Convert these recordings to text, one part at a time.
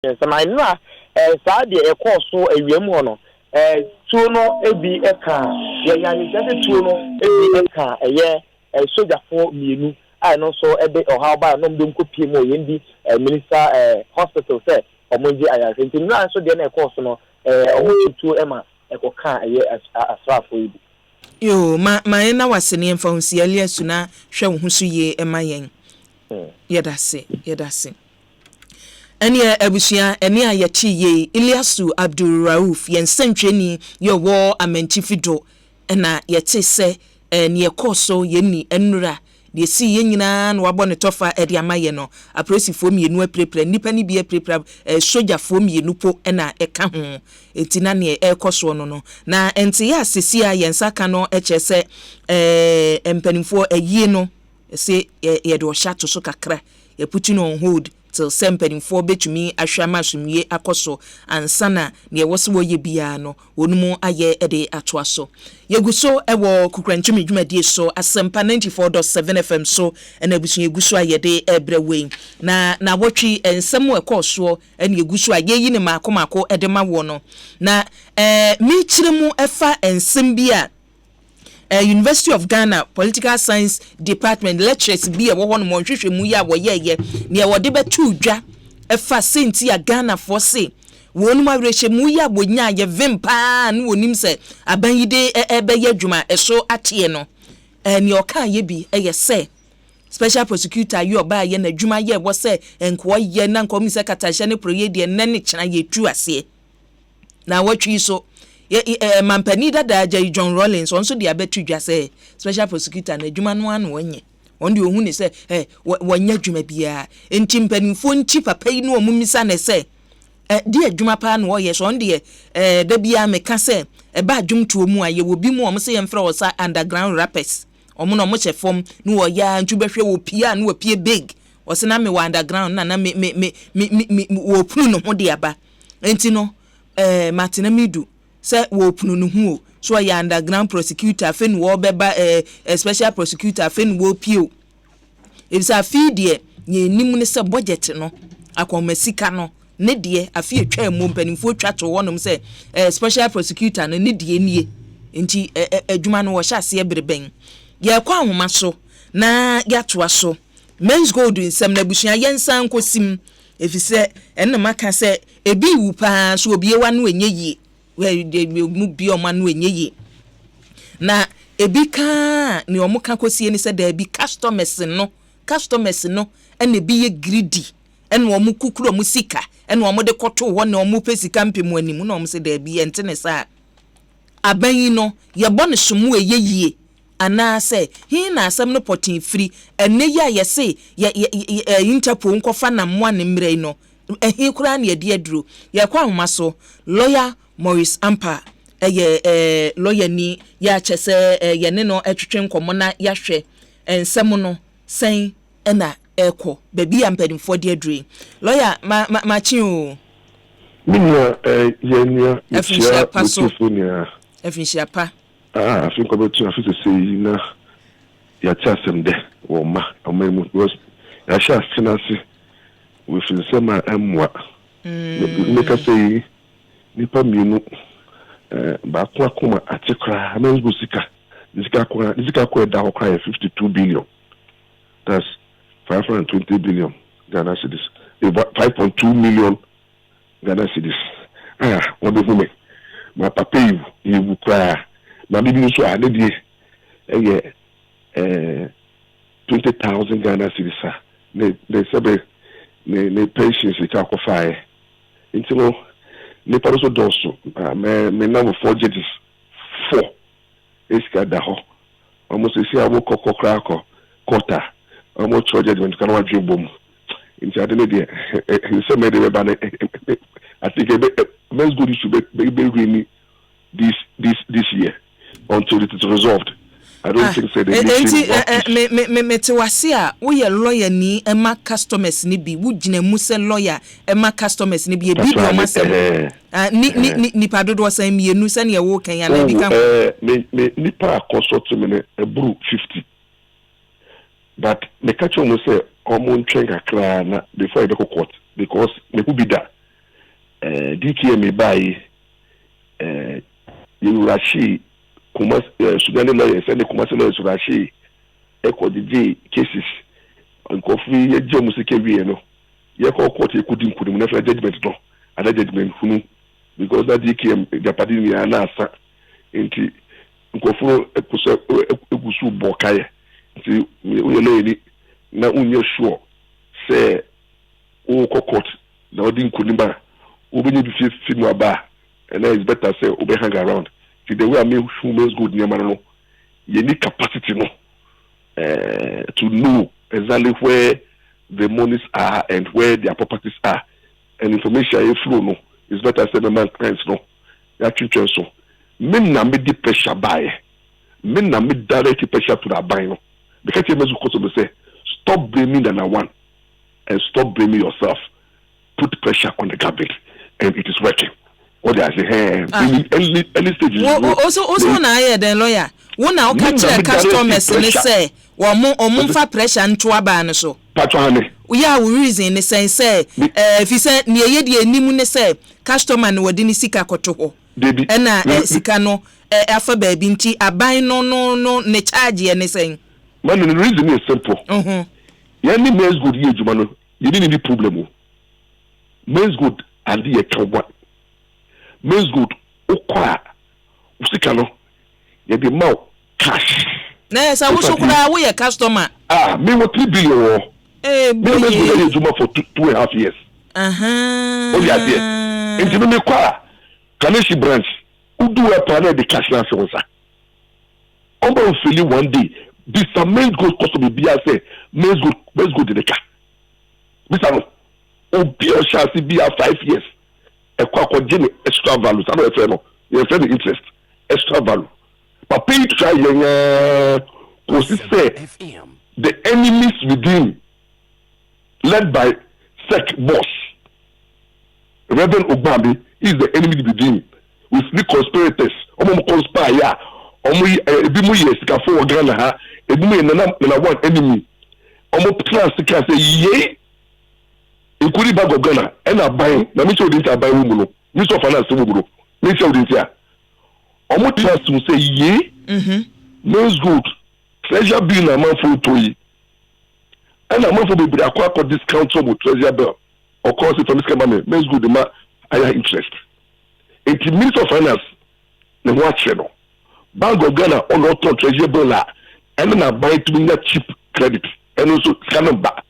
Yes, I know. Saudi a course so a yemono. Tuno ebi eka. Yani just tuno ebi eka. A soldier for me. I know so a bit or how about no don't copy more yendi minister hospital say or munji I think no so then a course no to Emma eko ka asra for you. Yo ma na wasene emfa hunsi ali asuna hwe wo husu ye ema yen. Yedase. Eni abusua eni ayachi ye Iliasu Abdul Rauf yen sentweni ye wo amentifido na yete se ne ekoso ye ni enura de si ye nyina na wabɔ ne tofa e de amaye no apresifo mienu aprepre nipa ni bi aprepre sojafo mienu po na eka ho etina ne ekoso no na ente ya sesi a yensa ka no echese empanimfo ayi no se ye de o shato so kakra ye put on hold till sempanimfo betumi ahwama sumie akoso ansana ne wose wo ye bia no wonumu aye ede atoaso yeguso ewo kukranchimi dwumadie so Asempa 94.7 FM so na ebusu yeguso ayede ebrewe na wotwi ensem ekoso ene yeguso ayeyi ne makomako ede mawo no na mi kiremu efa ensem bia University of Ghana Political Science Department lecturers bi wo hono mo hwehwe mu ya wo yeye ne wo de betu dwa efa senti ya Ghana for say wonu ma hwehwe mu ya bonya ye vimpa no wonim se abanyide ebe ye dwuma eso atie no ne oka ye bi eye se special prosecutor you oba ye na dwuma ye wo se enko ye na nko mi se katahye ne proyedie ne kyena ye tu ase na watwi so mampani dada J John Rollins onso de abetu dwa say special prosecutor na adwuma no anu onye onde ohun ni say wonya adwuma bia enti mpanimfo nti papa yi no omumisa na say de adwuma pa na wo ye so onde da bia meka say ba adwumto mu aye wo bi mu o say yemfra wo sa underground rappers omo no mo che fom no wo ya ntu behwe wo pia na wo pie big wo se na me wo underground na me wo punu no ho de aba enti no Martina Midu say wo punu no hu so ya underground prosecutor fen wo beba special prosecutor fen wo pio if sa fi de ye nim ne se budget no akomasika no ne de afi etwa mu mpanimfo twa to wonom say special prosecutor no ne de nie enti adwuma no wo hya se ebreben ye kwa ahoma so na ya to aso men's gold nsem na busua yensan kosim efise enne maka se ebi wu pa so obiewa no enye yi we mu bi o ma no enye yi na ebi ka ni omuka kosie ni se da bi customers no ene bi ye greedy ene omu kukuru omu sika ene omu de koto ho na omu pesika mpemu animu na omu se da bi ente ne sa aban no ye bo ne somu eyeyie ana se hi na asem no potin free ene ya ye se Interpol nkofa na mwa ne mrei no hi kura na ye de aduro ye kwa homa so lawyer Morris Ampa lawyer ni ya chese ye ne no etwetwe nkomo na ya hwe ensem no sen na eko baby ampadimfo de aduro lawyer ma chi o minia yenia ya pasofonia efinshia pa I think about to say na ya chasem de wo ma amemu was ya sha sinasi we feel sema amwa make say nipa mienu ba kwa kuma atikra men's busika zika kwa da ho kwa 52 billion that's 520 billion Ghana cedis 5.2 million Ghana cedis what do you mean my papa you kwa na bibi so ade die 20,000 Ghana cedis ne sabe ne patience ka ko fae intino ne paroso doso me na mo 4 jedis 4 eska da ho almost see amo kokokra ko quarter amo choje de kan wa dwebom inti ade ne die se me de ba ne I think men's good should be really this year until it is resolved. I don't think say they me wase a wo ye lawyer ni ema customers ni bi wo gina mu se lawyer ema customers ni bi e bi do ma se ni padodo san mienu se ne wo kan ya na bi kan me ni pa consult me e bru 50 but me catch on say omo ntwenga kra na before I go court because me ku bi da DKM by Rashi, Kumas, Sudan lawyers, and the Kumas lawyers, Rashi, Echo the cases, and Coffee, Jomusiki, Yako court, you couldn't never judgment, no, and a judgment, because that DKM, the party, and answer into Nkofo ekusu bokaye nti we lady na unye sure say o court na odi nkunimba obinyi bi fi no aba and it's better say obe hang around see the way I mean humans good near no you need capacity no to know exactly where the monies are and where their properties are and information flow no it's better say the man clients no ya twetwe so men na me di pressure by men na me direct pressure to that buy no because you must go to say stop blaming the one and stop blaming yourself, put pressure on the government and it is working. What they say any stages also na hear the lawyer won na catch customers and say omumfa pressure nto aba no so patwane we are reason ne say if you say ne ye de animu ne say customer no wodi ni sika koto ho ena sika no afa ba bi nti aban no ne charge ye ne say man the reason is simple ya ni men's good ye juma no you didn't need problem men's good and the account men's good okwa usika no ye be ma cash na sa wo so kura wo ye customer me what 3 billion men's good ye juma for 2.5 years what you are into me kwa Kaneshi branch udu a panel the cash na so sa omo feel one day this men's good customer be say men's good the car Mr. No obi o sha si be 5 years ekwa gene extra value so no no you the interest extra value but pay to try say the enemies within led by sec boss Reverend Obambi is the enemy within with the conspirators omo conspire omo ebi mu yes ka for Ghana ha ebi mu na one enemy omo plan sika say ye ekuri bag of Ghana and aban na me show dey buy mu no me so finance mu bro me show dey tia omo trust mu say ye knows good treasure bill na man for toyi and na man for be akwa discount some treasure bill of course if I'm coming knows good the man higher interest it Minister of Finance na watch no Bank of Ghana on auto treasure bill and na buy to me cheap credit and also scan back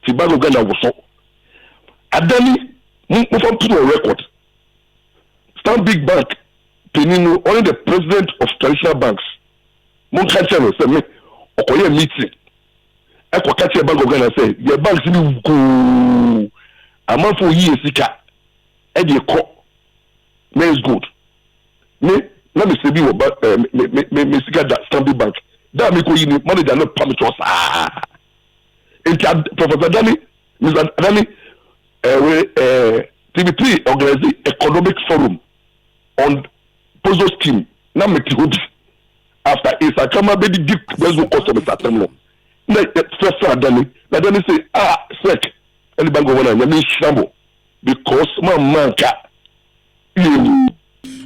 the Bank of Ghana was so Adani move on to a record stand big bank Penino only the president of traditional banks mon catcher say me okoye meeting eko catcher Bank of Ghana say the banks ni go amount for years sika e dey call men's good me let me say be me sika that Stanbic Bank that me ko yi ni manager no permit us Professor Dani Mr. Dani TV3 organize economic forum on POSO scheme na meti hobi after Isa Kama be the bezo customer satemlo na Professor Dani say sec any bank of Ghana na shambo because man ka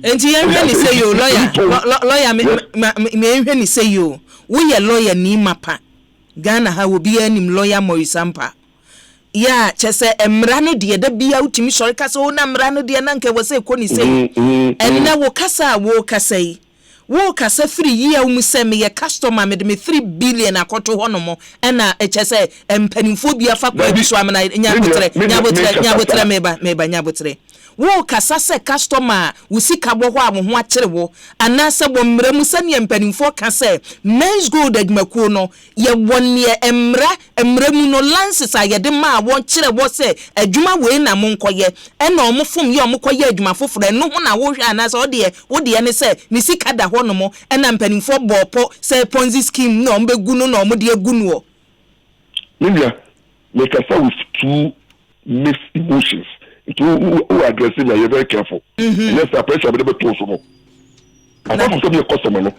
enti yenhwe ni say you lawyer me yenhwe ni say you wo ye lawyer ni mapa Ghana ha wo bi anim lawyer Asempa ya chese emra no de da bia utimi sori kasa wo na emra no de na nke wo say ko ni say enna wo kasa yi wo kasa free year mu say me ye customer me de me 3 billion akoto ho no mo na chese empanimfo bia fa kwa bi so amna nyabotre meba wo kasa se customer wo sika bo ho amho akere wo anasa bo mra mu sane empanimfo kasa men's gold admakuo no ye wonne emra mu no lances ayede ma won kire wo se adwuma we na mo nkoye na omfom ye omkoye adwuma foforo no ho na wo hwe anasa wo de ne se ni sika da ho no mo na empanimfo bopo se ponzi scheme no mbegu no na omde agu no Media make us with two mixed emotions. Who addressing you're very careful. Yes, the pressure be able to so. Apart from your customer no.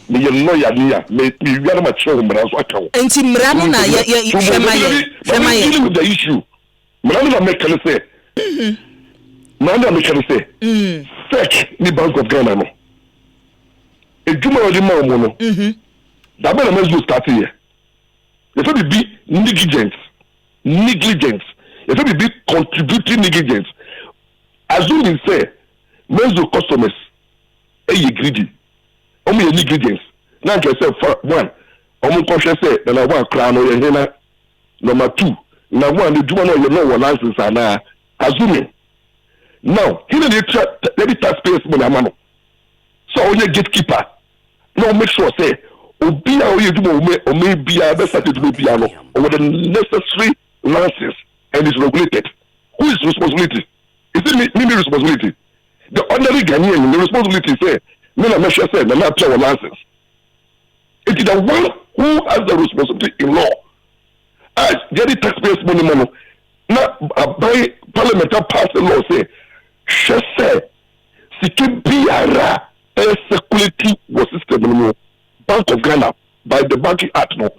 Me you know ya me we are mature mra so aka wo. Enti mra no na ye shema ye. The issue. Mra no make can say. Man, I'm trying to say, SEC, the Bank of Ghana, no. A Juma or the Mono, that man must go start here. If it be negligence, if it be contributing negligence, assuming say, most of customers, greedy, only negligence. Now, I say, for one, I'm conscious say, that I want crown or your number two, now one, the Juma or your no one answers are now assuming. Now, here the taxpayers money, so only gatekeeper. Now make sure say, Obi a you do or maybe a best to do piano or the necessary license and is regulated. Who is responsibility? Is it me responsibility? The ordinary Ghanaian, the responsibility say, Mina Mesha said, the not our license. It is the one who has the responsibility in law. As the taxpayers money, now by parliamentary pass the law say, she say, Siki Biara, a security was system. Bank of Ghana by the Banking Act no,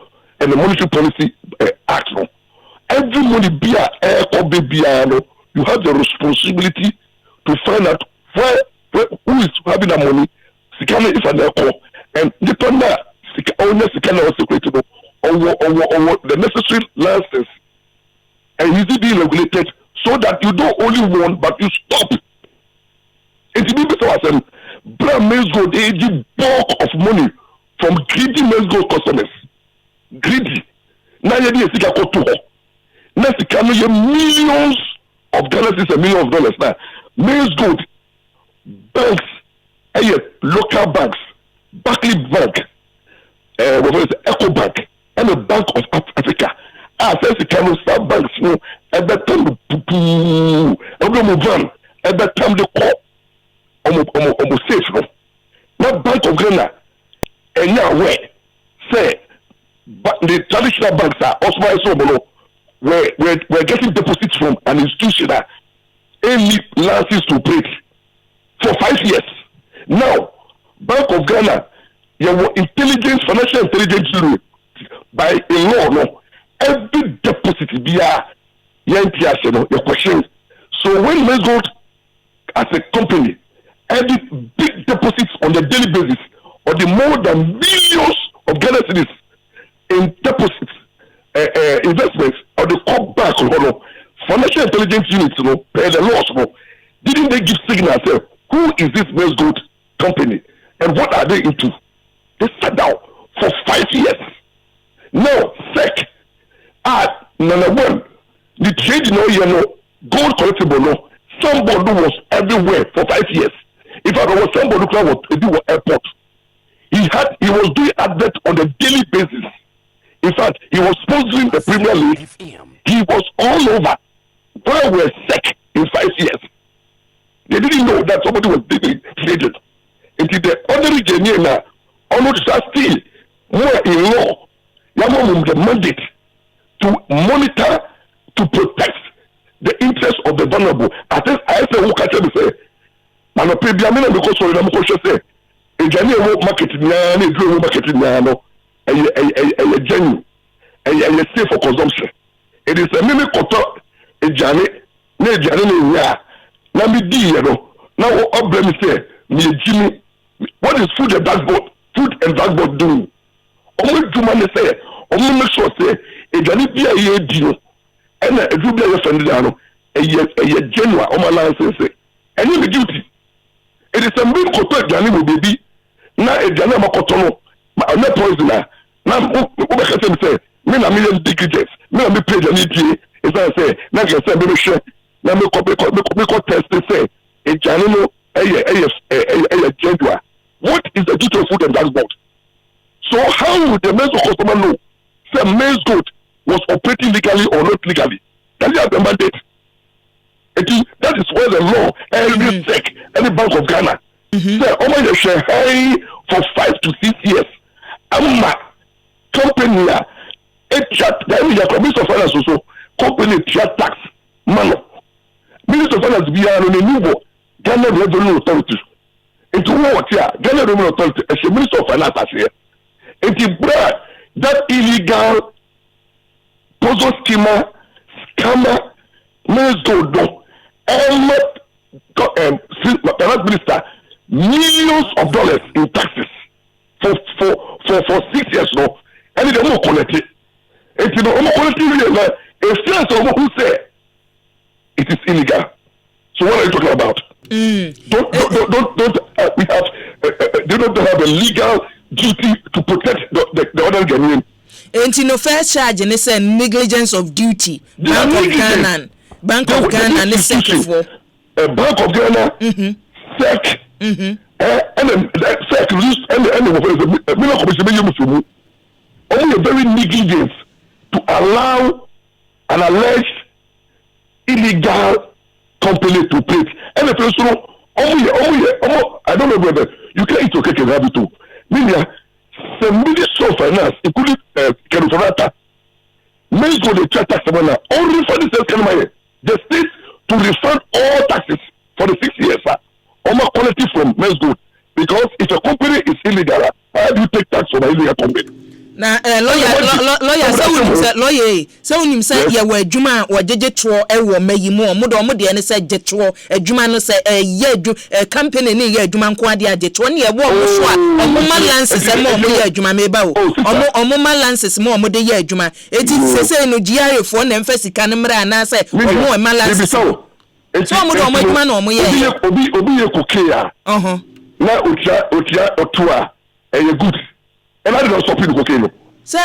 and the Monetary Policy Act no. Every money be you have the responsibility to find out who is having that money. Sikana is an echo, and depend on owner Sikana or security or the necessary license, and is it being regulated so that you don't only want but you stop. It means because Bram Mills go the bulk of money from greedy Mills Gold customers. Greedy. Now you need to go to her. Next, you can get millions of dollars, is $1 million now. Mills Gold banks, local banks, Barclays Bank, Echo Bank, and the Bank of Africa. Since you can start banks, at that time, at that time, they call almost safe. Not Bank of Ghana. And now where say but the traditional banks are also we're getting deposits from an institution that any license to operate for 5 years. Now, Bank of Ghana, your financial intelligence by a law, no, every deposit be your question. So when we go as a company, every big deposits on the daily basis or the more than millions of Ghana cedis in deposits, investments, or the core back, financial intelligence units, pay the loss, didn't they give signal? Say, who is this Mills Gold company and what are they into? They sat down for 5 years. Now, SEC, number one, the trade gold collectible, somebody was everywhere for 5 years. If I was somebody who was do airport, he was doing advert on a daily basis. In fact, he was sponsoring the Premier League. He was all over. Where were SEC in 5 years? They didn't know that somebody was being traded. Until the ordinary Ghanaian almost still more in law. You have the mandate to monitor, to protect the interests of the vulnerable. I say, who can tell me say, "Man, I pay Biamina because sorry, I'm going to say, a Ghanaian marketing now, a global marketing now, a genuine, a safe for consumption. It is a mimic koto, a Jani, ne Jani, ya. Now me di, now what blame say, me Jimmy, what is food and backboard doing? Only Jumane say, only make sure say, a Jani be a year deal, and a Jubia offended, a genuine, on my license, and you be guilty. It is a mimic koto, Jani will be, now a Jana Makotono, not poisoner. Now, who say, me na million digits, me na me pay the need. Is I say, now you say, me share, now me test to say, a Janino, a Jendua. What is the duty of food and dashboard? So, how would the male customer know? Say, Mills Gold was operating legally or not legally? That is the mandate. That is where the law, every SEC, any Bank of Ghana, say, oh my, share high for 5 to 6 years. Amma company the Minister of Finance also company tax man. Minister of Finance be on a new Ghana Revenue Authority. Into what here? Ghana Revenue Authority as a Minister of Finance here. It brought that illegal puzzle schemer, scammer, Mills Gold, and finance minister millions of dollars in taxes for 6 years now, and they don't collect it. And you know, a friend of who say it is illegal. So what are you talking about? Don't we have they don't have a legal duty to protect the other Ghanaian. And you know, first charge and it's a negligence of duty. Bank of Ghana, and SEC for Bank of Ghana, SEC, and then SEC and only a very negligence to allow an alleged illegal company to pay. And the person, I don't know whether you can eat your cake and have it too. Meaning, some Ministry of Finance, including Kerufonata, may go to the tax amount only for the state to refund all taxes for the 6 years. Quality from Men's Good. Because if a company is illegal, how do you take tax from an illegal company? Na lawyer so unim say ye wa adwuma wa jejetro e wo mayi mu omo de ne say jetro adwuma no say company ni ye adwuma nko ade ajetro ne ye wo omo so a omo ma licenses mo omo ye adwuma me ba o omo ma licenses mo omo de ye adwuma eti sese no GRA fo na mfa sika ne mra na say omo ma licenses so omo de omo adwuma na omo ye obi ye kokea na otia otua e good. And I don't stop you cocaine. Sir,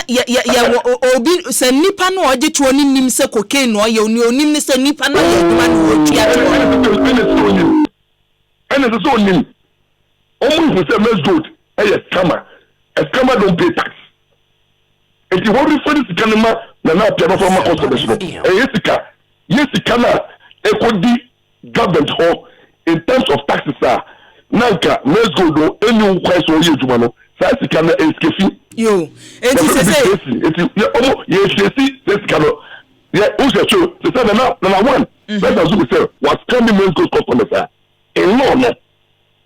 obi se nipa no oje to oni nim se cocaine no ye oni onim ne se nipa no ye duma no otia to. And it's so nim. Almost we say Men's Good. A scammer don't pay tax. And you want to refer this canema na na pia no former customer. Yes na e kodi government hall in terms of taxes are. Nanka Men's Good no any question ye duma no. That's can escape. Yo, it is number one. Let's assume we say what's coming Men's Good customers in law.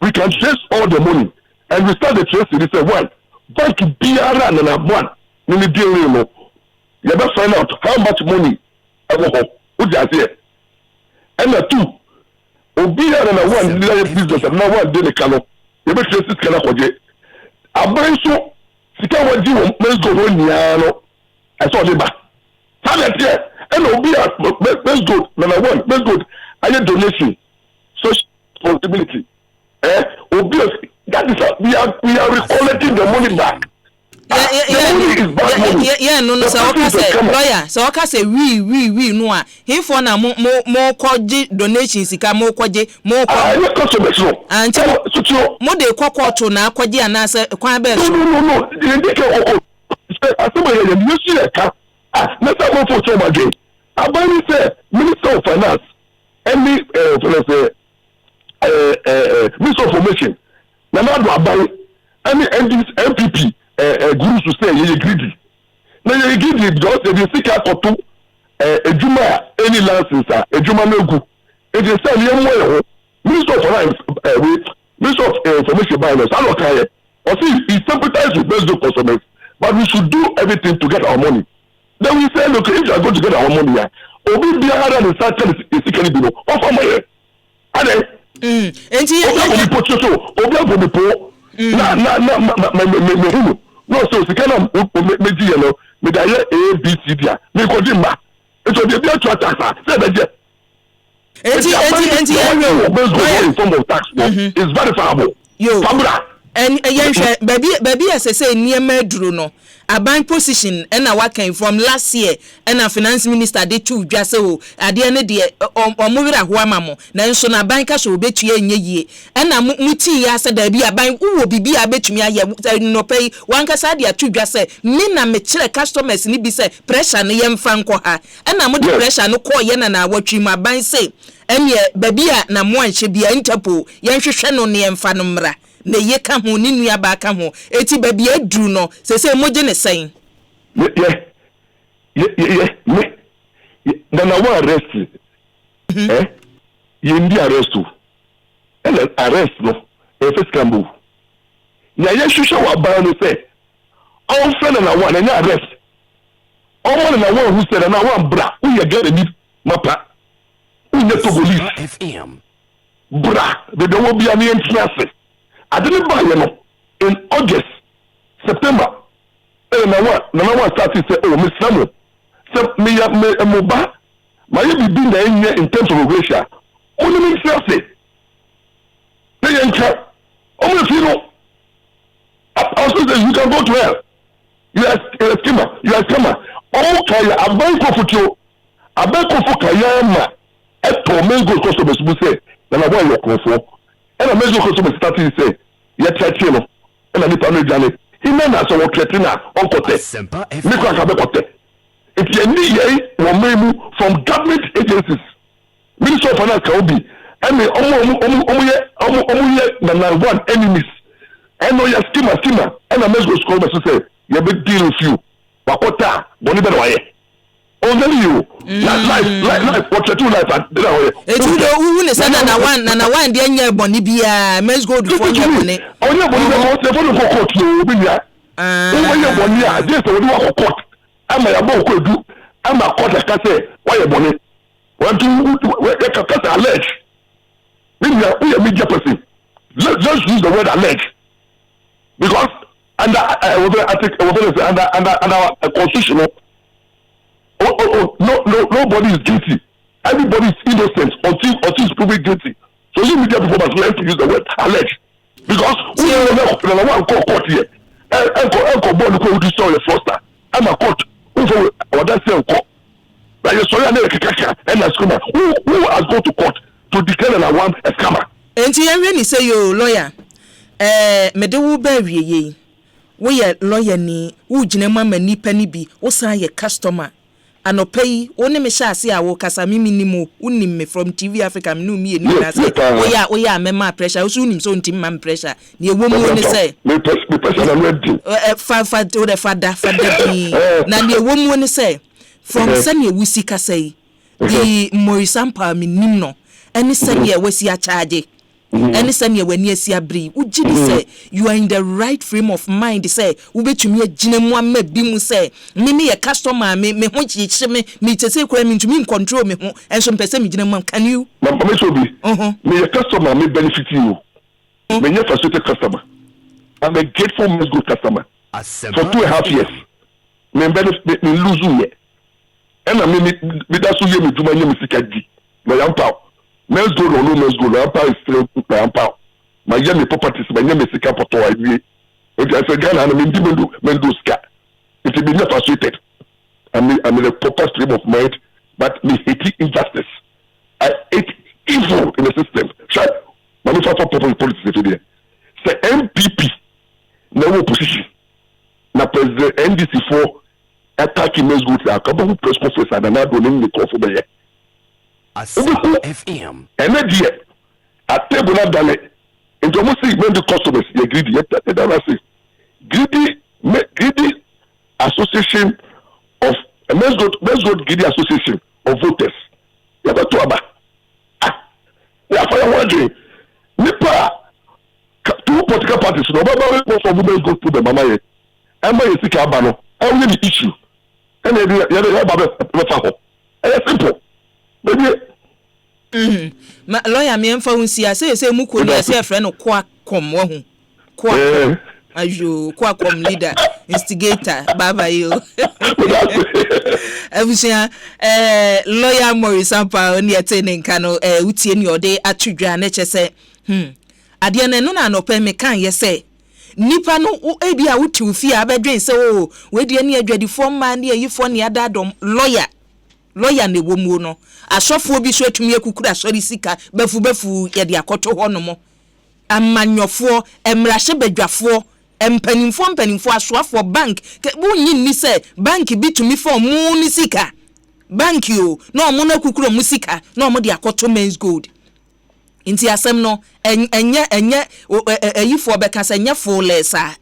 We can trace all the money and we start the tracing. We say one bank BR and one. You deal you better find out how much money would you say. And the two BR and one business and now one day cano. You better trace this cano. Abenso sika waji wo Men's Good niano I saw the ba talent here and obi Men's Good number one Men's Good aye donation social responsibility obi that is we are recollecting the money back. No so okay say lawyer so okay say we no a he for na mo kwaje donation sika mo kwaje mo kwa and mo de kwakwoto na kwaje ana say kwan be so no ndike asema ye you see e ka na say mo for so again abani say Minister of Finance any Minister of Information na do abani any MPP gurus to say you greedy. Now you greedy because if you seek out to a juma any license, a juma no good. If you say you Minister of Finance, Minister of Information Finance, I don't care. Or see, he sympathizes with Men's Good customers, but we should do everything to get our money. Then we say, look, if you are going to get our money, Obi be harder than Satan is seeking below. Offer money. And then, Obi po. No, so the kind of me da A B C D. Me ko di ma. It will be a tax. Say that. Form of tax is verifiable. Yo. And baby as I say near medru no. A bank position and a working from last year and a finance minister did too just so at the end of the or moving a huamamo. Then so na banker should bet you ye and a muti said there be a bank who will be a bet me no pay one casadia to just say Nina me customers ni be say pressure ni yam franco ha and I'm pressure no call yen and I watch my bank say and ye baby na one should be a interpol yan should no near fanumra. Ne ye ka ho ni nua ba ka ho eti ba bia dru no se moje ne sen me na one arrest ye ndi arrest and arrest no e first cambo ya ye hwehwe wa ba no say all friend na one na arrest all na one who said na one bra who ye get ni mapa who ye to police FM bra the will be an interest. I didn't buy in August, September. Number one started say, oh, Miss Samuel, so me moba, my be been in terms of Russia. Only means say, they enter. Only if you know, also you can go to hell. You are a scammer. You are a scammer. Oh, Kaya, a bank of you, a bank of Kayama, a tormengo customers will say, then I want your comfort. And a major customer started to say, yet Chachino, and I need to know he meant as a Katrina, Uncle Asempa FM. If you need a from government agencies, Minister of Finance can be, and the one enemies. I know you're schema, and a major school to say, you big deal with you. Bakota, Boniber Waye. Only you. Life, what you do life at dinner. It's who is one, the young Bonibia, Men's Gold before you. Oh, yeah, but the phone for court, you will be here. Oh, yeah, 1 year, just a little court. I'm a book do. I'm a court, I can say, why a bonnet? What do you allege? We are media person. Let's use the word allege. Because under our constitution, nobody is guilty. Everybody is innocent until it's proven guilty. So you media people must learn to use the word allege. Because we are one court here. Uncle Boy, who destroy your foster. I'm a court. What I say, court. Like you saw and a scammer. Who has gone to court to declare that one a scammer? And you say you lawyer. Medewu bawie ye. We are lawyer ni. Wo jinema mani penny bi. Wo san ye customer. Anopai. One me sha se awo kasa mimi nimo. Unim me from TV Africa. Me no me ni na say. We are mema pressure. Usu unim so ntim man pressure. Ni ewo mu ni say. Me pressure na ready. Father bi. Na ni ewo mu ni say. From sani wusi kasa yi. The Morisampa mi nim no. Any sani wasi a charge. Any sani when you see a brief, would you say you are in the right frame of mind? Say, we bet you me a jinema me bimu say, me a customer me want you me to say crime to me control me and some person me jinema. Can you? Mama so be. Me a customer me benefit you. Me a frustrated customer. I'm a grateful Men's Good customer. For 2.5 years. Me benefit me lose you. And I mean me that's who you me do my name is Sikaji. Me am Men's Gold or no Men's Gold, my is still my ampower. My young properties, my name is Sika Poto. I said, Ghana, and I mean, Mendo's cat. It will be not frustrated. I'm in a proper stream of mind, but me hate injustice. I hate evil in the system. Shall manufacture public policy today. Say MPP, no opposition. Now, President NDC4 attacking Men's Gold, a couple of press conference, and I'm not doing the call for the Asempa FM. And then here, at table not done it. And almost see when the customers are greedy. Greedy association of Men's Gold Greedy Association of voters. You have to about. Yeah, for your wondering. Nipa, 2 political parties. No, but for Men's Gold to the mama. I'm going to see Kabano. I will the issue. And then you have a simple. Ma lawyer me emfa hunsia say mu ko ni say friend no kwa kom wo hu kwa ajo kwa kom leader instigator baba yo abusia lawyer Morisampa oni etene nka no utie ni ode atudwa na che say ade na no na no pe me kan ye say nipa no ebi a wuti ofi abedwen say o we de ni adwadifo ma na yifo ne adadom lawyer ne wo mu no asofo bi so atumi akukura sori sika befu ye de akoto ho no mo amanyofo emrahye badwafo empanimfo asoafo bank wo yin ni say bank bi tumi fo mu ni sika bank yo no mo na akukura mu sika no mo de akoto Men's Gold inti asem no enye ayifo beka say enye full lesa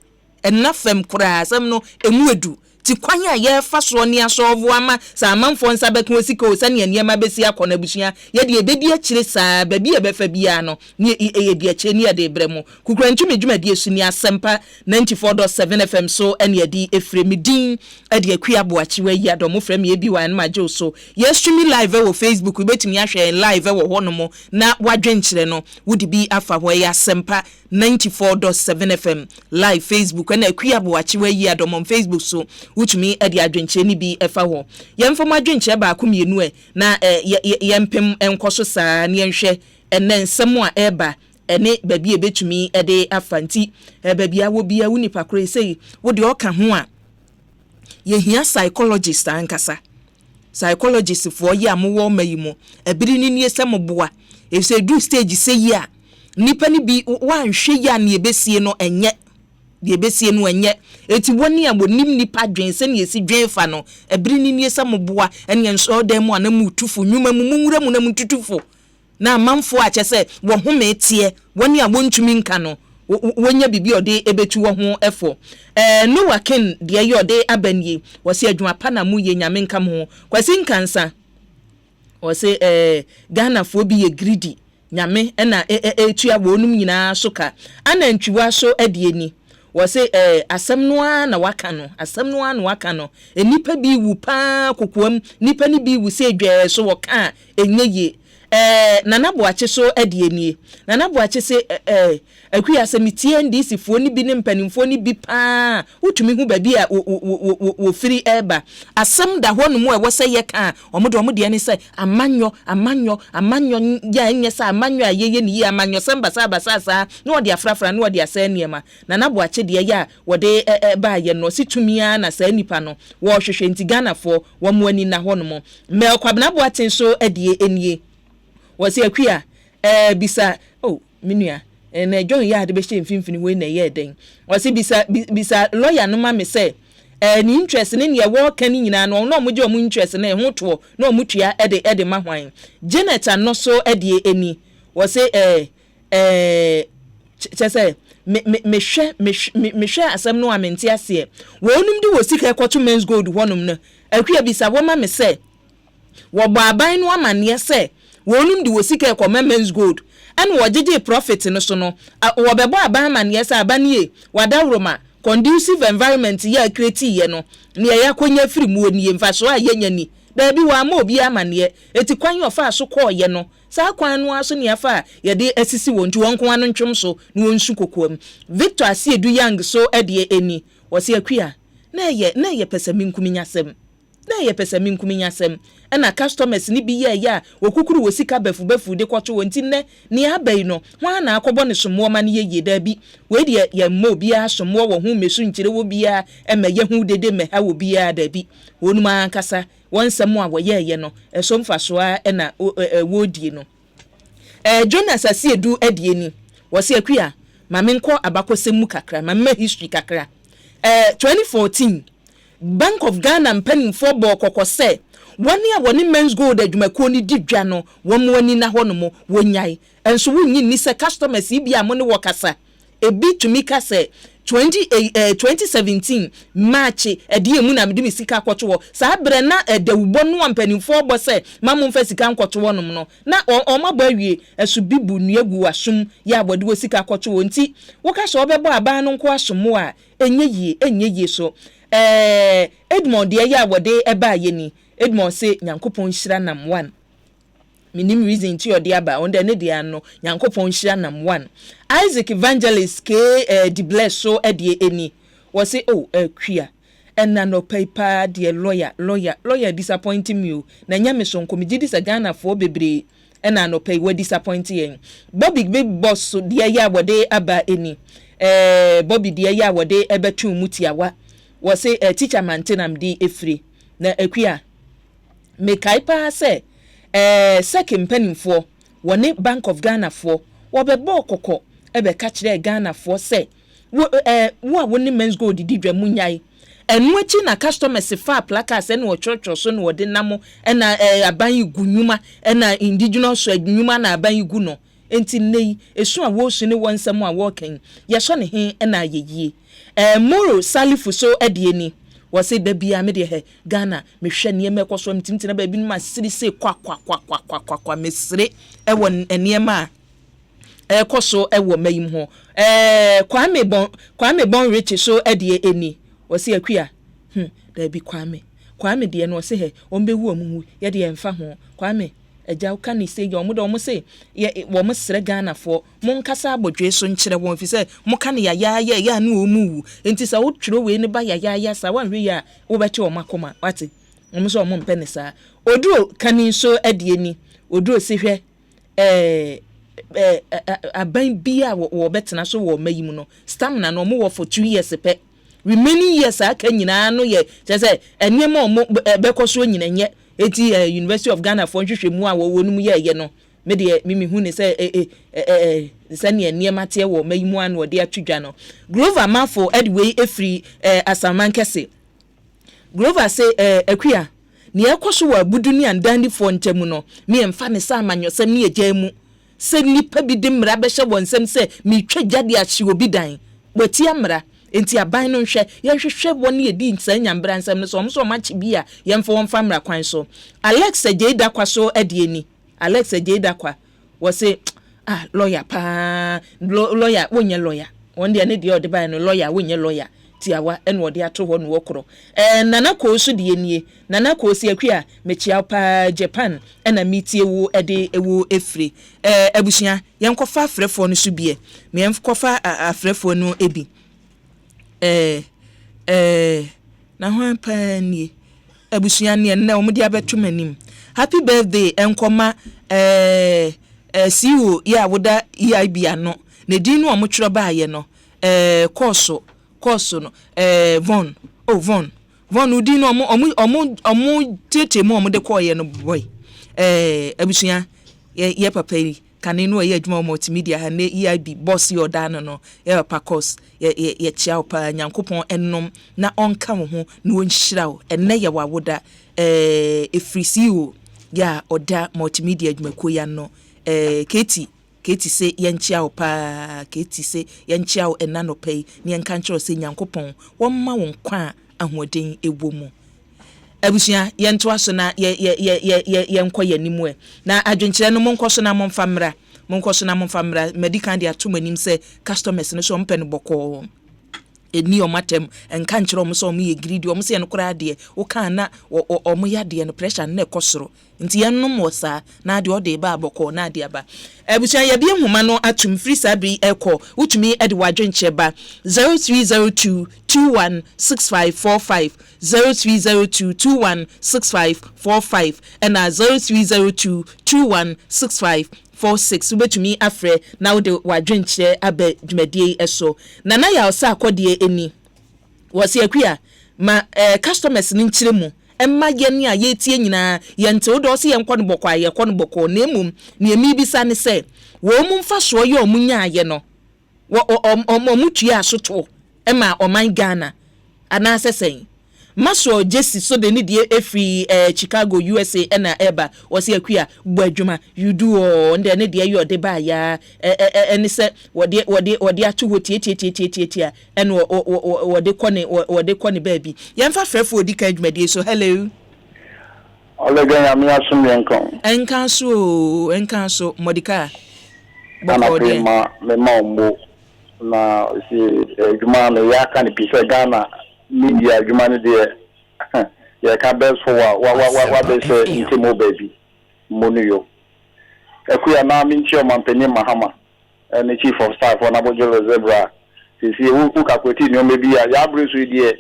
enafem kura asem no emu edu ti kwanya ye fa so ne asolve ama sa amanfo nsa beka osika o sane niema besi akona busua ye de ebedi akire saa babi e befa bia no ne ye de akire ne ye de bremu kukurantu medwumadi esuni Asempa 94.7 FM so ene ye di efremidin e de akua boachi wa yi adom frem ye bi wan ma jo so ye stream live wo Facebook betumi ahwe live wo hono na wadwenkyere no wudi bi afa ho ya Asempa 94.7 FM live Facebook na akua boachi wa yi adom Facebook so wutumi e de adwenkyere ni bi efa ho ye mfom adwenkyere ba akomienu na ye mpem enkoso saa ne nhwe enen nsem a eba ene babi ebetumi ede afanti babi awo bia wuni pakore sei wo de oka ho a ye hia psychologist ankasa psychologist for ye amowo mayimo ebiri ni nie semboa e se do stage sei a nipa ni bi wanhwe ya na ebesie no enye de ebesie no enye eti woni abonim nipa dwen se ne esi dwen fa no ebiri ni nie semboa ene nso dem mo na mutufu nwuma mu nwura mu na mututufu na manfo a chese wo home tie woni abontumi nka no wonya bibi ode ebetu wo ho efo no waken de ye ode abanie wo se adwuma pa na mu ye nyame nka mo kwasi nkansa wo se Ghana fo bi ye greedy nyame na etua wonum nyina soka ana ntwiwa so adieni wo se asem no na waka no asem no na waka no enipa bi wu pa kokoam nipa ni bi wu se adwa so wo ka enye nana boache so adienie nana boache se akuya semitie ndisi fo ni bi ne mpanimfo ni bi pa utumi hu babi a wo firi eba asem da ho no mu e wo se ye ka omode ne se amanyo ya enye se amanyo ayeye ni amanyo samba sa no ode afrafra no ode asa niema nana boache de ya wode ba ye no situmia na sa nipa no wo hwehwe nti Ghana fo wo mo ani na ho no mo me kwabna boache so adie enie wasi akua bisa minua na John ya de be she mfimfini we na ye den wasi bisa lawyer no ma me say ni interest ne ye wo kan nyina no mo je o mu interest na ho to na o mutua ede ma hwan Janet no so ede eni wasi chese me hwe asem no amenti ase wonum de wo sika ekoto men's gold wonum no akua bisa wo ma me say wo ba aban no amane say wonum di wosika ko men's gold and wajije profit no so no wo bebo aban man yes abanie wadawroma conducive environment ya create ye no ne ya konya firi mu oni mfa so ayenya ni da bi wa ma obi amane eti kwan ofa so ko ye no sa kwan no aso ne afa ye de asisi wontu wonko anu ntwem so ne wonsu kokoam Victor Asiedu Young so ede eni wo se akua na ye pesa minkumi nyasem na ye pesa minkumi nyasem na customers ni bi ye ya okukuru wosika befu de kwato wonti ne ni abai no hwa na akobo ne somo ma ne ye da bi we de ye mo bia somo wo hu mesu nkire wo bia ye hu dede me ha wo bia da bi wonu ma kasa wonsem a wo ye no eso mfaso a na wo die no Jonas Asiedu adie ni wo se akua ma menko abakosem mu kakra ma me history kakra 2014 Bank of Ghana mpani for bo kokose woni a woni men's gold adwumako ni didwa no womo ani na ho no mo wonyai enso wonyi ni se customers ibi a mo ne wokasa ebi tumi kasa 2017 March edi emu na mede sika kwoto sa bre na dawubo no ampani for bo se mamu mfa sika nkwoto no no na omabo awie esu bibu nuagu asum ya abode wo sika kwoto nti wokasa obebo aba no nko asomo a enye yie so Edmond de ya wode eba ye ni Edmond say Nyankopon hira nam 1 minim reason ti ode aba on de ne de ano Nyankopon hira nam 1 Isaac Evangelist K the bless so ede eni wo say kwia enna no paper de lawyer disappointing me na nyame so nkomi gidi sa Ghana for bebre enna no pay we disappoint yen Bobby big boss so de ya wode aba eni Bobby de ya wode ebetu mutiawa wo say teacher mantenam di efri na akua me kai pa say second penny for woni Bank of Ghana for wo bebo kokko ebe ka kire Ghana for say wo woni men's gold di dwa munyai enu achi na customers fa placards ene wo church so no de namo na aban igu nyuma na indigenous so nyuma na aban igu no enti nei esu a wo su ne wonsam a wo kan ye so ne he na yeyie Moro Salifu so ade ni wɔse da bia me de he Ghana me hwɛ niema ɛkɔso mtimti na ba bi no ma siri se kwa mesre ɛwɔ niema a ɛkɔso ɛwɔ mayim ho Kwame bon rich so ɛde eni wɔse akua da bi Kwame de no wɔse he ɔmbewu omuhu ye de emfa ho Kwame eja uka ni se yo mo se ye wo mo sere Ghana fo mo nkasa abodwe so nkyere won fi se mo ka ne ya na o mu enti sa wo twiro we ne ba ya sa wan hwe ya wo beti o makoma wate mo so mo mpene sa oduro kani so adie ni oduro se hwe aban bia wo betena so wo mayim no stamina no mo wo for 2 years pe remaining years aka nyina no ye se enema mo bekoso nyina nye eti University of Ghana for nhwehwe mu a wo no mu ye no me de mimi hu ne se se ne niema te wo mayimu an wo de atwedwa no Grover Mafo Edway efri Asaman kese Grover say akua ne ekoso wa budu ni andandi fo ntemu no me emfa ne sa amanyosem ne agya mu se nipa bi de mra be hye wonsem se me twagya de ahye obi dan wati amra enti aban no nhwe ye hwehwe woni edi nsanya mbra nsam no so omso machi bia ye mfo wonfa mra kwan so Alex Ejeda kwa so edieni Alex Ejeda kwa wo say lawyer pa lawyer wonye lawyer wonde ne de ode ban no lawyer wonye lawyer tiawa ene ode ato ho no wokro nana ko so de nie nana ko si akua mechia pa Japan ena mitie wo ede ewo efre abusia ye nkofa afrefo no so bie me nkofa afrefo no ebi na ho pani abusua ne na omudi abetum anim happy birthday enkoma CEO ya woda EIB ano ne din no omotwero baaye no course no Von udi no omu tete mu omde koye no boy abusua ye papari kane no ye adwuma multimedia ha ne EIB boss yo da no ye pakos ye chia pa nyankopon ennom na onka wo ho na onhyira wo enne ye wawoda efrisiwo ya oda multimedia adwuma ko ya no Keti se ye nchia wo pa Keti se ye nchia wo enna no pay ne nka nkyero se nyankopon womma wo nkwa ahoden ewo mu abusua ye nto aso na ye nkɔ yanimu na adwenkyere no monkoso na momfamra medical dia to manim se customers no so mpɛ no bɔkɔ eni omatem enka nkyere om so om ye greedy om se ye no kora de wo kan na om ya de no pressure na ekosoro nti ye nom wo sa na de ode ba bɔkɔ na de aba abusua ye bia homa no atum free sabi ekɔ utumi ede wadwenkyere ba 0302 216545 0302216545 and 0302 216546 ubetumi afre na wo de wadwenkyere aba dwumadie eso nana ya osa akode eni wose akua ma customers ni nkyere mu emma ye ni aye tie nyina ye nte wo do se ye nkɔ no bɔkɔ aye kɔ no bɔkɔ na emum ne emi bisa ne se wo mu mfa so ye omunya aye no wo omutua asoto emma oman Ghana ana sesen maso Jesse so de ni die efri Chicago USA na eba wose akua gbadwuma you do nde ne de yo de ba ya eni se wode ato ho tie en wode kone baby yemfa frefo odi ka adwumade so hello Olega mi asum yenkon enkan so modika bokode me mambo na si adwuma no ya kan pisa Ghana media adwuma ne de ya ka best for wa be say intimo baby monuyo ekuya na mi nchi o mampeni mahama the chief of staff on Abojolo Zebra si wu ka kweti ni o mebi ya bresu die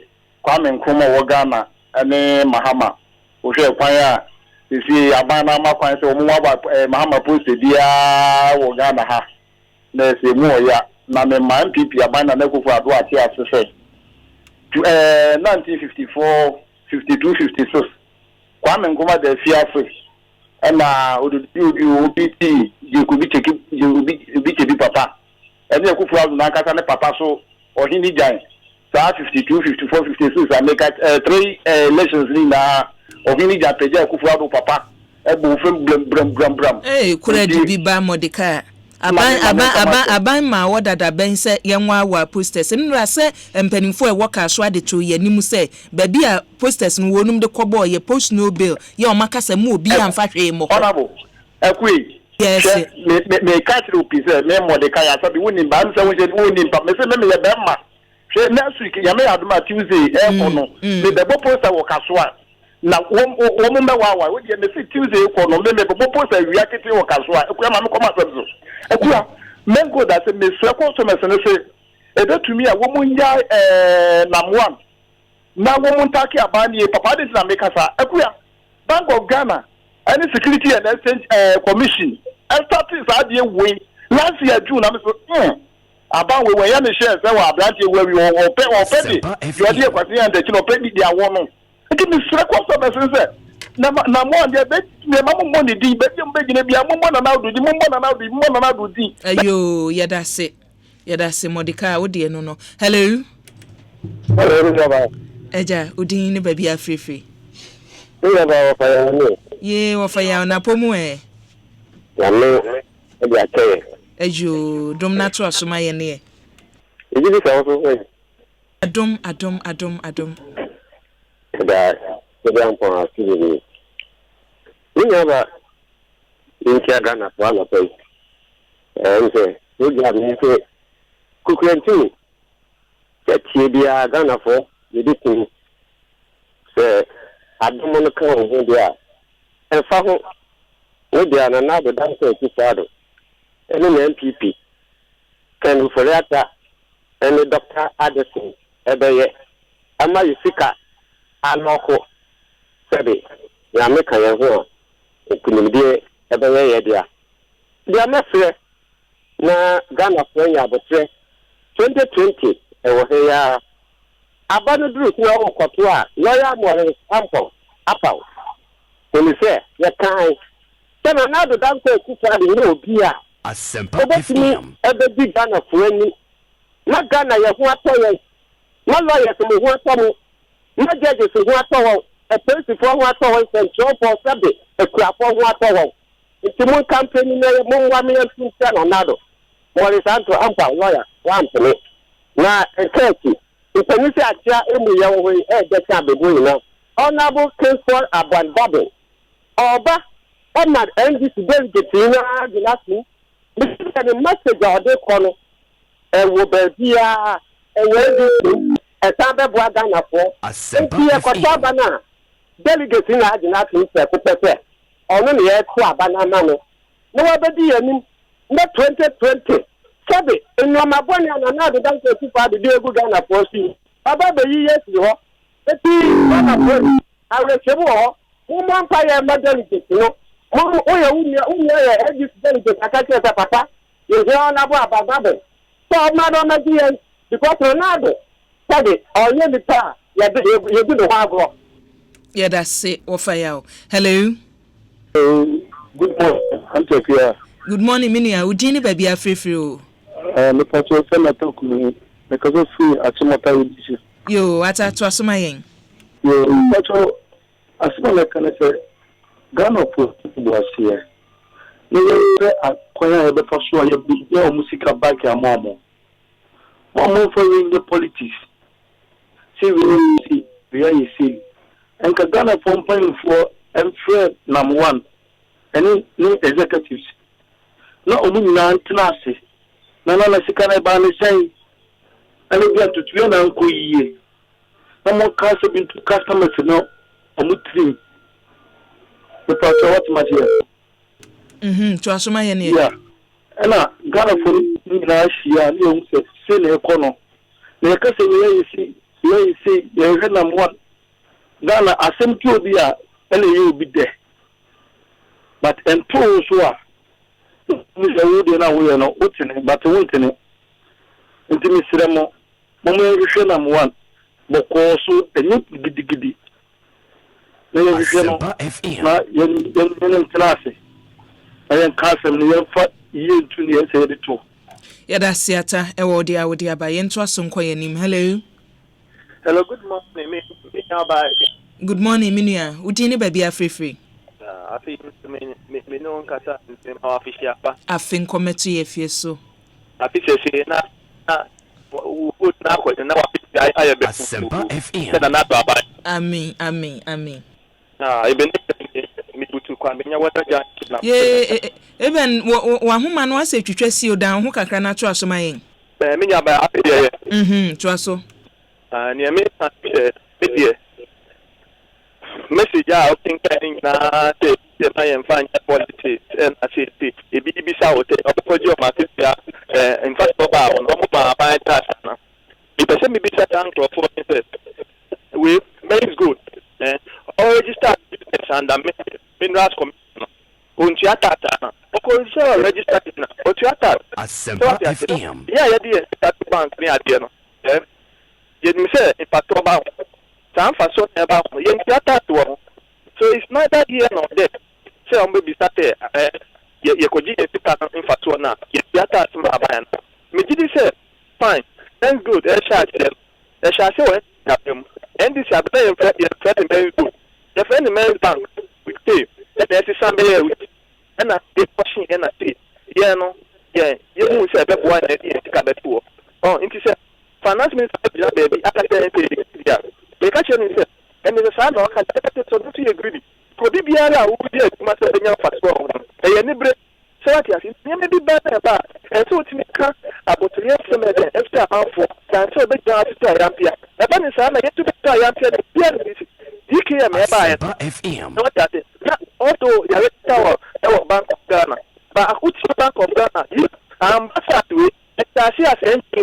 Kwame Nkrumah wo Ghana ene mahama o hwe kwan a si abana ma kwan se o mu wa mahama post dia wo Ghana ha na se mu o ya na me man pipi abana na kufu ado ati asese 1954 52 56 Kwame Nkrumah de fiafre na ODT je ko bi cheki papa ene kufu ado na kasa ne papa so ohini jan sa 52 54 56 ameka 3 elections ni na ohini jan peja kufu ado papa e bo fem bram kura di bi ba modika aban ma wodada ben se yenwa wa posters nra se mpanimfo e woka so ade to yanim se baby a posters no wonum de kobo ye post no bill ye o makasa mu obi amfa hwe mo honorable ekwe yes me catch the piece me mo de kaya so bi woni ba am se woni pa me se me ye be ma hwe next week ya me aduma Tuesday e ko no me de poster wo kaso a na wo mo me wa wo de me se Tuesday ko no me poster wi akete wo kaso a ekwa ma me ko ma so ekwa mengo da se me so ko so me se ne se e de tumi a wo mo nya namwan na wo mo ntaki abani papa de na make sa ekwa Bank of Ghana any security and exchange commission starting that year way last year June I'm so about we when you share say wa branch where we or pay you are there kwasi and the pay dia won it be strike of some say na mo dey be ma mo money di be gina bia mo na na do di ayo yada se modika wo de no hello eja odin ni baby afrefe ye wo fa ya na pomu ya me e ya ke ejo dom na to asoma ye ne e bi sa wo so adom da am pon asiri ni ba in kia Ghana for all place say we have ni say kukrenti tie bia Ghana for the thing say adom no kan ho dia en fa ho we dia na do dan say kisado ene MPP kan foriata ene Dr. Addison ebeye ama yisika anoko sebe ya meka ye ho ekunimdie ebeye ye dia dia mefre na Ghana for nya abotre 2020 ewo he ya abanu duru ti o koto a lawyer mo sample apaw oni se ye kan tena na do dan ko kisado ni obi a Asempa FM ebe bi Ghana for ani na Ghana ye ho atoye na lawyer so mo ho atomo na judge so ho atowo e police for ho atowo central for sabe e kura for ho atowo nti mo campaign na mo wa me ntia na nado mo re santo ampa lawyer wa ampene na ekeki ipenisi atia emu ye wo e de ka bebu na honorable Kingsford Abandabo oba ona NDC delegate na gilasi the message of the corner and will be a Sambe Ghana for Asempa delegate in Argentina or no near Banana. No other dear, not 2020. Sabi, in your Maboni and another than 25 the dear good Ghana for see. About the years you are, I will say, oh, woman, fire, my delegate, you know. Mama, this delegate, I can't say papa. You hear about Bababe. So, Madam, because Ronaldo said it, or you the car, you do the one. Yeah, that's it. Hello. Hello. Good morning. I'm here. Good morning, Minia. Ujini baby afrefe. Me pato fema talk me because of free Asempa with you. Yo, ata to asoma yen. Yo, pato asoma like can say Ghana for was here. You acquire the first one, your musical back your mom. One more for the politics. See, we see. And Ghana for paying for and Fred number one. Any new executives. Not only Nantanasi. Nana Sikana Bani saying, and we get to 2 and a year. No more cars have been to customers to know a mutri. The part of what matter. To asoma yen ye. Yeah. And Ghana for last year, you say, a corner. They can say, you see, you heard number one. Ghana, Asempa be a, and you will be there. But and two so Mr. Woody and I will not open it, but waiting it. Intimate Remo, Momo number one, but also a new giddy. Asempa FM. I am Castle, you fat year 2 years ahead too. Yada siata ewo dia wodi aba yento asonko yanim. Hello. Hello, good morning. Good morning, Minia. Udini baby afrefe. I think me no kasa our official pa. I think committee if you so. I think say na would na ko na wa I be Asempa FM. na ba ba. Amen. Even me butu kwa me nya water ja. Yeah, even wa homa no ase twetwa si odan ho kakra na to asoma yen. Me nya ba ape ye. To aso. Near me me message I think na say I am fine politics and I say e bi south of the market in fact about on my that na if I say me be set down for we very good all register and minerals commission on theater na o register na o theater Asempa FM. yeah that bank me adie no you me say in fact about some for so about yen theater to so it's not that here nor there say on be started ye koji e pika in fact na ye theater to my ban me did say fine that's good e sha say when happen and this are very very good the friend man bank we pay that is somebody and a question and a say yeah no yeah you who say be one e tika be to oh into say finance minister baby academic yeah they catch you say and the sound of can so do you agree probi biara wo dey kuma say benya fatwa ho e ye ni bre so what you see me be better ba e so timi ka abotire from there after half can so be down to yampia e ba ni say na you to be yampia the beer this DKM e ba Asempa FM. what that is auto ya tower e Bank of Ghana ba akuti Bank of Ghana you ambassador e ta see as NQ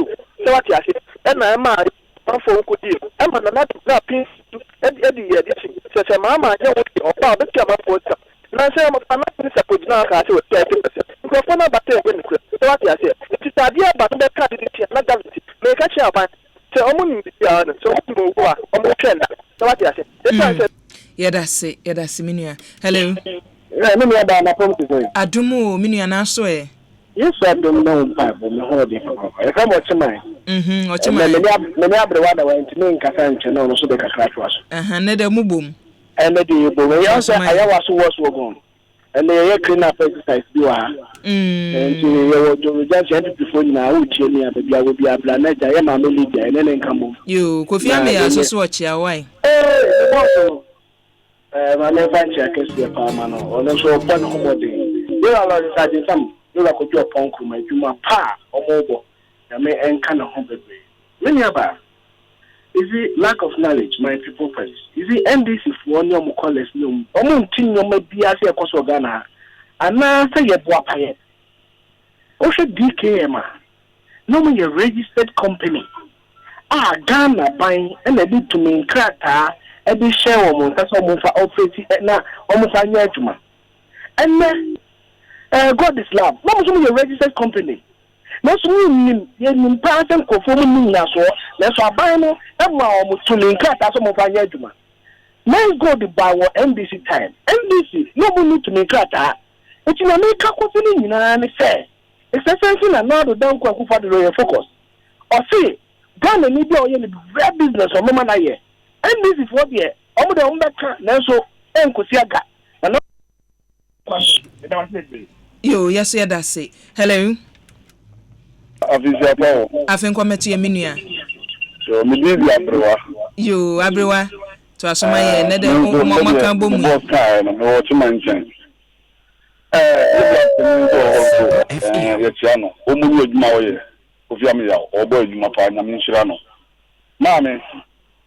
so what you see and na ma for could deal I'm not pin Eddie says Mamma, or Bob, but come up with now say I'm not supposed now to 30%. Because for now, but what I say, it is idea about the candidate, not that make a chair by so almost so what I say. Yeah, that's it. Yeah, that's Minia. Hello. Adumo, Minia, na so eh. Yes, I don't know five on the holiday. If I'm watching mine. What's my many other went to make a fancy no so they can crash was. Neda mubum. And the boy also I was gone. And they clean up exercise do and you just had it before now, which you will be a planet. I am a military and then come. You could feel me as a watch your why. My never check is the Palmano, or also one holiday. You are deciding some. You like to do a punk my juma pa or mobile. I may and kind of humble. Many about is it lack of knowledge, my people first. Is it NDC for one more college no? Omuntin may be as a coso Ghana. And now say a boapayet. Osha DKM. No me a registered company. Ghana buying and a bit to me crata, a bit share woman, that's almost for operating now, almost a year. And then God is love. Not only a registered company. Not only in person conforming as well. Let's buy no and to link at some of our judgment. Let's go to buy what NBC time. NBC, nobody need to make that. But you make a company in an affair. It's a something another don't go for the royal focus. Or see, Ghana need to very business or moment I hear. NBC for the over the umbrella, Nelson, and Kusiaga. And Yo, yes, yeah, that's it. Hello. I think I'm at your minia. So, me did the You, Abrewa, to Asomaya, another Mama Cambo. No, to mention. Yetiano, Omu Mawe, Ofiamia, or boy, you mapa, Namin Shirano. Mammy,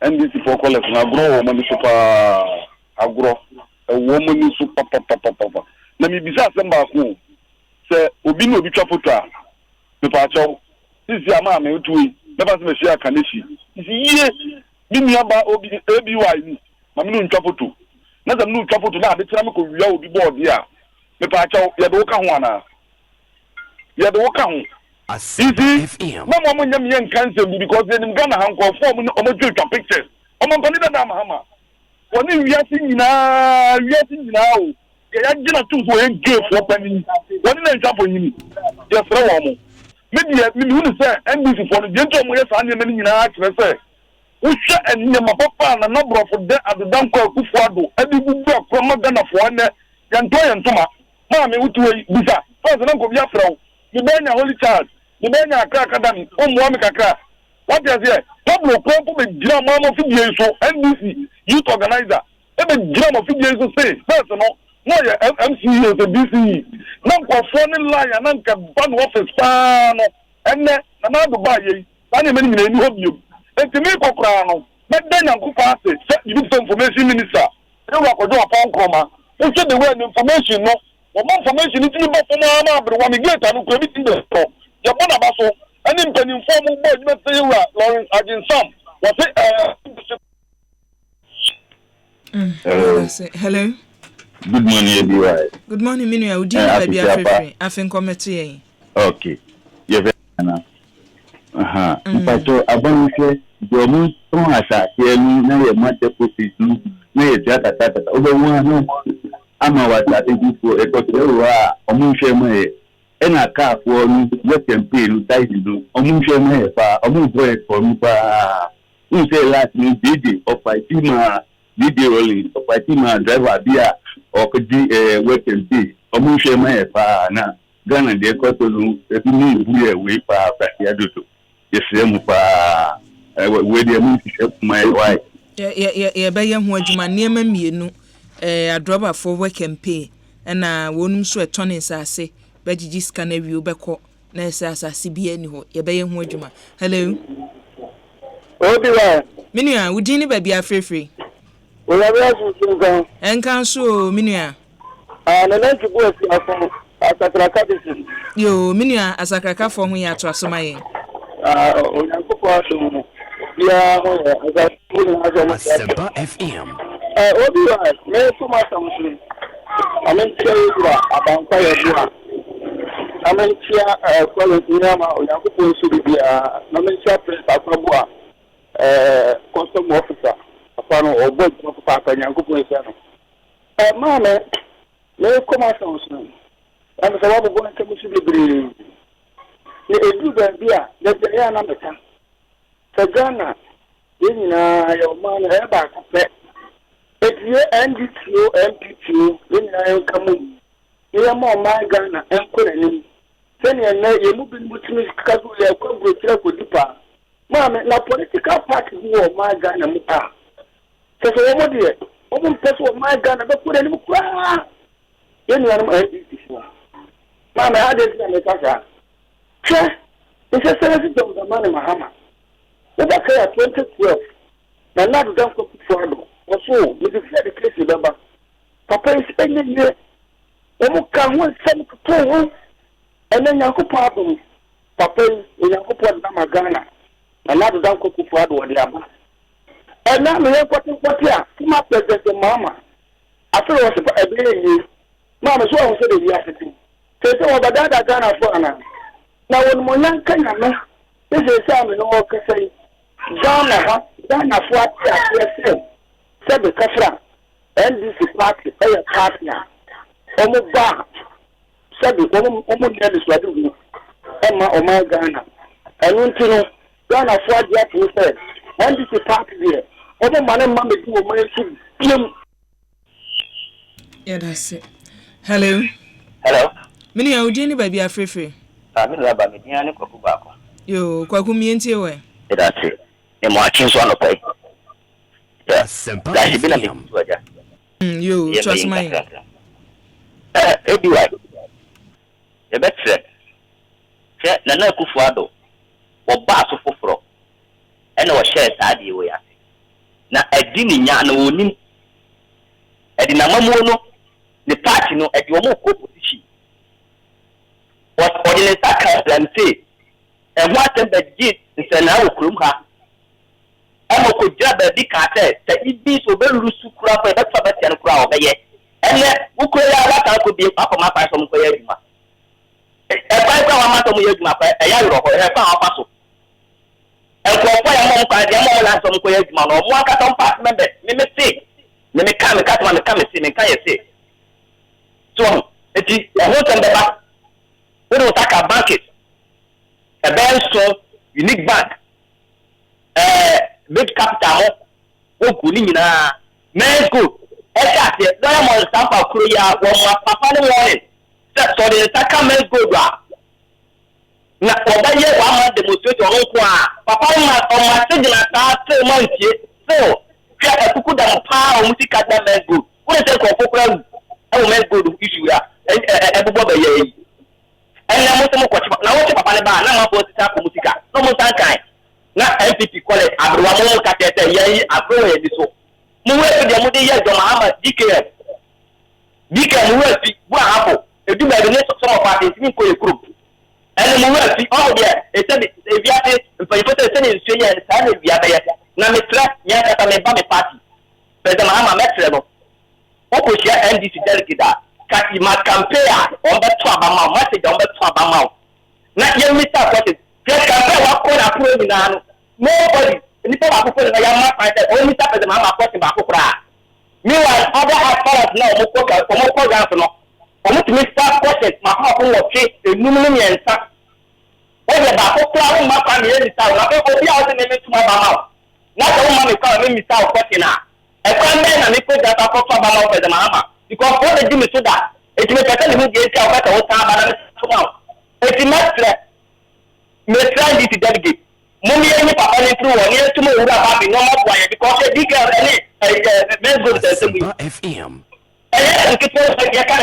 NDC for college, and I grow, woman super agro, a woman super papa. Let me be some back home. Say, Obino be chaputa. The pacho. This is your mamma, who never see a Kanishi. Yes, give me about OBY. Mamma chaputu. Not a new chaputu now, the Tramico, you will be bored here. The pacho, Yadoka Wana. Yadoka. No one young cancer because they're in Ghana, Uncle, forming a pictures. I'm on Panida Hama. When we are seeing now, I didn't choose one gift for penny. What did I jump on you? Just throw on. Maybe you say, and this is for the gentleman, and in our say. We share and near my papa and a number of them at the Danko Kufado, and the book from Ghana for one yantoma maame wutu bisa first na ko bia from the benya holy child the benya akra academy omo me kakra what is here Pablo ko be gira mama fi die so NBC youth organizer e be gira mo fi die so say first no ye MCA so BCE na ko fo ni line na nka ban office pa no enne na na do ba ye na ne meni ni hobio entimi kokra no be benya ko fa say youth information minister e wa ko do apon kroma e say the way information no information ni ba fo na abro wa me gate no ko bi tin de so ya bona ba so ani mpanin fo mu bo jima say wa Lawrence Ajinsam wa say hello. Good morning, everyone. Good morning, Minua. Udi na baby afefe. Afen committee yen. Okay. You very na. Aha. Mpacho abanuse domu ton asa yenu na ye ma deposit nu na ye tata. Obo wa no ama wa tata before e ko wa omunhwe ma ye. Ena ka afo nu we campaign nu tide nu omunhwe ma ye pa omunhwe e ko nu pa. You say last ni DJ of Fatima video rolling of Fatima driver bia or could be work and be a mushe my na Ghana de Cotonu, if you need we pa Yaduto. Yes, pa where the moon my wife. Yeah, by young woman near me, a dropper for work and pay, and I won't sweat tonnets. I say, but you just can't review back. Nurse as I see be anyhow, your bay and woman. Hello. Oh, Minua, would you baby are free? We are going and council, Minua. And then to go to Asakraka. You, Minua, as a cracker for me at Rasomay. Asempa FM. Obi me so much something. I mean, about fire. I mean, quality Yama or Yakupo should be a nomenclature prince Akabua, custom officer, a panel or board of Papa Yakupo. Mamma, may come out something. I'm so going to be do the beer, let the air number. So, Ghana, your man, back. If you NDTO, MPTO, then I come in. You are more my Ghana and Queen. Send your name, you're moving with me, Kabu, your Congress, with Dupa. Mamma, now political party who are my Ghana Mupa. So, what dear, open person of my Ghana, but put any cry. You know, NDTO. Mamma, I didn't say Natasha. Sure, it's a service of the man in Mahama. Let us say 2012. Now, not done for Fado. Also, with the case remember. Papa is spending here. Omo ka ho nsem to ho. Ene nyanko problem. Papa is nyanko pod na Ghana. Na na do danko ku Fado wo de aba. Na me kwati a, kuma president mama. After was e be yi. Mama so ho se de yi aseti. Se se obadada Ghana fo ana. Na won mo nyanka nyama. This is me no o kesai. Ghana fo ati Sebe Kafra, NDC party, partner. Omo ba, Sebe, omo neli swadu, Emma Oma Ghana. And untino, Ghana for the act said, NDC party there. Omo man mama do omo yeah, that's it. Hello. Hello. Mini ya ujini baby afrefe. Mini laba midiani kwa kubako. Yo, kwa kumienti we. That's it. Emo achinso anopai. Asempa FM. Yo, trust me. Anyway, the best friend. Nana Kufuado, or Basso Fofro, and our shares are the way. Now, a dini yana wonin. A dinamamono, the party no at your more position. What ordinary and say, and what the did is an hour krumha. Amo ko jabe di kate ta ibi so be rusu kura fa be fa betian kura obeye ene ukura ya la ka ko bi papa ma pa so mo ko ya djuma e pa kwa ma to mo ya djuma pa e ya ro ko e pa pa so e ko fa ya mo ka ya mo la so mo ko ya djuma no mo aka ton pass member me say me ka me see me ka ye say so eti e ho tan be ba we do taka bank it a very strong unique bank big capital o ku ni nyina men's go Exactly. Lọ́yà mọ̀ sáfà kúrò yà wọ́n mọ̀ pàpà ní wọ́n ní sọ̀rọ̀ ìsàkà men's gold wa. Na ọba yẹ wàá máa demonstrate ọ̀hún kún a pàpà ọmọ àtẹ̀jìnà sáà tẹ̀ mọ́ ntiẹ̀ so fi ẹ̀kúkú dàmú paa ọmọ ti ká dá men's gold wọ́n lè sẹ́ kọ̀ fúnkúrẹ́ wù ẹ̀wọ̀n men's gold issue yà ẹ̀bùbọ̀ bẹ̀ yẹ yìí. Ẹ̀nà mo sẹ́ mo kọ̀ na wọ́n ti pàpà ní báà náà máa fọ́ sísá kọ̀ mùsíkà náà mo sàn kàn na NPP kọ́lẹ̀ àbúrò àwọn ọmọ kàtẹ́tẹ̀ yẹ yìí àbúrò yẹ bí so. Mo wẹ́ fi mo de yẹ John Mahama DKM mo wẹ́ fi bu àhàbò edumẹ ẹbi ní sọmọ pàtẹ ntí mi kò yẹ kúrò ẹni mo wẹ́ fi ọ̀hún yẹ ẹsẹ̀ mi ebi ase mpanyinfo ẹsẹ̀ ní nsuo yẹ sáà ní ebi abẹ́yẹ na mi tẹ yẹn kata mi ba mi pàtì President Mahama mẹ́tẹ̀rẹ̀ no wọ́n kò ṣe NDC delegate a kàtì ma campaign a wọ́n bẹ tó àbámá o message a wọ́n bẹ tó àbámá o na yẹn mi sá àkọ́tì kẹ campaign wa kọ́ na kúrò nyinaa no nobody nípa wà àkókò ní ya má pàtẹ o mi sá President Mahama àkọ́tì bá àkókò rà meanwhile other aspirants náà ọmọ kọ́ gàǹsì náà ọmọ tí mi sá àkọ́tì mà kọ́ ọkọ̀ wọ̀ ṣe enum ní yẹn nsá wọ́n yẹ baako kura wọ́n má pa mi yẹn mi sá o na pé obi a wọ́n ti ní mi túmọ̀ àbámá o náà sọ wọ́n má mi kọ́ ọ mi sá àkọ́tì náà ẹ̀kọ́ mbẹ́ na mi kó jata kọ́tù àbámá o President Mahama because wọ́n lè di mi so da ètí mi kẹ́kẹ́ ni mi di etí àwọn kẹ́kẹ́ wọ́n sá abáná mi tó náà ètí mẹ́tìrẹ́ ndc delegate mo mi yẹn ní papa ní turu wọ̀ ní ẹtú mi wúrà bá mi ní ọmọ bu àyẹ̀ because ẹ̀ dígẹ̀ ẹni men's gold tẹ̀sí mi ẹ̀yẹ nkìtì yẹ ká.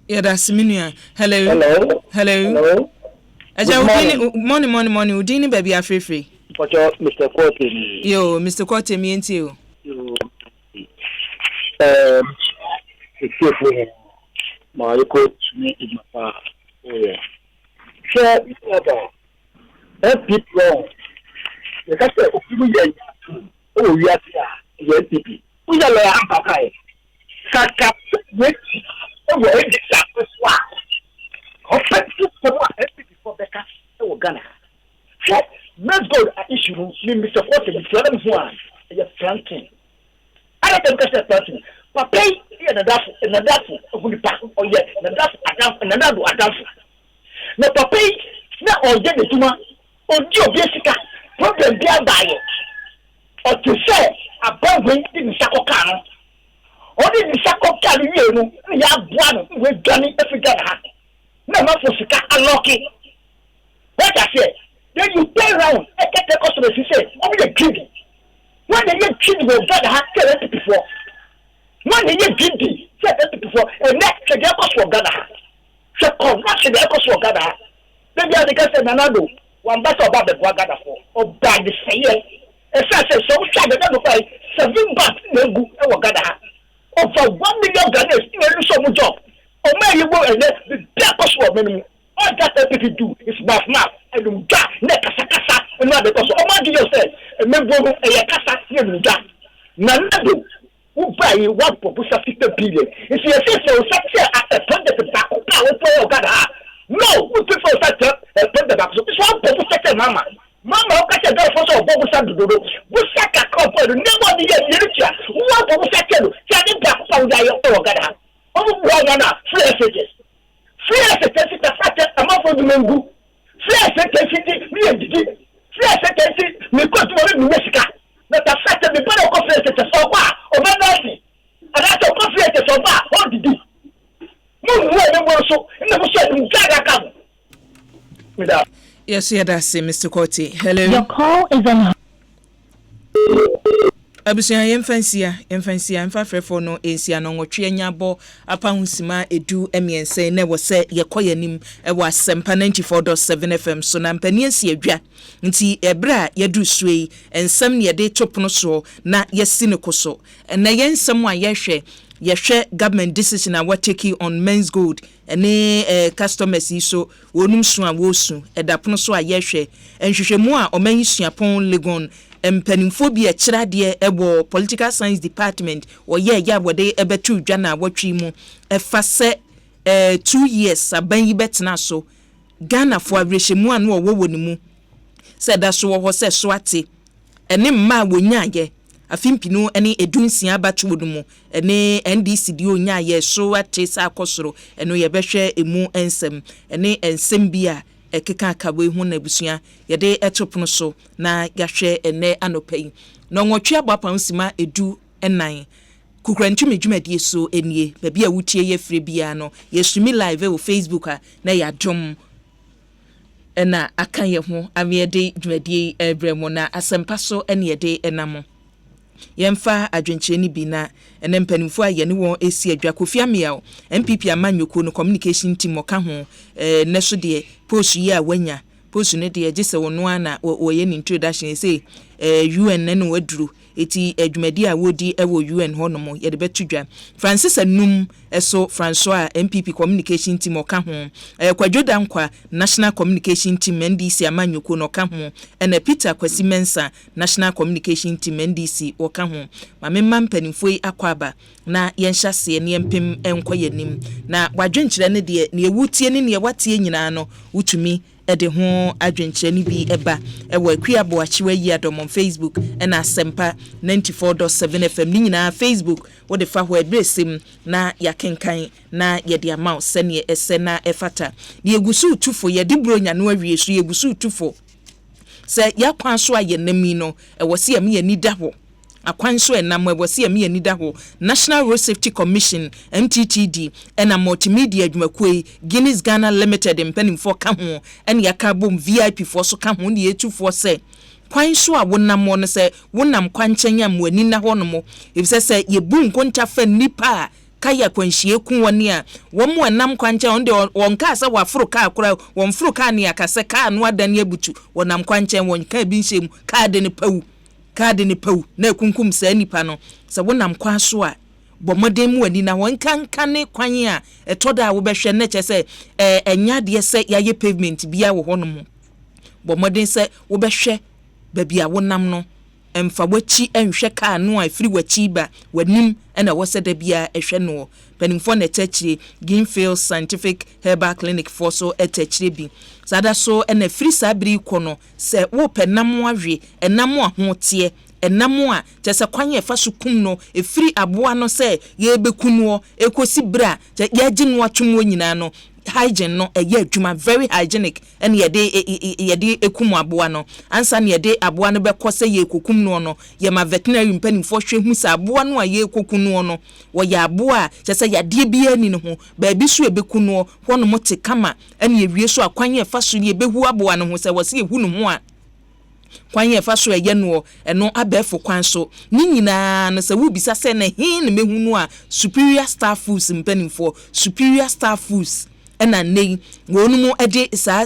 Yada Siminia. Hello. Aja morning. Udini baby afrefe. Pocho Mr. Quote. Yo, Mr. Quote mi enti o. Except my coach me in my car. Oh yeah. Share it about people. The castle of people. Oh yes, yeah. NPP. Who are the Ampakai? Saka wait. Oh, where is that? For the cast of Ghana. Let's go to issue. Mr. Forte, the one, you're planting. I don't think that's planting. But pay in a daffy, of the pack, or yet, and another Adam. No, pay, not all get the tumor, or your Jessica, problem be a buyer. Or to say, a bomb in Sakokano. Only the Sakokano, you have one with Johnny African. No, not for Sika, unlucky. What I say, then you pay around, I get the customers, you say, oh, you're greedy. When they get greedy, will God have said it before. When they get greedy, said it before, and next, the cost for Ghana. So, corruption, the cost for Ghana. Then they are the guys in Nanado, one battle about the Ghana for, or by the say, and so sad that they pay 7 bucks in the Ghana. Over 1 million Ghanaians, you will so much job. Or may you go and let the cost for minimum. All that people do is math, and you got Nekasakasa, and not because of my yourself, and member of a Kasa, you got Nanado, who buy you 1.50 billion. If you say so, such a project of power for Ghana. No, we prefer such a project of so it's 1.50 mama. Mama, catch a girl for so Bobo Sandudo, we sack a couple, never the literature, 1.50, Channing Black Power Ghana. Oh, Ghana, free messages. Free secretary the fact a month of the Mungu. Free secretary, me and Didi. Free secretary, me go to Mexico. Not a fact that the better conference is so far, or Nancy. And that's a conference is so far, or Didi. No, so, never said you got come. Without. Yes, yeah, that's it, Mr. Corti. Hello. Your call is on. Abusia yemfansia mfa frefo no ensia no nwotwe nyabo apa husima edu emiense na wo se yekoyanim e wo Asempa 94.7 FM so na mpani asia dwa nti ebra yedu suei ensam ne yede topono so na yesi ne koso na yensam a yehwe government decision a what take on men's gold ene customers so wonum so a wosu edapono so a yehwe enhwehwemu a oman suapon legon mpanimphobia kirade ebo political science department oye ya wode ebetu dwa na watwi mu efa se 2 years aban yi betena so Ghana fo abrehemu anu owo ni mu se da so wo se so ate ene mma wonyaye afimpinu ene edunsia abatu mu ene NDC di onyaye so ate sa akosoro eno ye behwe emu ensem ene ensem bia ekeka akabo hu na busua yede etopono so na yahwe ene anopai no nwotwe abapa nsima edu enan Kukrantu dwumadie so enie baabi a wutie ye free bia no yesumi live o Facebook a na ya dwom ena aka ye ho amiede dwumadie ebremo na Asempa so ene ye de enamo yemfa adwenkyereni bi na ene mpanimfo a ye ne won esi adwa Kofi Amiao MPP amanyoko no communication team oka ho ne so de post yi a wanya post ne de gese wono ana wo ye introduction say UN ne no waduru eti adwumadi a wodi ewo UN honomo ye de betudwa Francis Anum eso François MPP communication team oka ho Kwadwoda Nkwa National Communication Team NDC amanyoko no ka ho ena Peter Kwasi Mensa National Communication Team NDC oka ho mamemma mpanimfo akwaba na yenhyase ne empem enkoyanim na wadwenkyere ne de ne ewutie ne watie nyina no wutumi ede ho adwenkyere ni bi eba ewa Akuabo Achiwa yi adom Facebook ena Asempa 94.7 FM ni nyina Facebook wo de fa ho adresim na yakenkan na ye de amount sene esena efata ne egusu tufo ye de bronya no awie so egusu tufo se yakwan so ayenami no ewo se am ye nida ho akwan so enam ebosi am ye nida ho National Road Safety Commission MTTD ena multimedia adwumakue Guinness Ghana Limited mpanimfo ka ho ena yaka bom VIP fo so ka ho ne yetufo se kwan so a wonam no se wonam kwankyenya mwani na ho no mo efise se ye bu nkonta fa nipa kaya kwanhie ku woni a wo mo enam kwankyenya onde wonka se waforo ka akora wonforo ka ne akase ka no adane abutu wonam kwankyenya wonka bi nhyem ka de ne pawu kade ne pawu na ekunkum sa nipa no se wonam kwa so a bomodem wani na wonkankane kwan a etoda wo behwe na che se enya de se yaye pavement bia wo hono bomodem se wo behwe babia wonam no emfa wachi enhwe ka no a firi wachi ba wanim na wo se da bia ehwe no panimfo na techire Greenfield Scientific Herbal Clinic for so etechire bi sada so na firi sabri kono se wo penam awe enam ahote enam a tese kwanye fa so kum no efiri aboa no se ye bekunu ekosi bra ye ginu atwom nyina no hygiene no eye adwuma very hygienic and yede ekum aboa no ansa ne yede aboa no bekose ye kokum no no ye ma veterinary mpanimfo hwe hu sa aboa no a ye kokunu no wo ya aboa tese yade bia ni no ho ba bi so ebekunu ho no mote kama ene yewie so akwanye fa so ye behu aboa no ho se wo se yehu no ho a kwanye fa so eye no eno abefo kwan so ni nyina no se wo bisa se na hin ne mehu no a superior star foods mpanimfo superior star foods ena nei wonumu ede sa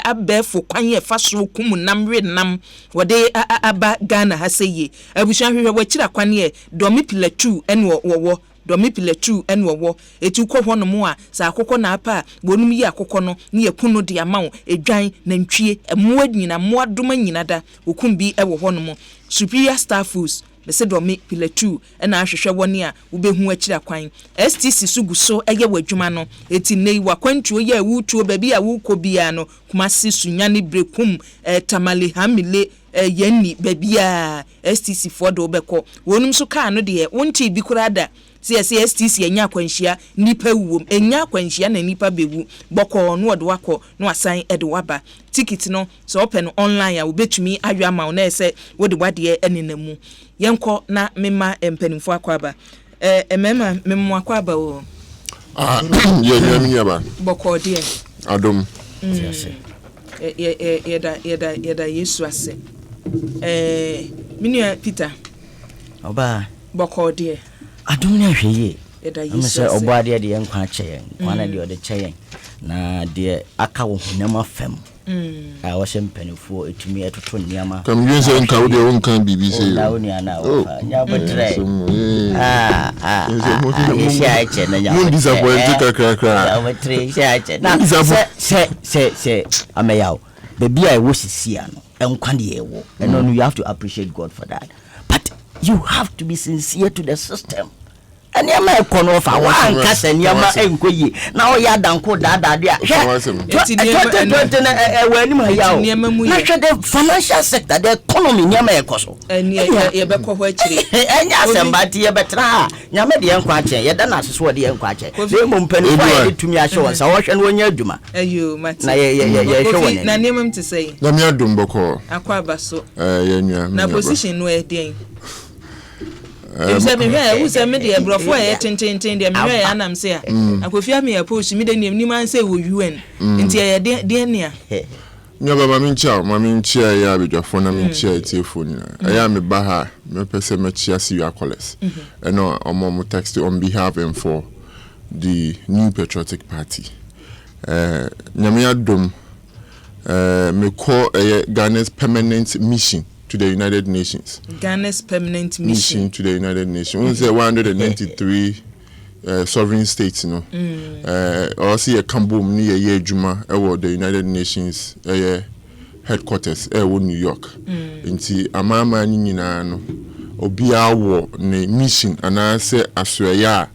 abefo kwanye fa so kum namre nam wode aba Ghana ha seye abusha hwehwe wakira kwane domi pilatu ene wo domi pilatu ene wo etu kɔ hɔ no mu a sa akokɔ na apa wonum yi akokɔ no ne yakunu de amawo edwan na ntwie emoa nyina moa doma nyina da okum bi ɛwɔ hɔ no mu superior star foods bese domi pilatu ena ahwehwe woni a wobehu akira kwan STC suguso eye wadwuma no eti nei wakwantuo ye awutuo babi a wukɔ bia no kuma sisunya ne brekum tamale hamile yenni babi a STC fodo beko wonum so ka no de wonti bi kurada se STC enya kwanhia nipa wuom enya kwanhia na nipa bewu boko no de wakɔ no asan de waba ticket no so open online a wobetumi awe ama na ese wode wade eninamu yenko na mema empanimfo akwaba emema memo akwaba o ye nyamiaba boko de adom yeda Yesu ase minia Peter oba boko de adom na hweye yeda Yesu ase obade de yenkwa kye kwana de ode kye na de aka wo hunam afam I was in Pennyfo, it to me at Tuniama. Come, you say, Cow, your own can be busy. Now, yeah, but say, I may out. Baby, I was a Siano, and Quandier, and only you have to appreciate God for that. But you have to be sincere to the system. And you may come off a one cousin, Yama and Quay. Now you are down called that. The financial sector, the economy, Yama Coso. And Yabako, and Yasamati, Yabatra, Yamadian Quache, Yadana, Swadi and Quache. They won't penny to me, I show us. I watch and when you do, you, Nanimum to say, Lamia Dumboko, Aquabaso, na position where they. say me who say me dey brofo e tintin dey me where anam say akofia me post me dey ni man say wo UN nti e dey nea nya baba min chia ya bedwafo na min chia telefone na ya me ba ha me pese me chia si you collect no omo text on behalf and for the New Patriotic Party nyame adom me call Ghana's permanent mission to the United Nations. Ghana's permanent mission to the United Nations. We say 193 sovereign states, you know. Or see a Kambum near ye Juma, the United Nations headquarters, New York. Inti amama nina no obia wo ne mission and I say aswaya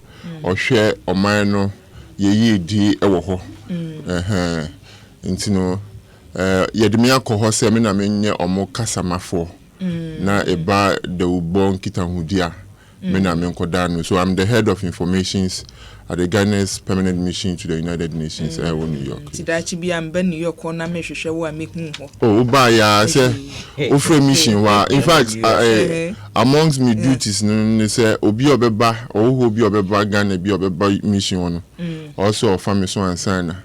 or share or mine ye di ho. Inti no yedimi akọ se me na menye omo kasamafo na eba de ubon kitanhudia me na menkoda no. So I'm the head of informations at the Ghana's permanent mission to the United Nations in New York. Tidachi bi amba New York na mehwehwe wo amehu ho. Oh ba ya say ofre mission wa in fact amongst me duties no say obi obeba obi obeba Ghana bi obeba mission no also of family so ansana.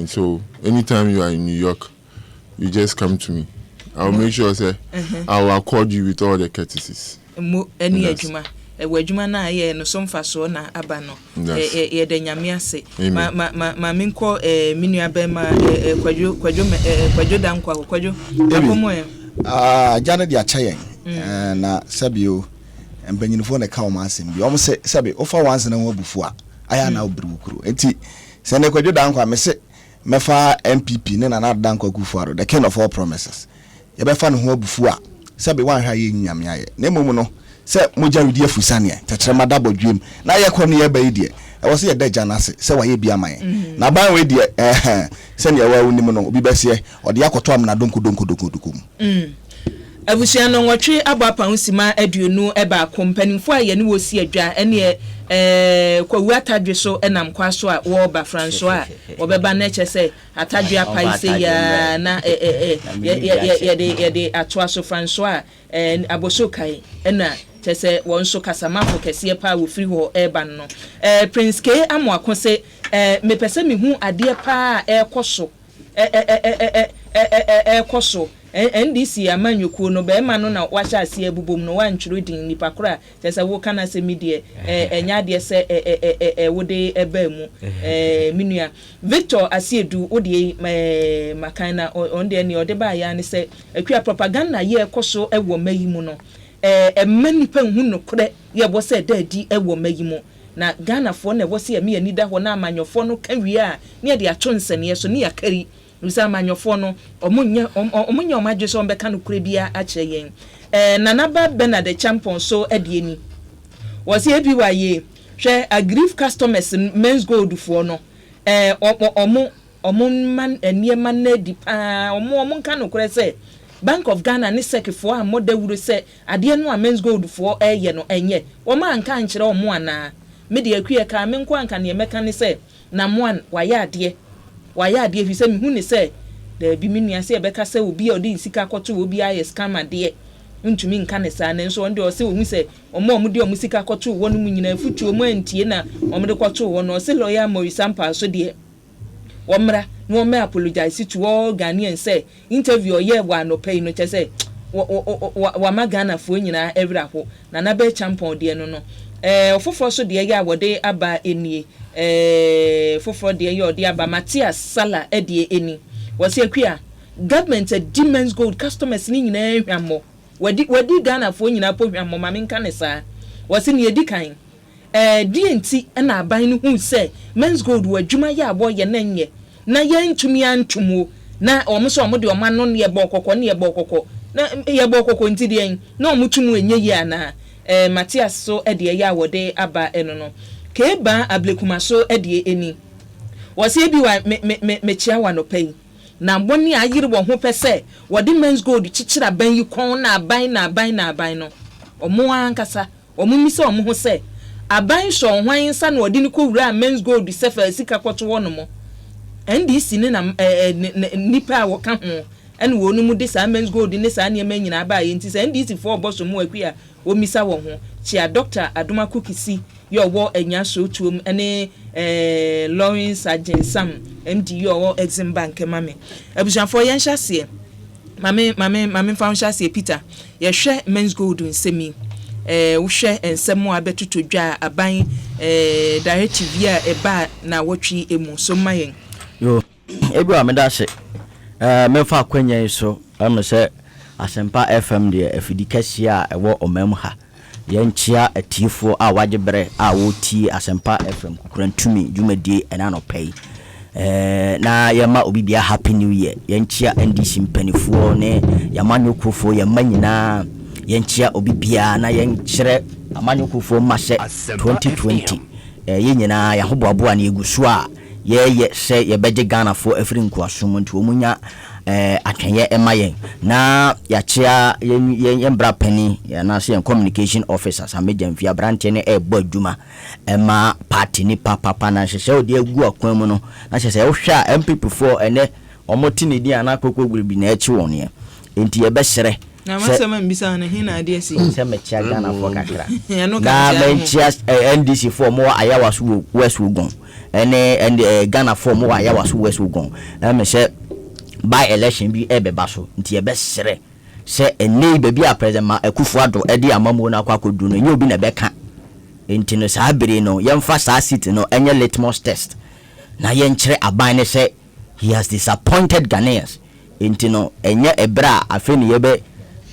So anytime you are in New York, you just come to me. I'll make sure say I will accord you with all the courtesies. Any ejuma ejuma na ye no somfa so na aba no ye de nyame ase ma minko minua be ma kwadwo dankwa kwadwo akomo jana dia chayen na sabio embanyinfo na ka o ma asem bi o mo se sabi o fa wanse na wo bufu a aya na obrukuru enti sene kwadwo dankwa mese mefa MPP ne na dankwa kufuaro the king of all promises ye be fa no ho abufu a sabi wan hwa ye nyame aye na emom no se moja rudi afusane tetrema dabodwem na ye kɔ no ye bayi de e wo se ye daja na se se wa ye bia man na ban we de se ne ya wa unim no obi bese ode akoto am na donko abusia no nwotwe abapa husima aduonu eba kompanimfo a ye ne wo si adwa ene kwawu atadwe so enam kwaso a wo ba franso a wo beba na chese atadwe apaise ya na ye de atoa so franso a aboso kai ena chese won so kasamafo kese pa wo free ho eba no Prince K amo akose me pese me hu ade pa ekoso ekoso NDC amanyuku no be ma no na washa ase abubom no wantwiro din nipa kora tese wo kana se media enya de se wode eba mu minua Victor Asiedu ode makana onde ne ode ba ya ne se akua propaganda ye ekoso ewo mayimu no emanipa hu no kore ye bo se dadi ewo mayimu na Ghana fo na wo se me ani da ho na amanyofo no kawie a ne de ato nsane so ne yakari Lusa manyofo no omunya omadwe so mbeka no kure bia a kire yen nanaba Bernard Champion so adieni was e bi waye hwe agrif customers men's gold fo no man eniema na di pa omo nka no kure se Bank of Ghana ni sekifo a modawuro se ade no a men's gold fo ye no enye wo ma nka nkire omo ana me de akue ka me nko anka ne meka ni se na moan waye ade fi se mi hu ne se da bi minua se ebeka se obi a odi sika koto obi aye scam de ntumi nka ne sa ne nso onde o se ohu se omo de omu sika koto wo no mu nyina futu omu antie na omo de koto wo no se lawyer Asempa so de womra no me apologize to all Ghanaians say interview ye wa no pay no che se wa magana fo nyina evra ho na be champion de no ofofo so de ya wode aba enie fofo de ye ode aba Matthias Sala de eni wose akua government demands gold customers ni nyina hwammo wadi Ghana fo nyina po hwammo ma menka ne sa wose ne edi kan DNT na aban no hu se men's gold wa dwuma ya abo ye nanye na ye ntumi antumo na omuso omode omano ne ye bokoko na ye bokoko nti de na omutumu enye ye ana Matthias so de ya wode aba eno no keba ablekuma so de eni wose bi wa me chia wa no pay na boni ayire wo ho pese wode men's gold chichira ban yi kon na aban no omo ankasa omo mi se omo ho se aban so hwan nsa na wode ni ko wura men's gold sefa sika kwoto wo no mo NDC ni na nipa wo ka ho and wo no mu de sa men's gold ne sa ne men nyina ba ye nti sa ndc for boss mu akua o misa wo ho chia Dr. Adoma Kukisi yo wo anya so tuom ene Lawrence Agensam MD yo wo Exim Bank mame abujanfo yen hyase mame fa hyase Peter ye hwe men's gold nsemi wo hwe ensemo abetuto dwa aban directive ya eba na wotwi emu so mayen yo ebi wa medase mefa akwanya so am se Asempa FM de afidi kasia ewo omam ha yenchia atifo a wagebre a woti Asempa FM kurantumi dwumadi ena no pay na yama obibia happy new year yenchia NDC mpanifuo ne yamanyokufo yamanyina yenchia obibia na yenkyere amanyokufo mahye 2020 yenyina yahoboaboa na eguso a ye se ye beje Ghana for afri nkuasom nti omunya atwenye emayen na yachia yembra pani na se communication officers amejem via branch ne ebo aduma ema party ni papa na hyehyɛ odi agu akwan mu no na hyehyɛ wo hwa MP4 ene omoti ne di ana kokoguru bi na echi won enti ye behye na masema mbisa na hina ade si se mechia Ghana for kakra na mechia NDC for mo ayawa so west ugon ene Ghana for mo ayawa so west ugon me se by election bi ebeba so nti ebe sere se ene bebi a president ma Akufo-Addo edi amamo na kwakodu no enye obi na beka nti no sa bere no yemfa sa seat no enye litmus test na yenkyere aban ne se he has disappointed Ghanaians nti no enye ebra afeni yebe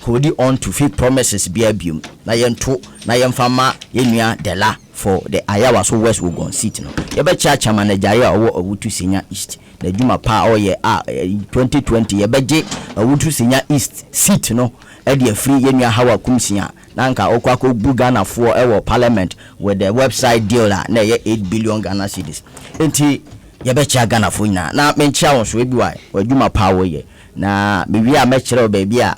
holding on to fake promises bi abium na yento na yemfa ma yenua dela for the ayawa so west ugon seat no yebe chacha manager ya owo Awutu Senya East na djuma pa oye 2020 yebeje Awutu Senya East seat no e de free yenua hawa kumsia na nka okwako bu Ghana for ewo parliament with the website deal na ye 8 billion Ghana cedis enti yebecha Ghana for na menchia won so ebi wa djuma pa oye na bibi a mechire o baby a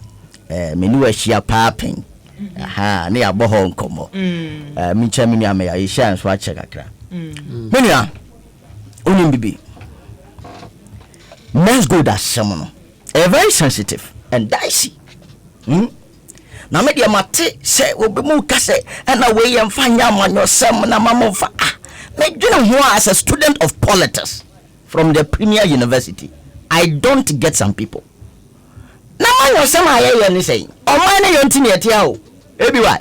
menu ahia pa pen aha ne aboho nkomo mincha mini ame ya ihia nso ache kakra menua onim bibi men's gold asem no very sensitive and dicey na me dia mate se obi mu ka se na we ye mfa nya amanyo sem na mamfa me dwene ho as a student of politics from the premier university I don't get some people na manyo sem aye ni sei oman ne yonti ne etia o ebi why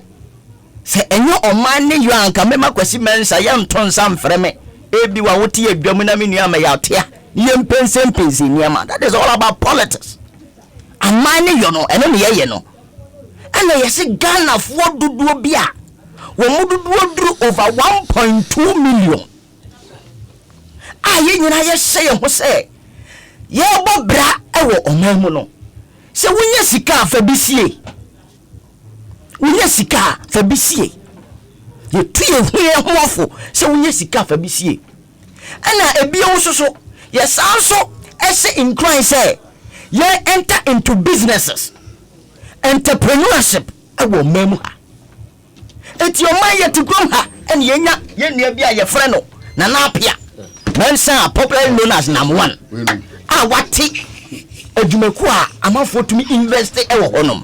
se enyo oman ne yo anka mema kwasi mensa ye nton sam freme ebi wa woti adwam na menua ma ya tia ye mpense niema that is all about politics aman ne yo no eno ne ye no ana yesi Ghana for duduo bia wo mududuo duru over 1.2 million aye nyina ye se ye ho se ye bobra ewo oman mu no se wunya sika fa bisie wunya sika fa bisie ye tuye hwe hoafo se wunya sika fa bisie ana ebie wo soso ye sanso ese incline say ye enter into businesses entrepreneurship ewo memu ha eti o man ye tikrom ha ene yenya ye nua bia ye frɛ no na na apia mensa popular known as number 1 wati adwumaku a amafo tumi invest ewo honom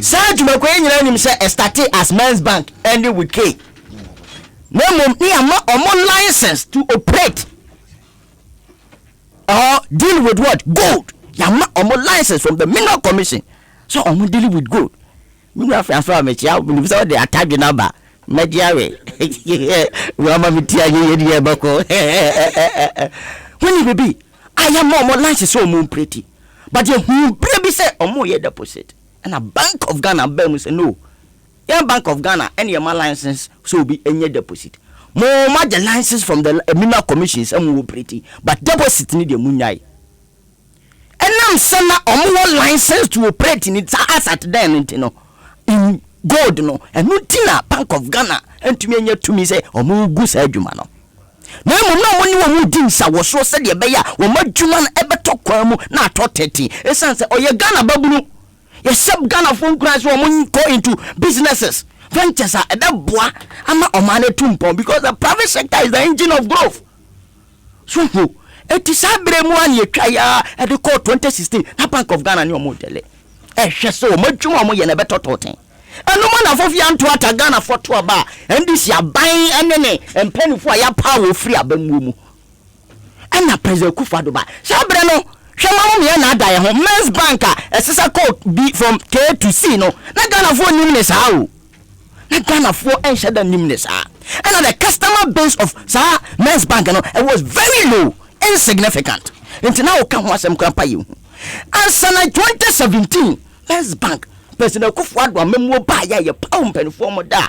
sa adwumaku nyina nim se start as men's bank ending with K no mom ni ama omo license to operate or deal with what gold yama omo license from the mineral commission so omo deal with gold mineral transfer me chia we say the attach number mediare we ama mitia ye bako when you be I am more license so moon pretty but you baby say omo ye deposit and a Bank of Ghana be say no your Bank of Ghana any your license so be any deposit more the license from the mineral commission say mo pretty but deposit ni the munyai and now sana omo license to operate in it as at then no in gold no and no tina Bank of Ghana and to me to me say omo gu sa adwuma no na mo no woni wo din sa wo so se de be ya wo madwuma na ebeto kwa mu na ato 30 esanse oye Ghana babunu ye sub Ghana phone crash wo mo go into businesses ventures are ebeboa ama omane tumpon because the private sector is the engine of growth so Eti sabre mu an ye twa ya e de call 2016 na Bank of Ghana ni o modele. Hwe so mo dwuma mo ye na betototen. Eno mo na fofia nto ata Ghana foto aba ndisi aban enene empanifo ya power free abamu mu. Ana President Akufo-Addo ba. Sabre no hwema mo ye na ada ye ho Men's Bank esesa code B from K to C no. Na Ghana fo nim ne sa o. Na Ghana for enshada nimness and the customer base of Men's Bank it was very low, insignificant. Until now come was some grandpa you. And sana 2017 Men's Bank President Akufo-Addo memo ba ya pound pen for da.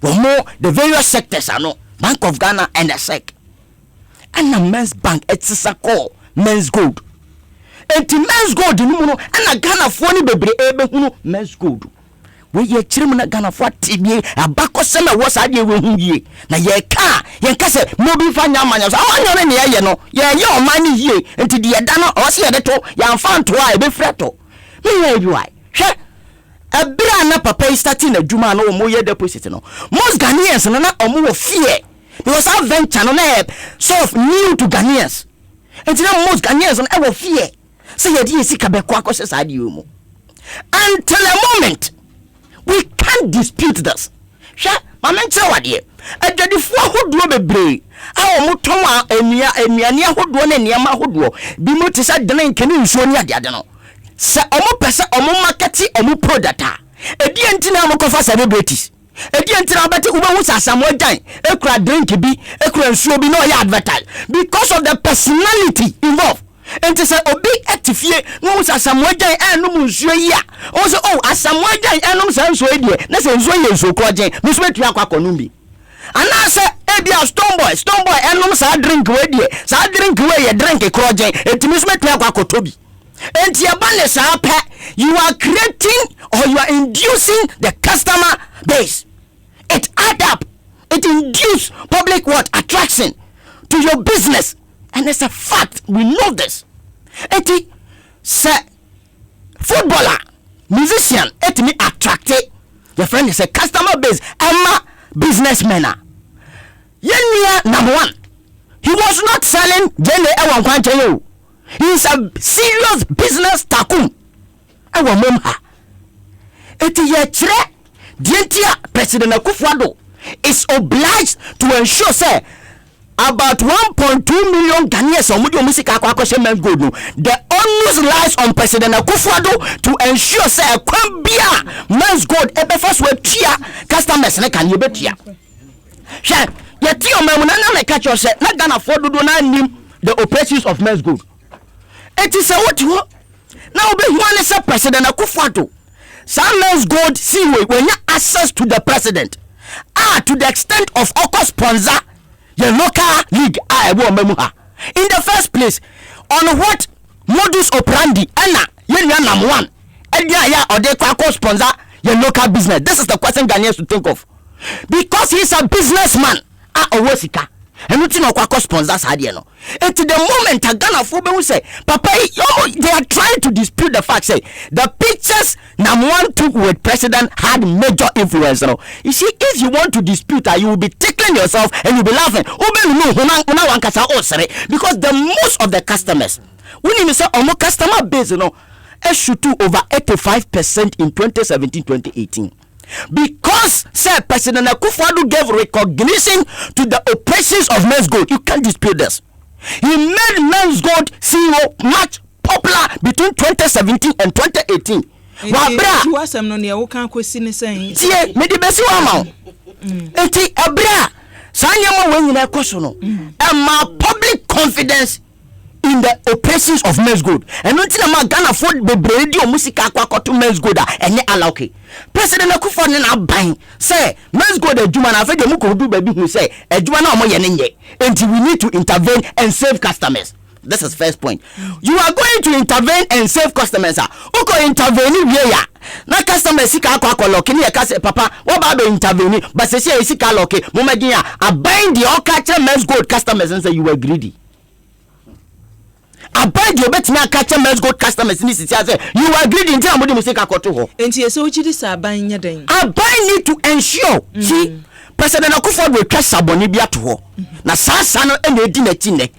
More the various sectors are no Bank of Ghana and the SEC. And the Men's Bank it's a call Men's Gold. And Men's Gold no and a Ghana for ni bebre ebe Men's Gold. We ye chirimu na Ghana for tibie abako sema wasa ade we hu yie na ye ka se mo bi fa nyama nya so awanya ne ye no ye omani yie enti de da no o se ye de to ya mfa nto a e be freto me ye bi wai hwe ebira na papa starting adwuma na mo ye deposit no most Ghanaians na omo wo fear because our venture no na sort of new to Ghanaians enti na most Ghanaians na wo fear say ye di sika be kwa akose sa ade mu until a moment. We can't dispute this. Sha, mama nche wade. Adwadifo ahodo bebre. A omoton a enuane ahodo na niam ahodo. Bi mo te sa drink ni nsuo ni ade no. Sa omo pese omo market omo product a. Edi entina mo kofa celebrities. Edi entina beti ube hu sasamo dan. Ekura drink bi, ekura nsuo bi no ya advertise because of the personality involved. Enti say obi etifie no asamwajan enum nsuo yi a o say asamwajan enum san nsuo die na say nsuo ye nsuo krojen mi so metu akwa konum bi ana say ebi a stone boy enum sa drink we die sa drink we ye drink krojen enti mi so metu akwa kotobi enti abane sa pe you are creating or you are inducing the customer base. It add up, it induce public what attraction to your business. And it's a fact, we know this. Eti say footballer, musician, eti me attracted. Your friend is a customer base, ama businessman. Yenya number one. He was not selling jene ewa nkwanche yo. He is a serious business tycoon. Ewa momha. Eti ye chire dientia President Akufo-Addo is obliged to ensure say about 1.2 million Ghanaians omudio musika akwa Men's Gold no. The onus lies on President Akufo-Addo to ensure say kwambia Men's Gold ebe first we tia customers na kan ye betia. She ye ti o memu na me catch say na Ghana for dodo na nim the operations of Men's Gold. It is what you now be one is President Akufo-Addo. Some Men's Gold see when you access to the president. To the extent of Oko sponsor the local league in the first place on what modus operandi number one or they can sponsor your local business. This is the question Ghanaians to think of because he's a businessman and nothing of sponsors no. And to the moment Ghana for say papa they are trying to dispute the fact say the pictures number one took with president had major influence no. You see, if you want to dispute you will be tickling yourself and you'll be laughing because the most of the customers when you say customer base shoot to over 85% in 2017-2018 because say President Akufo-Addo gave recognition to the operations of Men's Gold. You can't dispute this. He made Men's Gold CEO much popular between 2017 and 2018. Wabra you asem no ne wo kan kwesi ne sen tie me de besi wa ma enti abra sanyama we nyina ekoso no ma public confidence in the operations of Men's Gold. And until ma Ghana for bebre di omusika akwa to Men's Gold enye alloke. President Akufo-Addo na ban say Men's Gold adwuma na afede mu ko do baby hu say adwuma na omo ye ne nye. And we need to intervene and save customers. This is first point. You are going to intervene and save customers. Uko intervene we ya. Na customers sika akwa lock ni e ka say papa wo ba be intervene but say sika lock mo magin a bind the okache Men's Gold customers and say you were greedy. Abide you bet me catch Men's Gold customers ni say you are greedy until amodi musika koto ho. Enti e so uchidi sa aban nya den. Aban need to ensure see President Akufo-Addo twa saboni bi ato ho. Na sasa no e na edi na ti ne.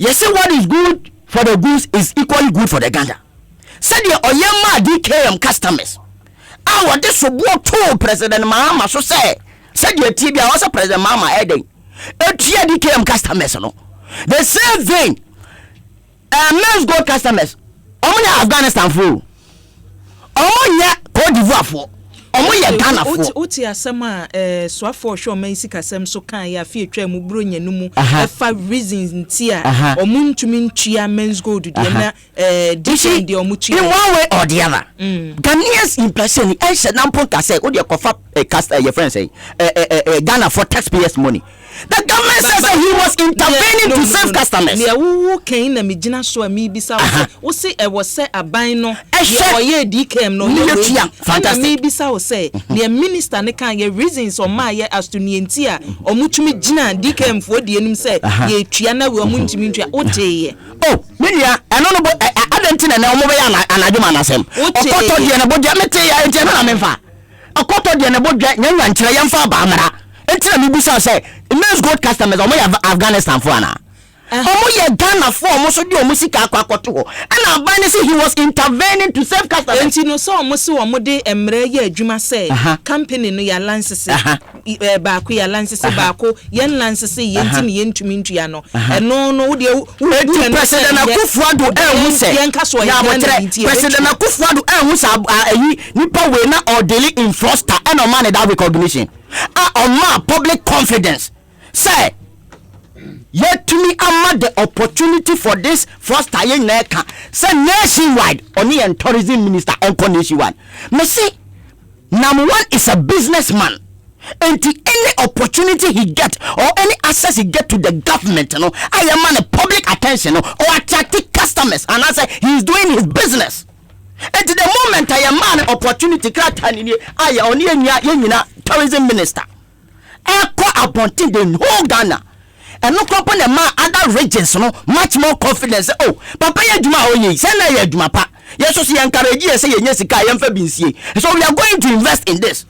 You see what is good for the goose is equally good for the gander. Said the Oyema DKM customers. Our this support to President Mahama so say. Said your TB also President Mahama heading. DKM customers no. The same thing. Men's gold customers. Omonya Afghanistan for. Omonya Cote d'Ivoire for. Omonya Ghana for. Uti asema swafo show mensi kasem so kan ya fi etwa mu bro nya numu efa reasons ntia omuntumi ntua men's gold de na different de omutua. In one way or the other. Ghanaians impression I said nampon ka say o de kofa your friend say Ghana for taxpayers money. The government says that he was intervening to save customers. Yeah, who came na me gina so mi bisa wo say e wo say aban no ye DKM no ye fantastic me bisa wo say the minister ne kan ye reasons o ma ye as to nienti a omutumi gina DKM fo de enim say ye tua na we omuntumi tua o teye oh media eno no adentina na omo be ya anadwuma nasem okoto de na bodja mete ya enti na memfa okoto de na bodja nyanwa nkyere yemfa ba amara enti na me bisa say men's gold customers omo ya Afghanistan for ana omo ya Ghana for omo so di omo sika akwakoto ho na aban say he was intervening to save customers enti no so omo se omo de emre ya adwuma say company no ya license ba ko ya license ba ko yen license yenti me yentumi ntua no eno no wo de president Akufo-Addo ehun say ya botre president Akufo-Addo ehun say ayi nipa we na orderly in foster and o man that recognition on my public confidence say yet to me am the opportunity for this first time neka say nationwide only and tourism minister and nationwide me say number one is a businessman and any opportunity he get or any access he get to the government, you know, I am a public attention, or attracting customers, and I say he is doing his business. And to the moment I am an opportunity, I only tourism minister. I call upon the whole Ghana. And look upon the man other regions, no much more confidence. Oh, Papa Yajuma Oye, send a Yajumapa. Yes, so she encourage you say yes, so we are going to invest in this.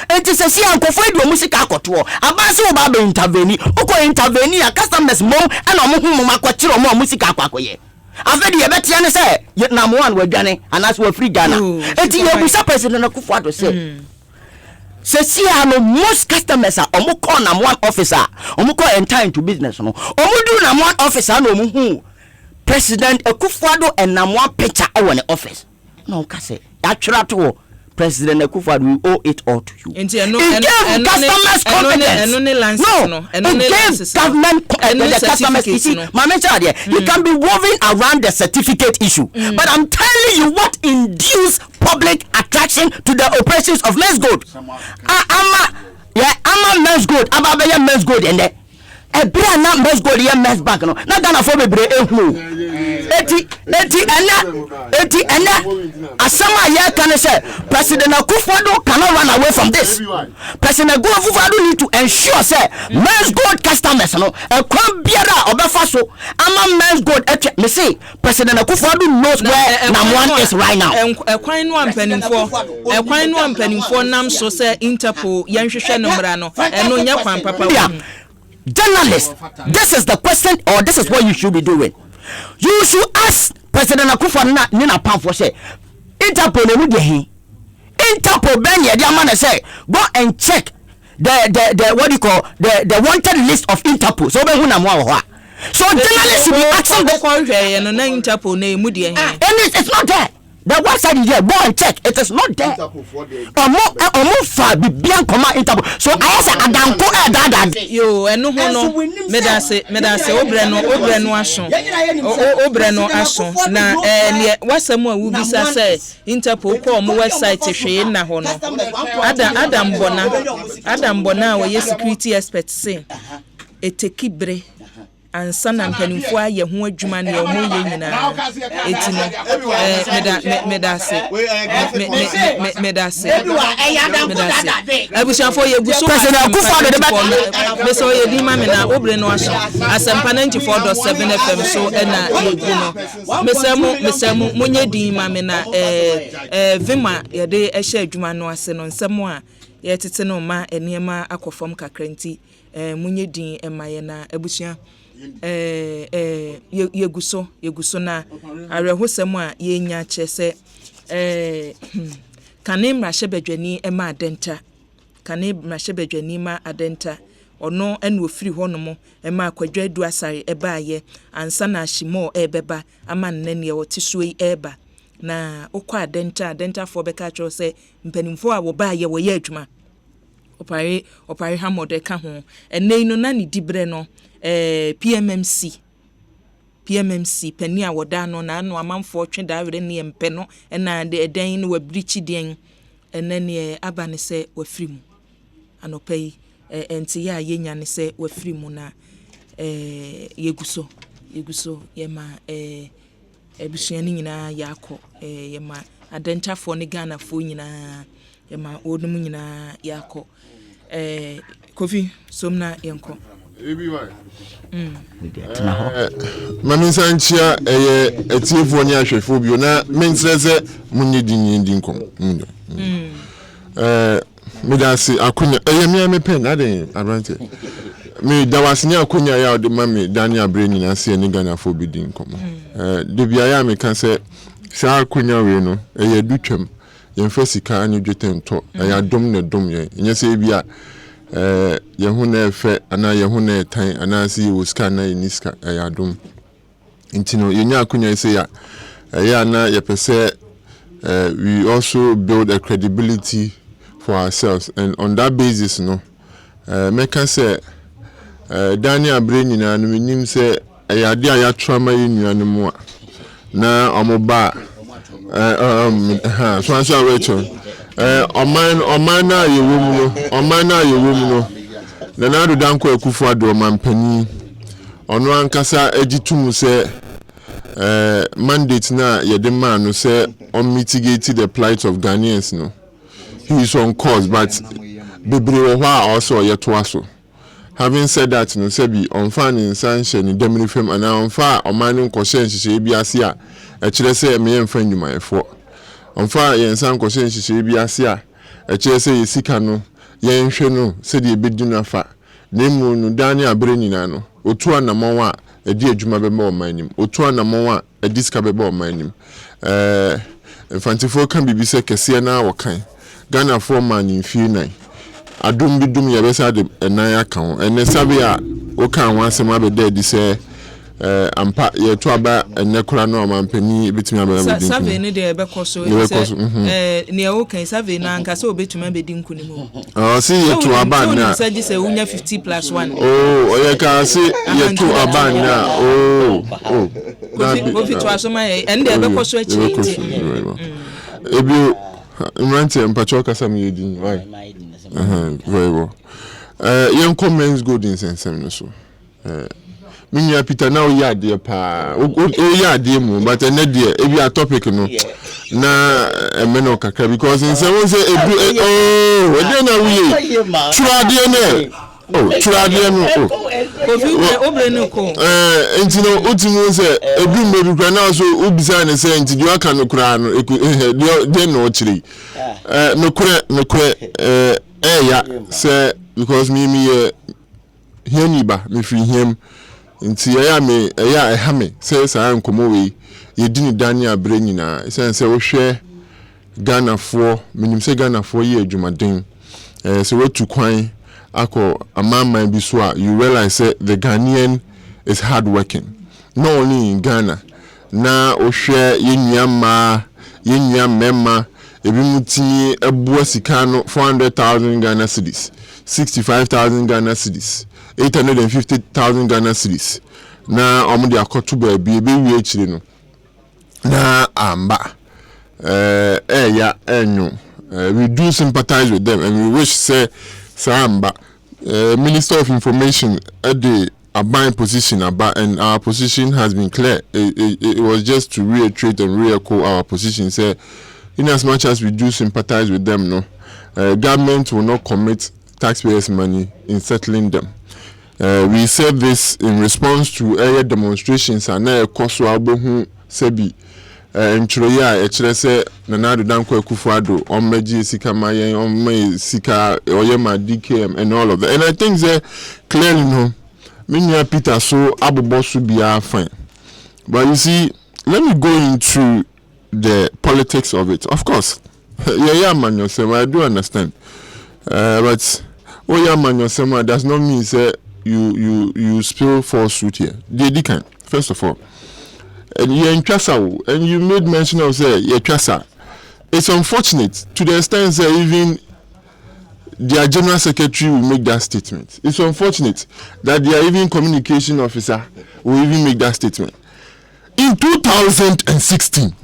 And to say uncle for the music akoto abaso ba be intervene uko intervene ya customers mom and omo makwachiro mo music akwakoye afedi ye betia ne say number 1 wadwane anas we free Ghana enti ye busa president Akufo-Addo say no most customers are omo call number 1 officer omo call enter to business no omo do number 1 officer no omo hu president Akufo-Addo and number 1 picture e won office no ka say atwira to President Akufo-Addo will owe it all to you. It gave customers confidence. No, it gave government the customers. You see, you can be woven around the certificate issue, but I'm telling you what induced public attraction to the operations of men's gold. I'm a men's gold. I'm a men's gold, and there. A brand not men's gold, yeah, men's bank. No, not gonna for me, eti asama ya can say President Akufo-Addo cannot run away from this. President Akufo-Addo need to ensure say men's gold customers no e kwan biara obefa so ama men's gold me say President Akufo-Addo knows where number 1 is right now. Kwan no ampanimfo nam so say Interpol yanhwehwe no bra no eno nya kwan papa. Journalists, this is the question or this is what you should be doing. You should ask President Akufo-Addo Nina Pamfo say Interpol ne mu he Interpol ben ye dia man say go and check the what do you call the wanted list of Interpol so be hu na mo ho so journalists should be asking the hwe no na Interpol na mu de he and it's not there. The website is there. Go and check. It is not there. Omo fa bibian koma Interpol. So I say adanko dada. Yo, eno ho no. Me da se obre no aso. Na ne wasam a wo bisa say Interpol ko omo website hwe na ho no. Adam Bona we security expert say etekibre ansa na mpanimfo aye ho adwuma ne omo ye nyina etino medase abushafo ye buso President Akufo-Addo de be so ye di ma me na obre no aso Asempa 94.7 FM so na ye gu no mesemu munye di ma me na vima ye de ehye adwuma no ase no nsem a ye tete no ma enema akofom kakranti munye din emaye na abusua yeguso na arehosem a yenya kyese kane mrahye ema adenta kane mrahye badwani ma adenta ono enu ofiri honom ema akwadwa du asare ebaaye ansa na ahimo ebeba ama nnene ye wotisui eba na okwa adenta fo beka cho se mpanimfo a wo baaye wo ye adwuma opare hamode ka ho ene no na ni dibre no PMMC pani a woda no na no amanfo twe da were ne empe no na de edan no wabrichi den ene ne aba ne se wafiri mu anopai enti ya yenya ne se wafiri mu na yeguso yema ebusuani nyina yakọ yema adentafo ne Ghana fo nyina yema odum nyina yakọ Kofi somna yenko ebi why mami sanchia etiefo ni ahwefo bio na mentreze munye din kom medasi akunya mi amepen ade abrante me dawasini akunya ya de mami Daniel Breni na se ni Ghana fo bi din kom de bia ya me kan se sa akunya we no dutwam yemfa sika ani dwetento dom na dom yen se bia yehuna efe ana yehuna etan ana si woska na iniska dom intino yenya akunya se ya na yepese we also build a credibility for ourselves, and on that basis no make us say Daniel Breni na no minim say ayade aya trauma yenu mo na omoba so Rachel oman na yewum no na do danko akufo ado mampani ono ankasa agitum say mandate na yede man no say on mitigate the plight of Ghanaians no. He is on course, but Bibriwa also yet so. Having said that, no sebi on fan in sanction in Deminifem and on far on mining conscience ABSia, a chile me and friend you my for. On far in some conscience ABSia, a chile say Sikano, Yen Sheno, said the biduna fa. Name no Daniel Breninano, Otua Namawa, a dear Jumabemo mining, Otua Namawa, a discabebo mining. Fantifo can be said Cassiana or kind. Ghana for man in few nine. Adum bidum ya besa de enaya kan. Ene sabe a o kan wanse ma be dead say ampa ye to aba ene kura no mampani betumi aba be din. Sabe ne de be koso ne o kan sabe na anka se obetumi aba din kunimu. Oh si ye to aba na. So say unya 50+1. Oh oye ka se ye to aba na. Oh. Kofi to asoma ye ende be koso achi. Ebi Mrante mpacho kasa miyedi why very well young comments good in sense so minya Peter now ya de pa o ya de mu but na de e bi a topic no na emeno kakra because in say won say ebu we dey na we try de na try no obre no ko entino otimu say edu mebi kra na so obisa ne say enti de aka no kra no de no chiri no kure ya say because me hiani ba me free him nti ya me ya ha me say sa nkomo we yedini Daniel Breni na say wo hwe Ghana for minim say Ghana for ye adwumaden so we tu kwan ako amama bi so a you realize say the Ghanaian is hard working not only in Ghana na o hwe yenya mema ebi mutini ebu sika no 400,000 Ghana cedis 65,000 Ghana cedis 850,000 Ghana cedis na omudi akoto ba bi ebe wi akire no na amba ya enyo we do sympathize with them and we wish say Samba, Minister of Information at the Aban position about, and our position has been clear. It was just to reiterate and re-echo our position. Say, in as much as we do sympathize with them, no, government will not commit taxpayers' money in settling them. We said this in response to earlier demonstrations and a cost who sebi. Nchroya echere se Nanado Danko Akufo-Addo omeji sika mayen ome sika oyema DKM and all of that. And I think that clearly no Minya Peter so Abubosu be fine. But you see, let me go into the politics of it. Of course, yeah, man, yourself. I do understand, but man, yourself does not mean say you spill falsehood here. They can first of all, and you're in Trasa, and you made mention of say you're Trasa. It's unfortunate to the extent that even their general secretary will make that statement. It's unfortunate that their even communication officer will even make that statement. In 2016,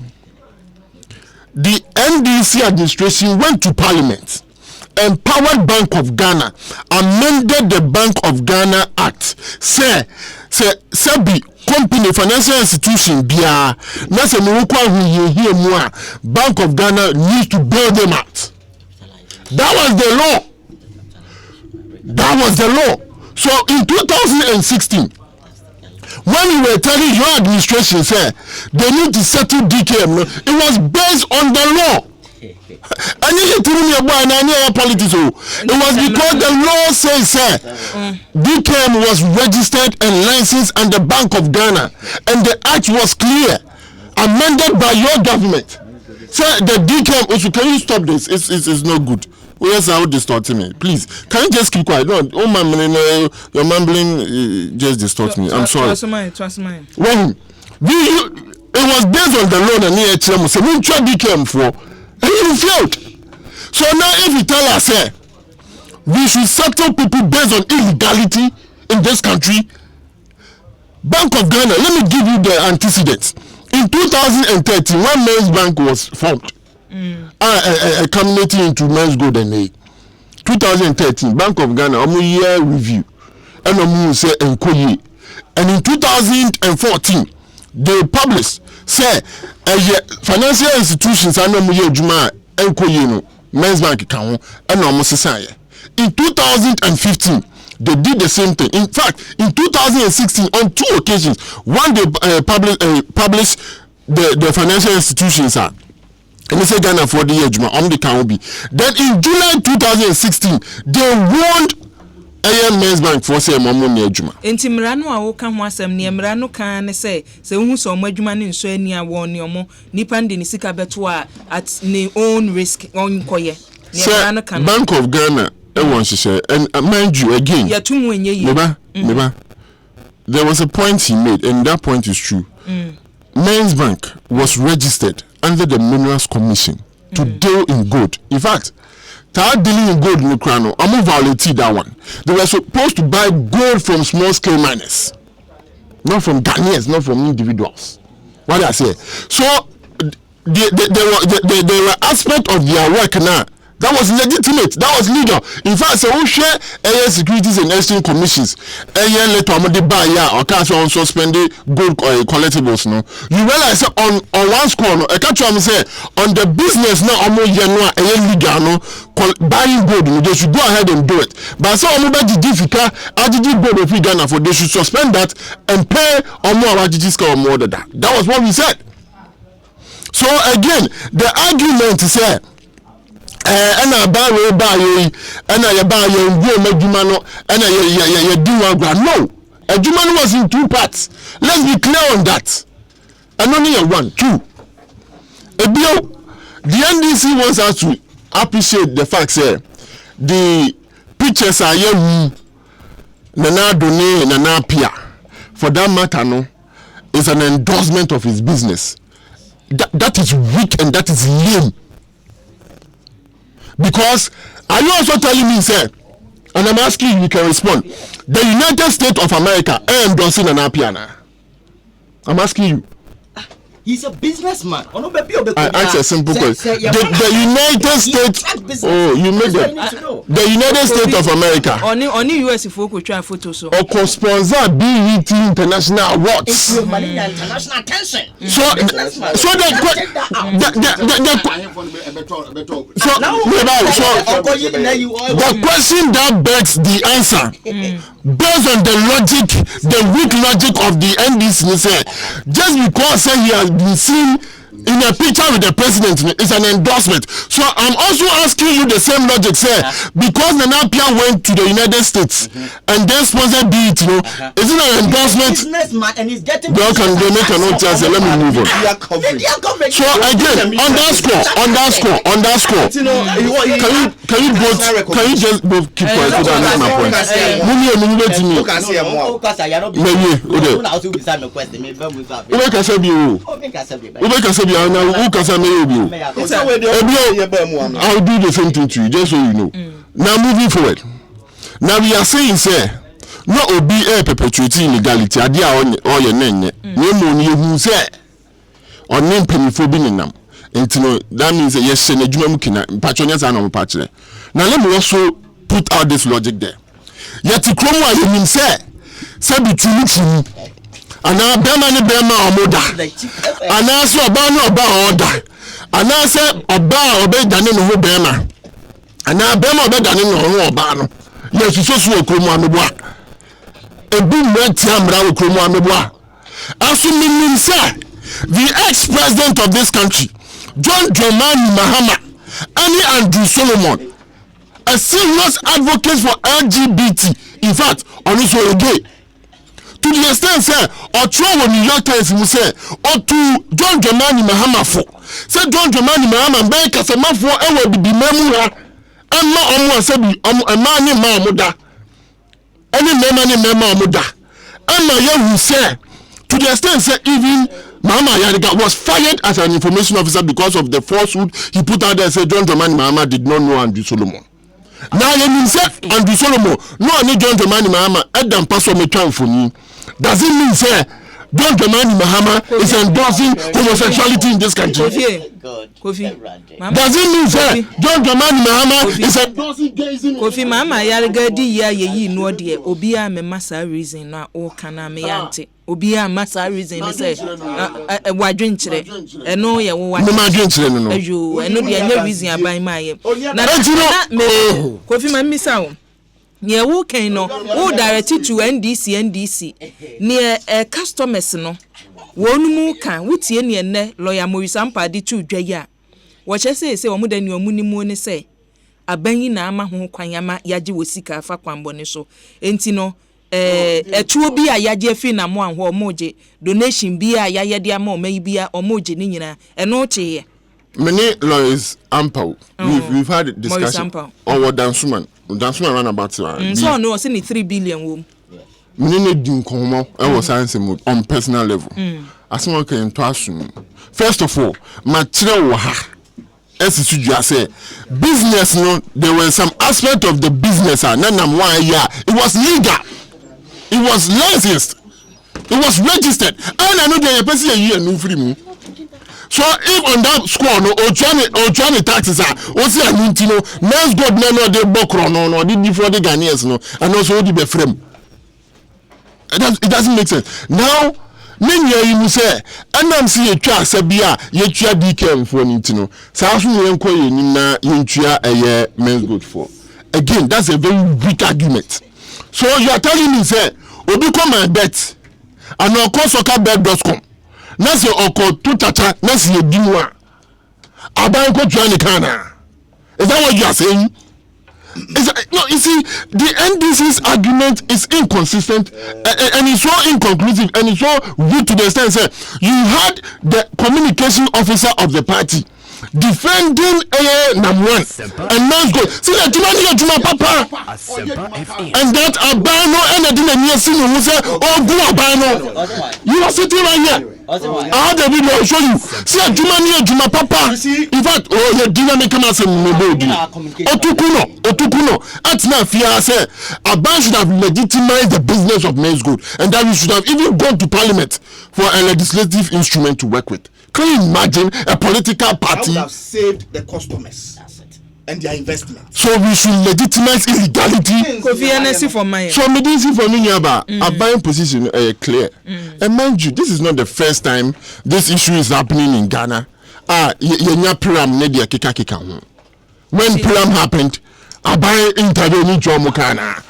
the NDC administration went to Parliament, empowered Bank of Ghana, amended the Bank of Ghana Act. Say be company financial institution bia na se me kwa here more Bank of Ghana needs to bail them out. That was the law. So in 2016, when we were telling your administration, say they need to settle DKM, it was based on the law. And you tell me about politics. It was because the law says DKM was registered and licensed under Bank of Ghana, and the act was clear, amended by your government. So the DKM also, can you stop this? It's not good. Yes, I would distort me. Please, can you just keep quiet? No, oh my man, your mumbling just distorts me. I'm sorry. Trust mine. Well, it was based on the law that near HM. So we tried DKM for, and you failed. So now, if you tell us, we should settle people based on illegality in this country, Bank of Ghana. Let me give you the antecedents. In 2013, when Men's Bank was formed. Community into Men's Gold and A. 2013, Bank of Ghana, year review, and say enkoye. And in 2014, they published say financial institutions are no year juma enkoye no Men's Bank can and almost say. In 2015, they did the same thing. In fact, in 2016, on 2 occasions, one they published the financial institutions are. And they say Ghana for the year Juma, the can be. Then in July 2016, they warned Men's Bank for say Mamu near Juma. Enti mrano a woka ho asem ne mrano kan ne say hu so adwuma ne nso ani awon ne omo nipa ndi ne sika beto a at ne own risk on koye. Ne mrano kan Bank of Ghana won share and mind you again. Ya tumu enye yi. Neba. There was a point he made, and that point is true. Men's Bank was registered under the Minerals Commission to deal in gold. In fact, they dealing in gold in Ukraine. I'm violating that one. They were supposed to buy gold from small scale miners, not from Ghanaians, not from individuals. What I say. So there were aspects of their work now that was legitimate, that was legal. In fact, so we share Securities and Exchange Commissions. Later on the buy or cash on suspended gold collectibles. No, you realize on one score, I catch you say on the business now almost legal no buying gold. They should go ahead and do it. But so almost the difficult RGG gold of Ghana for they should suspend that and pay or more RGG score or more than that. That was what we said. So again, the argument is here. And I buy you, and I buy you, Medumano, and I do no. A Jumano was in 2 parts. Let's be clear on that. And only a 1, 2. The NDC wants us to appreciate the fact that the pictures are here. Nana Done, Nana Pia. For that matter, no, is an endorsement of his business. That is weak and that is lame. Because are you also telling me, sir, and I'm asking you can respond, the United States of America endorsing an Apiana? I'm asking you. He's a businessman. I ask a simple question. The United States. Oh, you made the United States of America. Only US if we try photo so. Or co-sponsor BET International Awards. International attention. So the question that begs the answer, based on the logic, the weak logic of the NDC, just because he has been seen in a picture with the president, it's an endorsement. So I'm also asking you the same logic, sir. Because Nana Pia went to the United States and then sponsored it, you know, isn't an endorsement? Businessman, and he's getting. Well, can they make a note? Let me move on. So again, underscore. Can you just both keep quiet so that I make my point? I'll do the same thing to you, just so you know. Now moving forward. Now we are saying, sir, no obi perpetuating illegality. Adia or your name. No money who say or name penny for being them. And that means that yes, patronians are no patch. Now let me also put out this logic there. Yet to Chroma, you mean say between and now Bema or Moda. And now so about order. And now say about obey than in the Bema. And now Bema better than in the Obano. Yes, it's also a Chroma Meboa. A boom red Tiamra Chroma Meboa. Assuming say the ex-president of this country, John Dramani Mahama, Annie Andrew Solomon, a serious advocate for LGBT, in fact, also a gay. To the extent, sir, or trouble New York Times will say, or to John Dramani Mahama for. Say John Dramani Mahama, make us a man for ever be memora, and not almost a man named Mahmuda. Any member Muda. And my young will say, to the extent, sir, even Mama Yadiga was fired as an information officer because of the falsehood he put out there. Said John Dramani Mahama did not know Andrew Solomon. Now you mean say Andrew Solomon no any John Dramani Mahama Adam Pastor me try for me. Does it mean say John Dramani Mahama is endorsing homosexuality in this country? Kofi. Does it mean say John Dramani Mahama is endorsing gayism? Kofi Mama Yadiga di ya ye no de obi a me masa reason na o kana me yante. Obi a massa reason say wadwenkyere eno ye wo wadwenkyere no ayo eno de anya reason aban maye na Kofi mamisa wo ne wo kan no wo direct to NDC ne customers no wonu mu kan wutie ne enne lawyer Morris Ampade to dwa wo che say wo mu da ne omunimu ne say aban yi na ama ho kwanyama yaje wo sika afa kwambo ne so enti no etuo bi a yaje afi na mo anho omoje donation bi a yaye de ama omayi bi a omoje ni nyina eno cheye many lawyers ample we've had a discussion over Dansuman run about so no say 3 billion wo many ne din komo e was science on personal level as one can to assume first of all material wo ha say business no there were some aspect of the business and nam one year it was legal. It was licensed. It was registered. And I know the person a year no free me. So if on that score no or Johnny taxes are what's the no man's God no they bokro no did before the Ghanaians no and also the be frame. It doesn't make sense. Now many you say and I'm see a twa sabia ye twa DK for no. Sa so yen ko ye na yen twa a men's good for. Again, that's a very weak argument. So you are telling me say obi come and bet and okosokabet.com na say oko tutacha na say dinwa aban ko tuani kana. Is that what you are saying? No, you see, the NDC's argument is inconsistent and it's so inconclusive and it's so weak to the extent that you had the communication officer of the party defending Namwan and man's God. See that Juma Papa and that Abano and I didn't hear sing who say, oh, go Abano. You are sitting right here. I had a video show you. See that Juma Papa. In fact, oh, your dynamic as a Mobodi. Otukuno. At now, fear say Aban should have legitimized the business of men's good and that we should have even gone to Parliament for a legislative instrument to work with. Can you imagine a political party would have saved the customers and their investment? So we should legitimize illegality. So me didn't see for me about a buying position clear. And mind you, this is not the first time this issue is happening in Ghana. When Pram happened, I buy interview in Jomokana.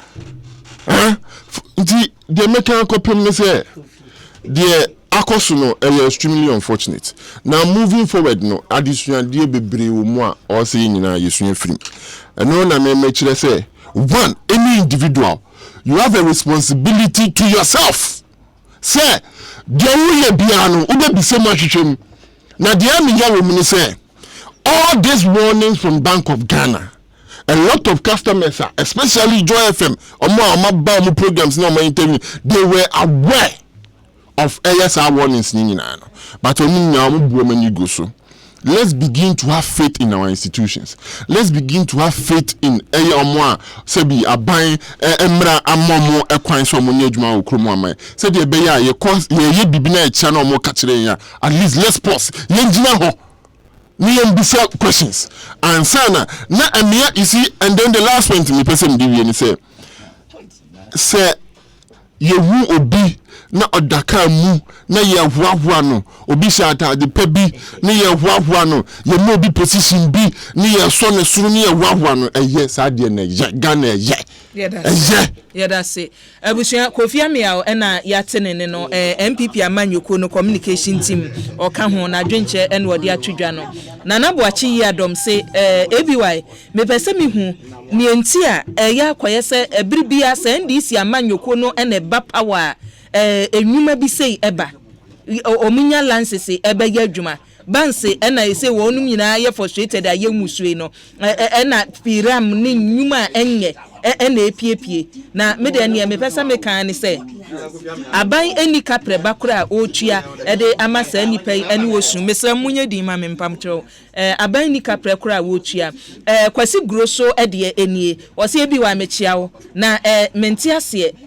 The American copy say the akoso no extremely unfortunate. Now moving forward no additional dear bebre mo or say nyina yesu free. And no na me say one, any individual, you have a responsibility to yourself. Say there will be ano ube be so much him. Na dia me ya we say all these warnings from Bank of Ghana, a lot of customers, especially Joy FM, or programs, no interview, they were aware of ASR warnings. But when you go so, let's begin to have faith in our institutions. Let's begin to have faith in Sebi Abai Emra Amomo Equine so Munejma Okromama. Said the Beya, ye cause ye bibina channel more catching at least let's pause. Yenjina ho. Bisa questions and sana na amia you see, and then the last one to me person give you say ye wu obi na odaka mu na ye hwahwa no obi shata de pebi na ye hwahwa no ye mo obi position bi na ye so ne suru na ye hwahwa no eye sa de na ye Ghana ye yeah that's it abusia Kofi Amia na ya tenene no MPP amanyoko no communication team o ka ho na dwenche en wode atwedwa no Nana Boachi ya dom se ABY me pese me hu ni enti a ya kwaye se ebiribia se ndisi amanyoko no ene ba power enwuma bi sei eba omunya lansese ebe ya adwuma banse ena ese wonu nyina ye frustrated aye musue no ena piram ni nyuma enye ena epiepie na mede ne me pesa me kan ne se aban eni kapre bakura otua ede amasa nipa eni wosu mesra munye di ma me mpamtro aban ni kapre kura otua kwasi grosso ede enie wose ebi wa mechiawo na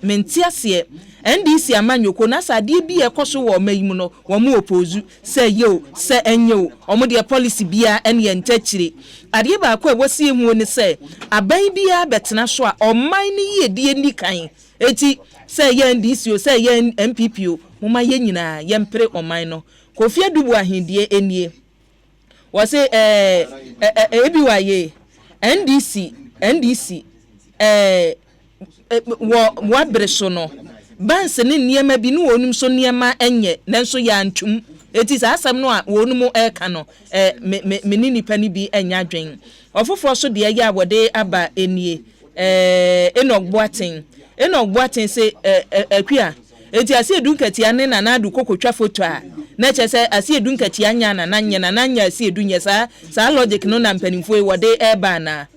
mentiase NDC amanyoko na sade bi ekoso wo mayim no wo mu opozu say yo say enyo omo de policy bia ene entachire ade ba ko wosie mu ni say aban bia betena so a oman ni yedie ni kan eti say ye NDC o say ye MPP o moma ye nyina ye mpre oman no Kofi Adubu ahindie enie wo say ebi wa ye NDC wo breso no banse ne niema bi no onum so niema enye nanso ya antum eti sa asam no a wonum eka no me ni nipa ni bi enya adwen ofofo so de ya wode aba enie enogboaten se akua eti ase edunkatia ne na adu kokotwa foto a na chese ase edunkatia nya na nanya ase edunye sa logic no na mpanimfo wode eba na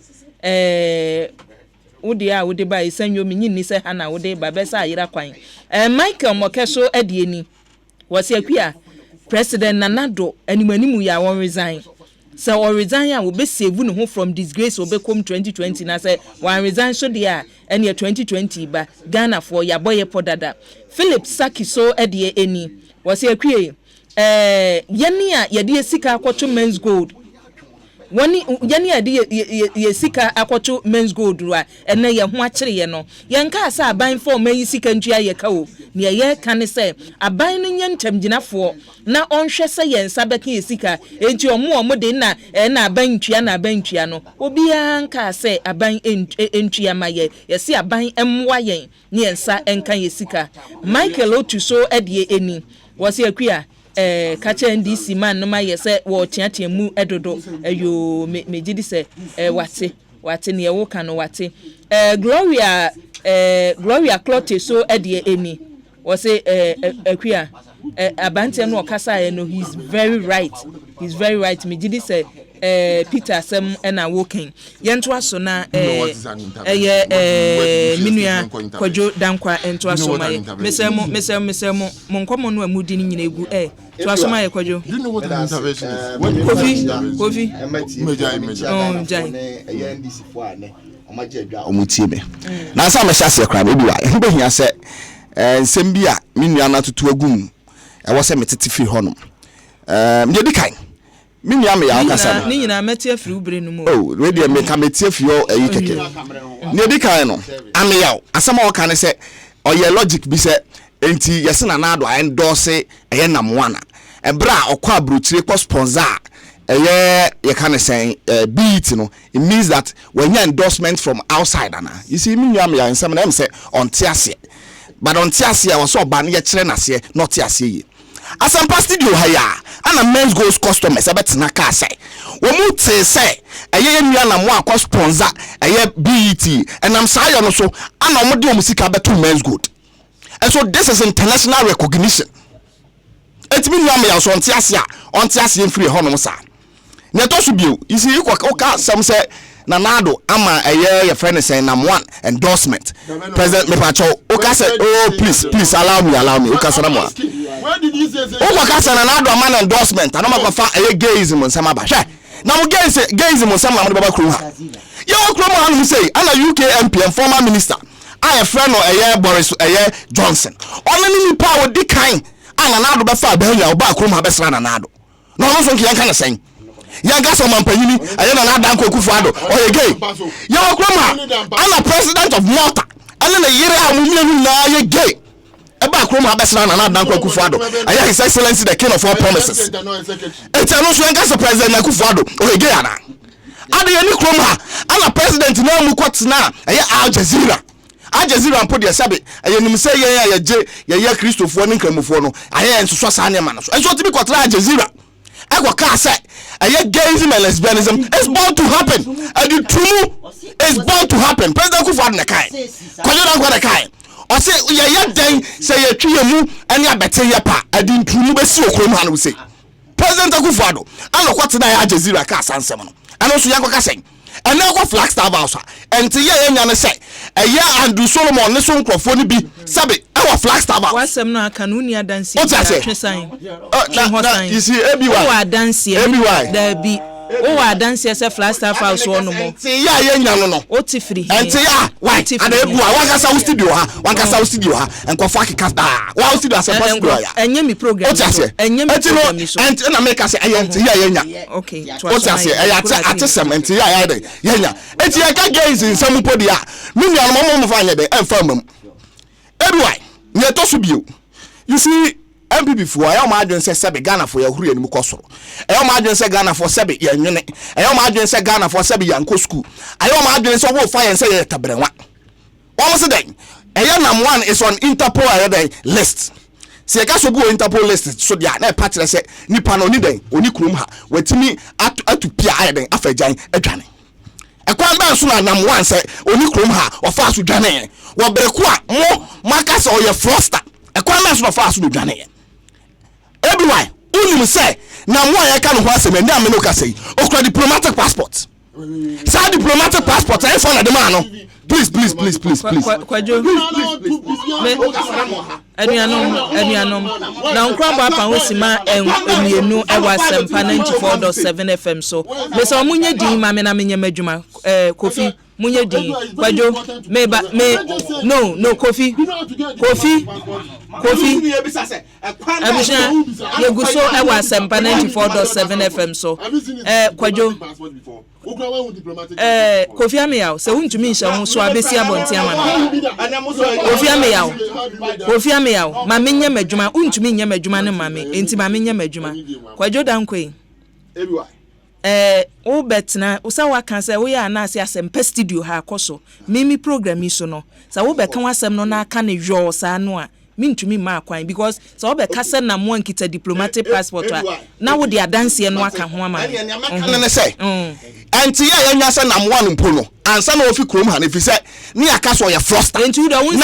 wode ba isanyo minyi ni se hana wode ba besa ayira kwan Michael Mokeso adieni wose akua president Nanado animanimu ya won resign so or resign a wo be save no ho from disgrace wo be come 2020 na say one resign so dia ene 2020 ba Ghana for ya boye podada Philip Saki so adie eni wose akua yeni a yede esika akwoto men's gold wani yani ade ye sika akwoto men's gold ruwa ene ye ho akire ye no ye nka asa aban for man sika ntua ye ka o ne ye ka ne se aban no nye ntamgyinafo na onhwe se ye nsa beka ye sika enti omo de na aban ntua no obi anka se aban ntua ma ye se aban emwa ye ne nsa enka ye sika Michael Otuso ade eni wose akua kacha NDC man no ma yese wo tiatia mu edodo ayo megidi se wate ne wo kan wate Gloria Clotte so ede eni wo say akua abante no okasa no he's very right megidi se Peter Sem ena woken yento aso na minua Kojo Dankwa ento aso ma mesemo monkomo no amudi ni nyina egu to aso ma Kojo you know what an intervention Kofi NDC fo ane omaje adwa omutie me na asa me hyase kra be bia e be hia se nsem bia minua na tutu agum e wo se metete fi honom me di kan minua me ya akasa ni nyina metie firi ubre no mu we dey me ka metie fi o ayi keke ne di kan no ame yaw asama o kan se oye logic bi se enti yese na na do endorse eye namwana ebra okwa abrochire ko sponsor ye can say beat no it means that when you endorsement from outside you see me am some them say on tiase but on tiase I was so ban ye kire na se not tiase Asempa studio haya ana men's goals customers abetena ka say wo mu te say eye nua na mo akọ sponsor eye BET enam sayo no so ana omo de omusika beto men's gold. And so this is international recognition. It mean you am so onti ase free hono sa. Na to so bio you see you ka some say Nanado ama your friend is saying I'm one endorsement. President Mepacho Oka said, oh please allow me Oka said where did you say Oka said Nanado man endorsement and I'm going to gayism on some about now gayism on some about Kruma. You Kruma who say I'm a UK MP and former minister. I a friend of Boris Johnson. Only power the kind and Nanado Bafa Bella about Kruma Besra Nanado. No one can say Yanga so mampanyini ayena na danko Kufuado or gay yo kroma ana president of Malta ana na yire amumia na ye gay eba kroma abesra na danko Kufuado aya his excellency the king of all promises etano so yanga so president na Kufuado or gay ana ade ye kroma ana president na mu kwatena aya Al Jazeera mpo de sabe ayenim say ye Christopher ne nkramufo no aya enso sa ne ma no so enso tibi kwatena Al Jazeera I can say gayism and lesbianism is bound to happen. And the true is bound to happen. President Kufuado Nakai. Kwajo na Nakai. O say ya den say ya twie mu and ya bete ya pa. And the true be si okrom ha no say. President Kufuado an kwat na ya Jazeera ka sansem no. And also ya kwa say. And now go Flagstaff House. And to ya nya ne say Andrew Solomon ne so nkrofo ni bi sabe our Flagstaff House. Wasem no kanuni adansi. Atwesan. You see everywhere. Adansi. Everywhere. There be adansi say Flagstaff House one more. Ya nya no no. Oti free. And ya why? And ebua wankasa studio ha. Nkofo akikasta. Wa studio Asempa studio ya. Enye mi program. Enye mi program so. And na make say ayenti ya nya. Okay. Oti ase atesem enti ya de. Yenya. Enti ya ka gays in some podi a. Me nua mo fa nya de emfa mam. Everywhere. Nye to so bio. You see MPP for I am adwen say sebe Ghana for yahuru anim kosoro. I am adwen say Ghana for sebe ya nwene. I am adwen say Ghana for sebe yanko school. I am adwen say wo fire say ya tabrenwa. Almost then. Nam one is on Interpol list. Se ka so bu Interpol list so dia na party say nipa no ni den oni kurum ha. Watimi atupia ayeden afagyan adwane. Ekwan ba so na nam one say oni kurum ha ofa so dwane. Wo breku a mo makasa oye froster. Ekwan ba so ofa so dwane. Everywhere, unim say na mo ya ka no ho asem ndi ameno ka say okra diplomatic passport. Say diplomatic passport I for na dem ano. Please. Kwajo. Anuanom. Na nkraba pa hosima emienu ewa Asempa 94.7 FM so. Me so munye din ma me na menye madwuma Kofi munye din Kwajo no Kofi abisha yeguso ewa Asempa 94.7 FM so Kwajo Kofi Ameyao se wuntumi nsha ho so abesi abonte ama Kofi Ameyao ma menye madwuma wuntumi nye madwuma ne ma me enti ma menye madwuma Kwajo dankwe o betna usa waka say we ya na ase Asempa studio ha akoso mimi program iso no sa wo beka wasem no na aka ne hwo sa no a mintumi ma akwan because so wo beka se na mo nkita diplomatic passport na wo de adanse no aka ho ama ne say anti ya nya se na mo anu mpo no ansa na ofi krom ha na fi se ni aka so ya froster enti do won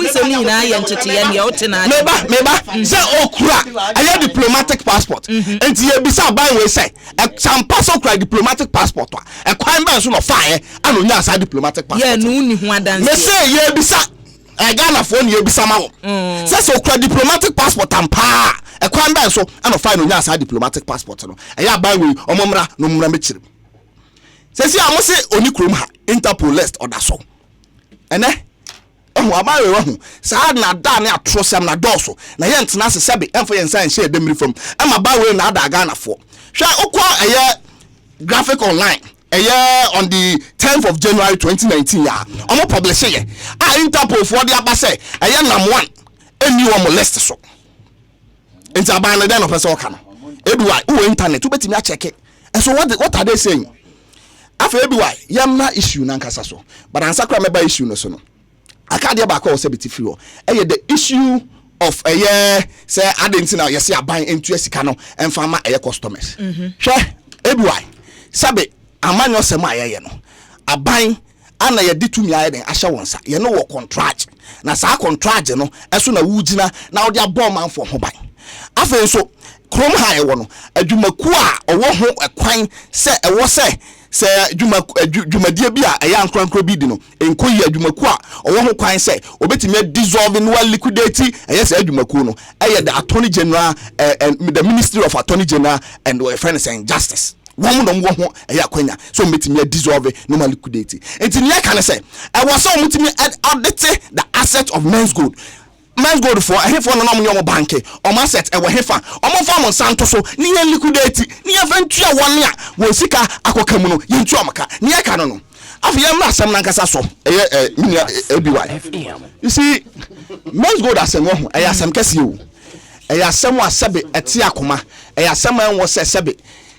se ni na ya ntete ya ne o te na meba se okura aya diplomatic passport enti ya bisa ban we say Asempa so kra diplomatic passport a kwan ban so no fire ano nya sa diplomatic passport ya no ni ho adanse me say ya bisa Ghana for ni ebisa ma wo say okra diplomatic passport ampa e kwan ban so ano fire no nya sa diplomatic passport no ya ban we omomra no mra mechire say amo say oni krom ha Interpol list order so ene amawe wa hu sa na da na atrosem na doso na ye ntena se sebe emfa ye nsan hye demri fam ama ba we na da Ghana for hwa okwa graphic online on the 10th of January 2019 ya omo publish ye Interpol for the aba say nam one eni wo list so enti aban na den no person ka no eduwa wo internet wo betimi a check it and so what are they saying afa eduwa yamna issue na nkasa so but ansakra meba issue no so no akade ba ka o se beti free the issue of a year say I didn't know you see a buying into a sicano and farmer a customers. Sure, everywhere. Sabe, a man your sema a buying and I did to me I asha once. You know what contract. Na sa contract no eso na wugina na wo dia bomb man for ho ban. Afen so krom ha e wo no adwumaku a owo ho ekwan se e wo se dwumadie bi a eya ankrankro bi di no enkoyi adwumaku a owo ho kwan se obetimi dissolve no liquidate eya se adwumaku no eya the attorney general the ministry of attorney general and friends and justice one no wo ho eya kwanya so metimi dissolve no liquidate enti ne ka ne se e wo so metimi audit the asset of men's gold for a hefa no nam nyomo bank o asset e wo hefa o mo fa mo santo so ni ye liquidate ni ye ventua won a wo sika akoka mu no ye ntua maka ni ye ka no afi ye mra sam nankasa so minia ebiwa you see men's gold asem wo ho asem kase o asem asebe eti akoma asem en wo sebe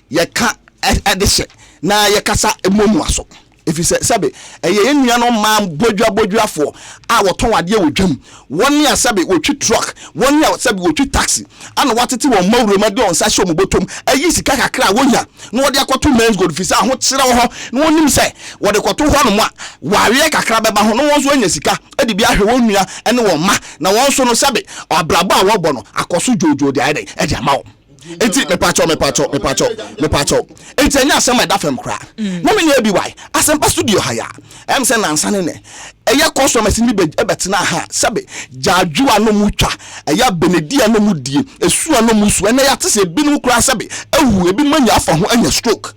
ye ka edehye na ye kasa emomu aso if you say sabe eye nua no ma bodwa for a woton ade wodwam won ya sabe wotwi truck won ya sabe wotwi taxi ana watete won mawuro ma de on sa hye omobotom ayi sika kakra wonya no wode akoto men's gold fi sa ho kire wo ho no wonim say wode koto ho no ma wawe kakra beba ho no won so anya sika ade bi ahwe won nua ene won ma na won so no sabe abrabo a wobo no akoso jojo de ade ama wo enti me pacho enti anya asem da fam kra na me ne bi why Asempa studio haya em se nansa ne eya customers ni betena ha sabe jadwu ano mutwa eya benedia no mudie esu ano musu ene ya tese bi no kra sabe ewu ebi manya afa ho anya stroke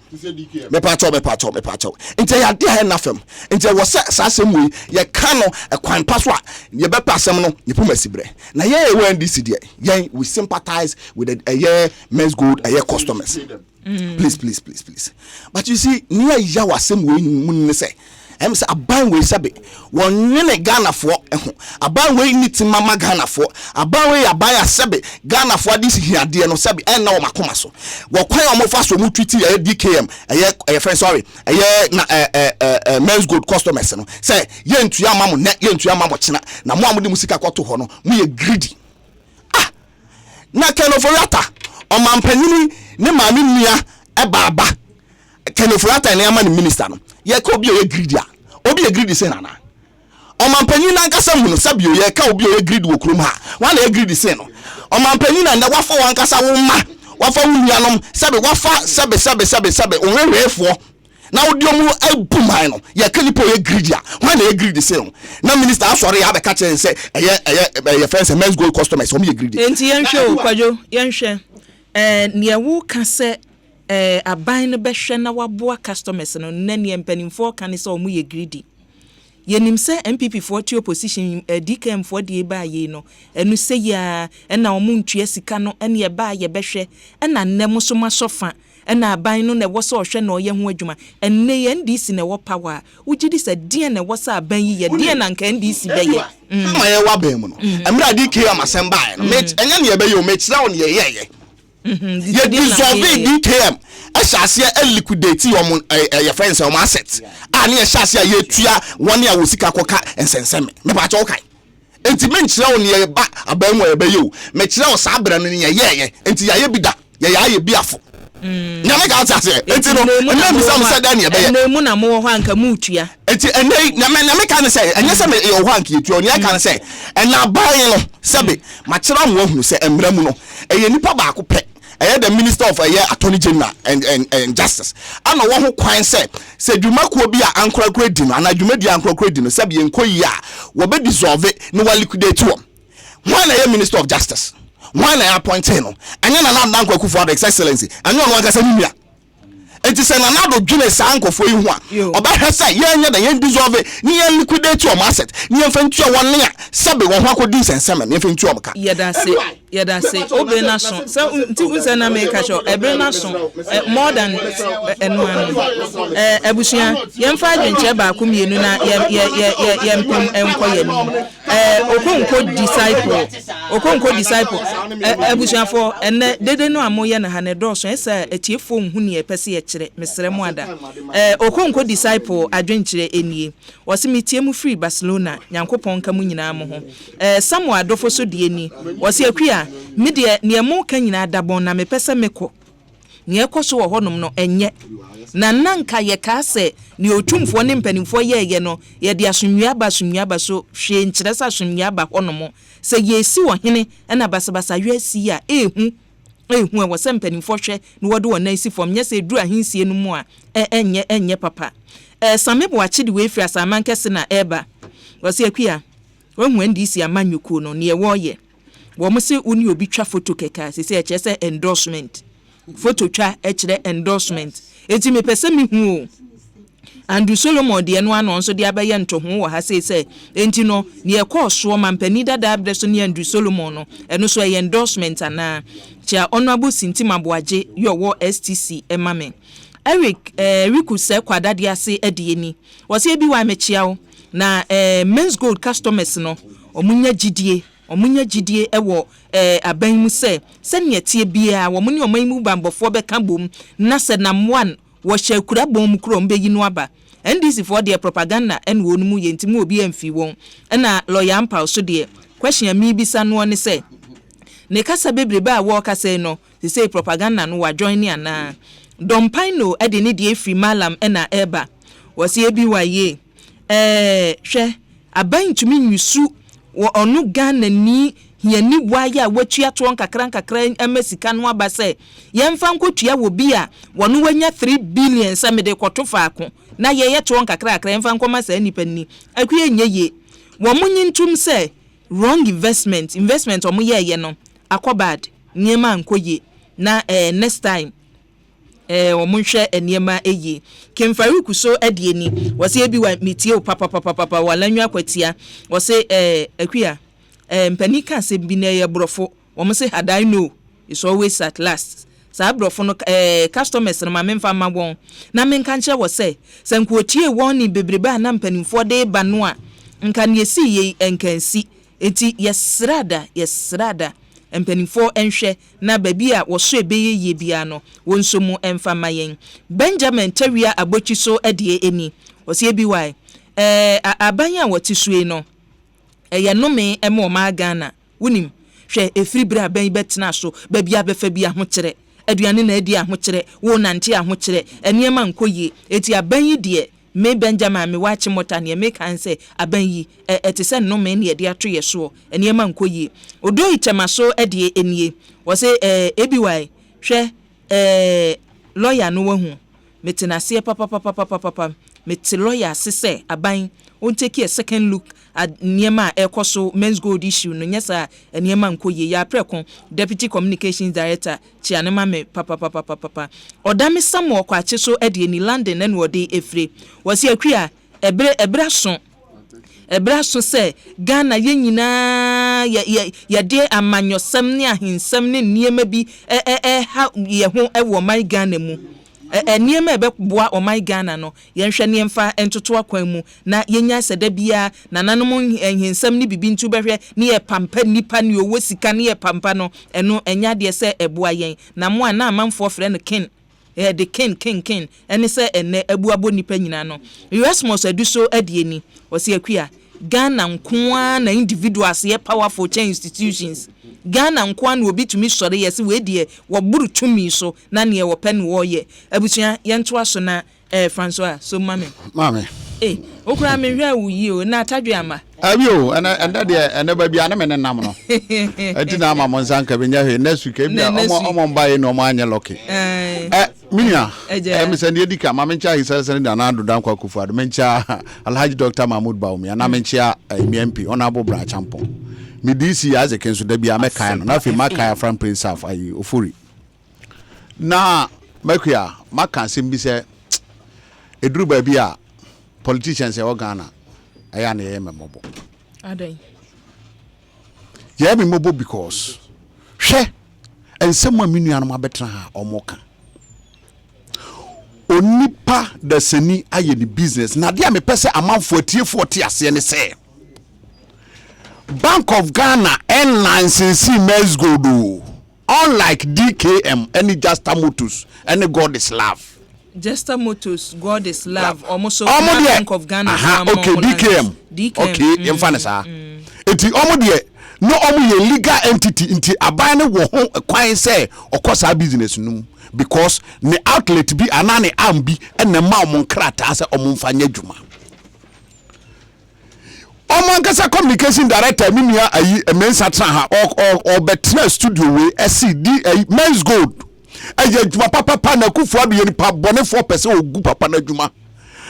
me pacho enti ya de ha na fam enti wo se sa asem we ye ka no ekwan paso a ye be pa asem no ye puma sibre na ye we ndc de ye we sympathize with the men's gold customers. Please. But you see, near Yawa same way mun say. Em say aban we sabe. Won ne Ghana for aban we niti mama Ghana for aban we abaya sabe Ghana for this here de no sabe en na o makoma so. Wo kwan o mo fa so mu twiti DKM friend sorry. Na men's gold customers no. Say ye ntua mamo ne ye ntua mamo china na mo amudi musika kwato ho no mu ye greedy. Na kenoforiata o mampanyini ne maami nua baba kenoforiata ne ama ne minister no ye ka obi o greedy a obi e greedy say nana o mampanyini na nkasa mu no sabio ye ka obi o greedy wo krom ha wan e greedy say no o mampanyini na wafo wan kasa wo ma wafa wo nuanom sabe wafa sabe onwehwefo na odiomu abuman no ye ka nipo ye greedy a wan e greedy say no na minister asori ya be ka che say eye friends men's gold customers o me greedy enti yenhwe kwajo yenhwe ne wo ka se aban no behwe na waboa customers no na ne mpanimfo ka ne se o mu ye greedy yenim se MPP for the opposition DKM for the ba ye no enu se ya na o mu ntua sika no ene ye ba ye behwe na nnem so masofa na aban no na wo se ohwe na oye ho adwuma enne ye NDC na wo power ugidi se die na wo se aban yi ye die na nka NDC be ye ma ye wa ban mu no emra DKM asem ba no enya ne ye be ye o mechira on ye ye dissolve DKM ashase a liquidate your friends or assets ani ashase a ye tua one ya wosika koka ensenseme me ba cho kai enti menchira on ye ba abanwo ye be ye o mechira o sa abra no ye enti ya ye bida ye bi afo nyame ka ta se enti no na mi sam se da ne be ye na mu na mo ho anka mu tua enti nyame ka ne se enye se me ye ho anka tua oni ka ne se na ban no sebe machira mo hunu se emra mu no eye nipa ba ko pe the minister of attorney general and justice and no one who kwan say dwumakuo bi a ankorakora di no ana dwumadi ankorakora di no sabe yenkoyi a wo be dissolve no wa liquidate wo when na minister of justice when na appoint no anya na na nkwaku for his excellency anya no akasa nimia enti se na na do dwune sa ankofo yi ho a oba hwesa ye nya da ye dissolve ni ye liquidate wo asset ni ye fantua won ne a sabe wo ho akodi senseme ni ye fantua omka yada se obe na so so nti unse na make sure ebe na so more than ebusia yemfa adwenche ba ko mienu na ye mpem enko ye ni Okonko disciple ebusuafo enne dede no amoye na hane dɔso esa etiefo nhuni epese ye kire mesere mu ada Okonko disciple adwenkyire enie wose metie mu free Barcelona nyankopɔn ka mu nyina mo ho Samuel adofo so de eni wose akua me de ne mu ka nyina dabon na mepese mekɔ ne ekoso wo honom no enye na nanka ye ka se ne otumfo ne mpanimfo ye no ye de asomnua ba so hwe nkyerɛ sa asomnua ba honom se ye si wo hene na basabasa yesi a ehu wo se mpanimfo hwe ne wode wo nan si fom nye se duru ahensie no mu a enye papa samebo achi de we firi asaman kese na eba wose akua wohu ndisi amanyuko no ne ye wo ye wo mo se uni obi twa photo keka se se eche se endorsement photo twa echire endorsement eti me pese mi hu Andrew Solomon de no ano nso de abaye nto ho wo ha se enti no ne ekoso mampani dada abde so ne Andrew Solomon no eno so ye endorsement ana chia honorable Sintima Boaje yo wo STC emame Eric Riku se kwada de ase ede ni wo se bi wa mechia wo na men's gold customers no omunya gidie ewo aban mu se ne tie bia wo ne oman mu bambofo be ka bom na se nam one wo hyakura bom kuro mbeyi no aba NDC for their propaganda and wonu mu yentimu obi amfi won na lawyer ampa so de question mi bisa no ne se ne kasa bebrebe a wo kasa no they say propaganda no wa join ana dompaino e de ne de free malam na eba wo se bi wa ye hwe aban tumi nyusu wo onu Ghana ni hiani waya watua to nkakra emesika no aba se yemfa nkotua wo bi a wono wanya 3 billion samede kwoto faako na ye to nkakra yemfa nkoma sa nipa ni akuye nyeye wo munyi ntum se wrong investment omo ye no akobad niema nkoye na next time wo munhwe eniema eye Kemfaruku so edieni wose bi wa metie papa walanwa kwatia wose akua mpanika se bi na ye brofo wo say had I know it's always at last sa brofo no customers na memfa mabon na menka nche wo say sankuotie won ni bebrebe na mpanimfo de ba no a nka ne si ye enkansi enti yesrada mpanimfo enhwe na babi a wo so ebeye ye bia no wonso mu emfa mayen Benjamin Tawia abochi so ede eni wo say bi wai abanya woti sue no ye nome emo ma Ghana wunim hwe efiri bra ban betena so babi abefa bi ahokere aduane na adi ahokere wo nante ahokere eniema nkoye eti aban yi de me Benjamin me wachi mota ne me kan se aban yi etise nome ne de ato ye so eniema nkoye odo itema so ede enie wo se ebiwai hwe lawyer no wahu metena se papa meti lawyer sese aban on take a second look at niema ekoso men's gold issue no nyesa niema nkoye ya preko deputy communications director chianema me papa odame samo kwa cheso ede ni London na no de efre wasi akua ebra so se Ghana ye nyina ya de amanyosam ne ahensam ne niema bi ha ye ho ewo man Ghana mu niema ebeboa o my Ghana no yenhwe ne mfa entoto akwan mu na yenya seda bia nananom ehensam ne bibi ntu behwe ne ye pampa nipa ne owo sika ne ye pampa no eno enya de se eboa yen na mo ana amanfo frɛ no kin the king ene se ene abuabo nipa nyina no US must do so adieni wose akua Ghana nkoa na individuals ye powerful change institutions Ghana nkoa na obi tumi sore yesi we die wo buru tumi so na ne wo pen wo ye abusua ye nto aso na François so mame okura me hwa wuyi o na atadwe ama abio anda de ba bia na me nenam no ati na ama monsanka benya hwe na suka bia omo mbaye no mo anye loki minia me send edika ma mencha hisasa ni na ado dan kwa kufuado mencha Alhaji Dr. Mahmoud Baumi na mencha MP honorable Bra Champo mi DC as a kenso da bia me kan no na fi makaya from Prince of ayi ofuri na makua maka sembi se eduru ba bia politicians e Ghana aya na ye memobo adai ye memobo because hwe ensema minu anu abetra ha omoka onipa da sani aye ni business na dia me pese amanfo atiefo te ase ne se Bank of Ghana license Men's Gold, unlike DKM, any Justa Motors, any God is love. Justa Motors, God is love. Almost Bank of Ghana. Okay, DKM. Okay, Infanesa. It's almost no only legal entity into a buying wo ho kwan say okosa business no because the outlet bi anane ambi and the mamon krata say omumfanya djuma omankasa communication director minia ayi mensa tra ha or betra studio we SCD Men's Gold ayi djuma papa na kufu adu ye nipa bone 4% ogu papa na djuma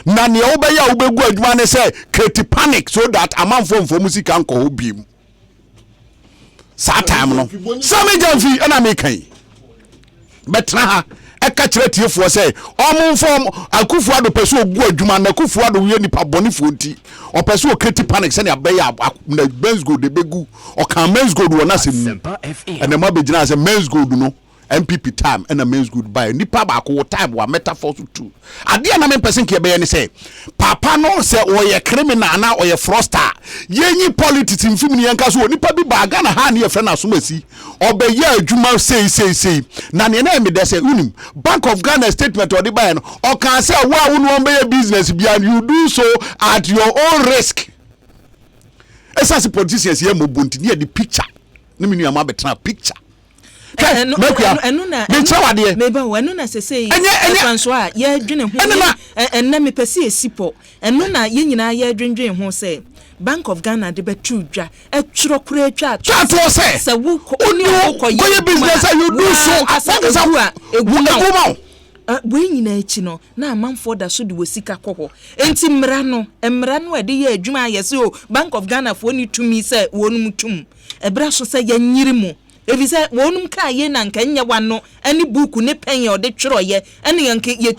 na ne obeya obegu adjuma ne say create panic so that amanfo mfo musika nko ho biem time no sami jamfi ana mekan betra ha eka kire tiefo say omfom akufu ado peso ogu adwuma na akufu ado we nipa bonifo nti o peso o create panic say na beya na Men's Gold de begu o kan Men's Gold wona sem and ma begina say Men's Gold no MPP time and a Men's Gold buy nipa ba ko time wa metaphor too ade na me person ke be ye ne say papa no say o ye criminal na o ye fraudster yenyi politics mfim ne yanka so nipa bi ba Ghana ha ne ye friend asomasi obe ye adwuma say na ne na me dey say unim Bank of Ghana statement or the buy no o kan say wa wonu on be business bia you do so at your own risk esas politicians ye mo bonti ne the picture ne me nua ma betra picture enuna sese François ye dwene ho enna me pese esipo enuna ye nyina ye dwendwen ho se Bank of Ghana de betu dwa etworo kura atwa to se wo oni okoye business you do so asanga eguma we nyina echi no na amanfo da so de wosika kɔhɔ enti mmra no ede ye adwuma yese o Bank of Ghana fo ni tumi se wonum tum ebra so se ye nyiri mu ebi say wonum ka ye na nka nya wano ani buku ne pen ye de tworo ye ene yanke ye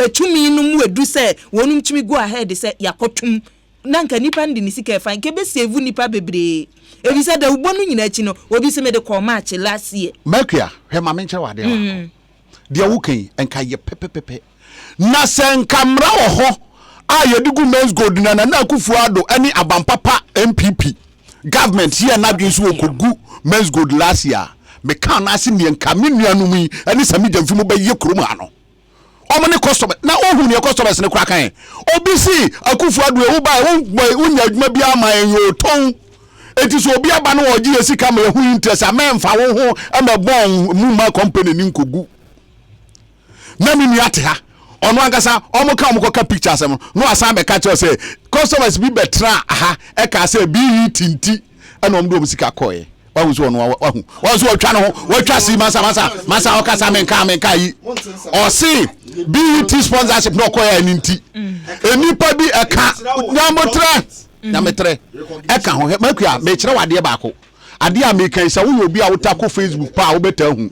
tumi no mu edu say wonum tumi go ahead say yakotum na nka nipa ndi ni sika fan ke be save nipa bebre ebi say da ubo no nyina achi no obi se me de call match last year makua he ma menche wade wa dia wukan enka ye pepepepe na senka mra wo ho a ye digu Men's Gold na akufu ado ani abampapa MPP government here na dwen so okogu Men's Gold last year me kan na se ne nka me nuanum yi ani sami jamfi mo be ye krom ano omo ne customer na ohun ne customers ne kura kan obi si akufu ado e wo ba wonya adwuma bia ma enyo ton eti so obi aba no oji esika ma ehu interest amemfa wo ho ama bon mu ma company ni nkogu na mi ate ha ono angasa omo ka omokoka pictures am no asan be catch say customers bi betra aha e ka say bi tinti ana omdo musika koye wahu so ono wahu so otwa no ho watwa si masa okasa menka yi o si bi sponsorship no koye aninti enipa bi eka nyamotre eka ho makua me kire wade baako ade a me kan say wo obi a wotako Facebook pa wo beta hu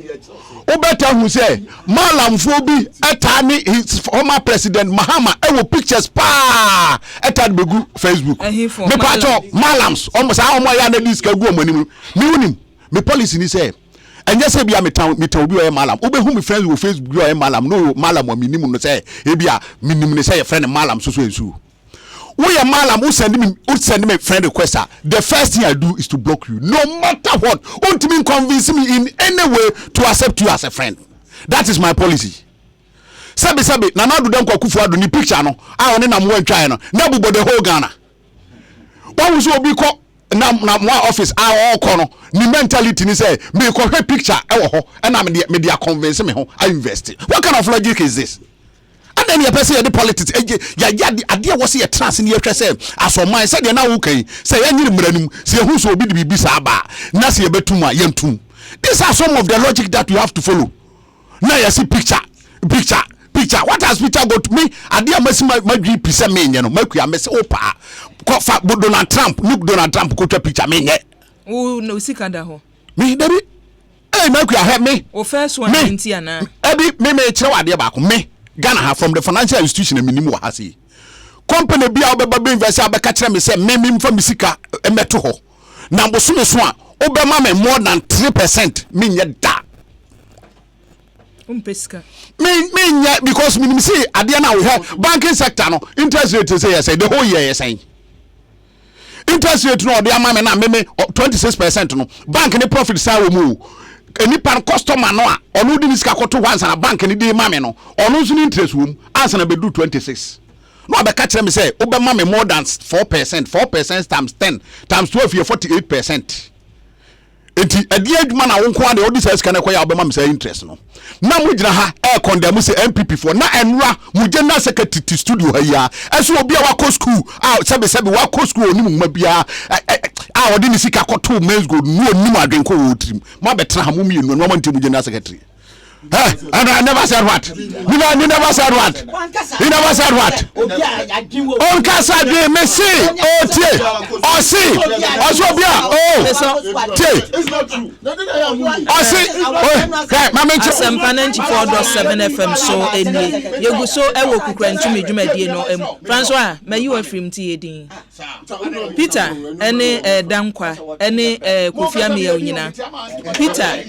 hu say malam fobi etani his former president Mahama ewo pictures pa etani begu Facebook me pacho malams almost how ya na diska gu omanim me unim me policy ni say enye say bia me town obi o malam obehu me friends wo Facebook o malam no malam o minim no say e bia minim ne say your friend malam so ensu we are malam who send me friend request. The first thing I do is to block you no matter what. Won't mean convince me in any way to accept you as a friend. That is my policy. Sabi na na do dem kwakufu ado ni picture no a one na mo antwa no na bubo the whole Ghana. Why was obi ko na mo office a all no ni mentality ni say me ko hwe picture e wo ho e na me dia convince me ho I invest. What kind of logic is this? And then you person the politics ya ade wo se ye trans ni ye hwe say asoman say de na wo kan say ya nyiri mranum say hu so obi de bibi sa ba na say ye betum a yentum. These are some of the logic that you have to follow. Now you see picture what has picture got to me ade amasi madwi pise me nye no makua me say opa ko fa Donald Trump ko twa picture me nye o no sikanda ho me debi makua he me o first one intia na ebi me kire wade ba ko me Ghana from the financial institution and minimum hasi company bia obeba invest abeka kire me say me mfa misika emeto ho na bosume so a obema me more than 3% me nye da pesca me because minimum see ade na we have banking sector no interest rate say yes the whole year yes interest rate no de ama me na me 26% no bank ni profit sa wo mu eni pan customer no a onu di niska koto once na bank ni de ma me no onu so ni interest wo mu ansa na be do 26 no abeka kire me say obe ma me more than 4% times 10 times 12 you 48%. Enti edi adwuma na wonko ade odi say sika na koya obema me say interest no na mu gina ha condemn say MPP for na enra mu general secretary studio ha ya eso obi a wako school sebe wako school oni mu bia odi ni sika koto men's gold no oni mu adwenko wo trim ma betra ha mu mienu no ma ntem general secretary. And I never said what. You never said what. You never said what. On casa de Messi. Oh, tie. Oh, see. Also, bien. Oh, tie. Oh, see. Asempa 94.7 FM so any. You go so I will cook and to me no Francois, may you a film TAD. Peter, any dankwa, any Kofi Amiyah. Peter,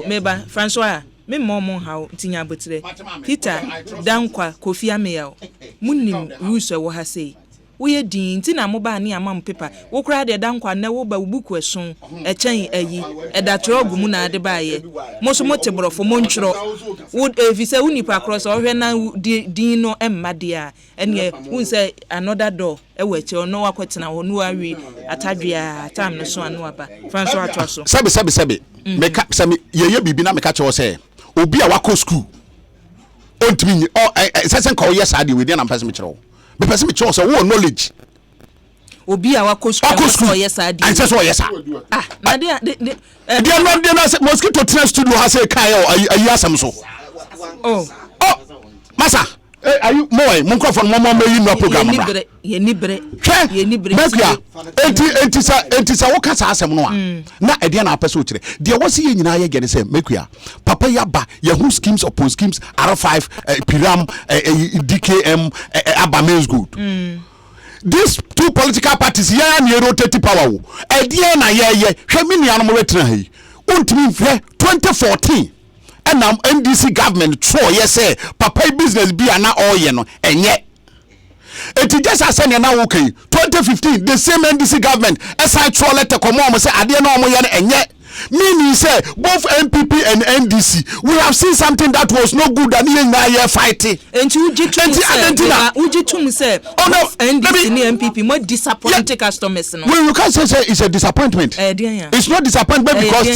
meba Francois. Me momo how tinya botre Peter dankwa Kofi Amiyah munim rules wo ha sei wo ye din ti na mo ba ni amam paper wo kura de dankwa na wo ba buku eson e chen ayi e da trogu mu na ade ba ye mo so mo tebrofo mo ntwro wo efise wo nipa cross o hwe na din no emmade a ene wo say another door e we che no wakotena ho no awi atadwea time no so anu aba Francois atwaso sabe meka sami ye bibi na meka che wo say obi a wako school ontimi sesen ka oyes ade we dey na person me kire wo me person me kire so wo knowledge obi a wako school oyes ade I say so oyes na dey no mosquito train studio ha say kai ayi asem so masa are you more microphone mo meyi no program bra ye ni bre mekia enti sa wo kasa asem no a na ede na apese o kire de wo se ye nyina ye gene se mekia papa ya ba ye who schemes upon schemes R5 Piram DKM Aba Men's Good. These two political parties ya na rotate power wo ede na ye hwe me nua no mo wetra ha yi ontimi mfre 2014 and NDC government tro yes say papa business be na all ye no enye it just as na okay 2015 the same NDC government as I tro letter come on say ade na omo ye no enye meaning say both MPP and NDC we have seen something that was no good and ye fighting and ujitum say NDC and MPP more disappointed customers no well you can't say it's a disappointment it's not disappointment because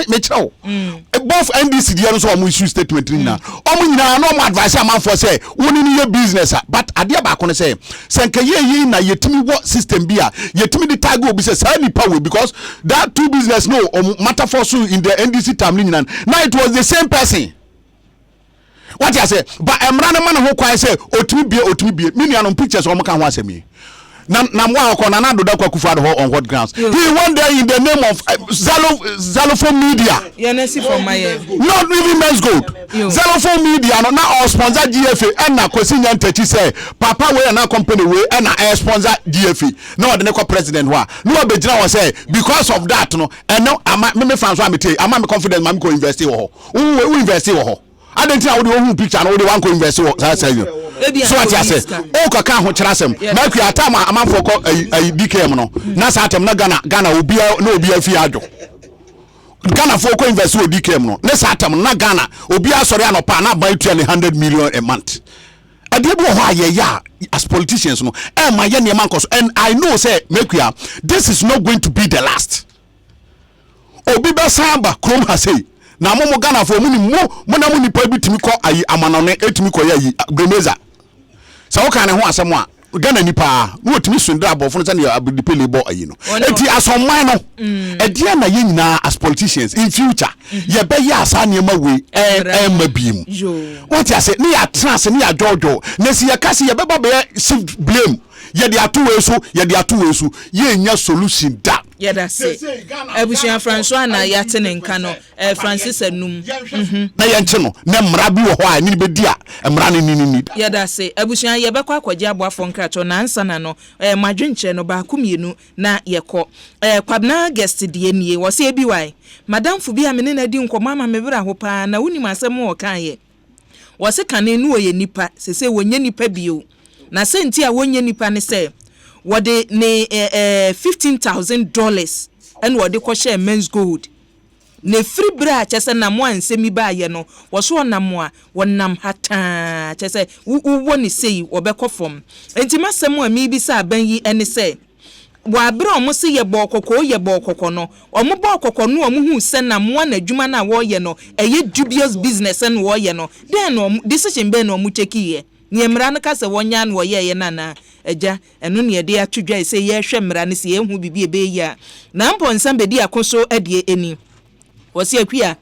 me chow both NDC dey so am issue statement na omo nyina no mo advice am for say woni ni business but ade ba ko say senka ye na yetimi wo system bia yetimi di tag obi say say nipa we because that two business no matter for so in the NDC time now it was the same person. What I say but emra na man ho kwai say otumi bie me nuanom pictures o mo kan ho asemi na mwa ko na do da kwakufa on what grounds he went there in the name of Xylophone Media not even Men's Gold Xylophone Media no na sponsor GFA and na kwesi nyantachi say papa we na company we and na sponsor GFA no the next president wa no be gina say because of that no and no me Francois amete ama me confidence ma me ko invest wo ho invest wo ho adentina wo de wo picture no wo de wan ko invest wo say so what you say o kaka ho kira sem na ku atama amanfo ko DKM no na sa atem na Ghana obi afi adwo Ghana for ko invest wo DKM no na sa atem na Ghana obi asori anopa na buy 100 million a month adebo ho ayeya as politicians no ma ye ne manko so and I know say make you this is not going to be the last obi be samba krom ha say na mo Ghana for mo na mo nipa bi timi ko ayi amanone etimi ko yayi gremeza sa wo kan ne ho asem a Ghana nipa no otimi sundra abofo no say abdipe labor ayi no enti asomman no e na ye nyina as politicians in future ye be ya asa niema we ma biem what you say ne ya trans ne ya jojo na si ye kase ye be ba be shift blame ye de ato we so ye nya solution da yeah that's it ebusia Francois na ya tene nka no Francis Anum na ye nche no na mra bi wo ho a ni be dia mra ni yeah that's it ebusia ye be kwa akwaje aboafo nkracho na ansa na no madwenche no ba kumienu na ye ko kwabna guest die nie wo se bi wai madam fu bi amene na di nkoma ma mebra ho pa na woni masem wo kan ye wo se kan nu ye nipa sese wonye nipa bio na senti a wonye nipa ne se wɔde ne $15,000 ɛna wɔde kɔhyɛ men's gold ne free bra kyese na mo ansemi ba ye no wo so na mo a wonam hata kyese wo ni sei wo be kofom enti masem a mi bi sa ban yi ene se wa bra omo se ye bokoko no omo bokoko no omo hu se na mo na adwuma na wo ye no eye dubious business en wo ye no then no decision be no omo cheki ye ni emra no ka se wonya no wo ye na eja eno ne de atodwa se ye hwe mra ne se ye hu bibi ebe ya na mpo nsam be di akoso ade eni wasi akua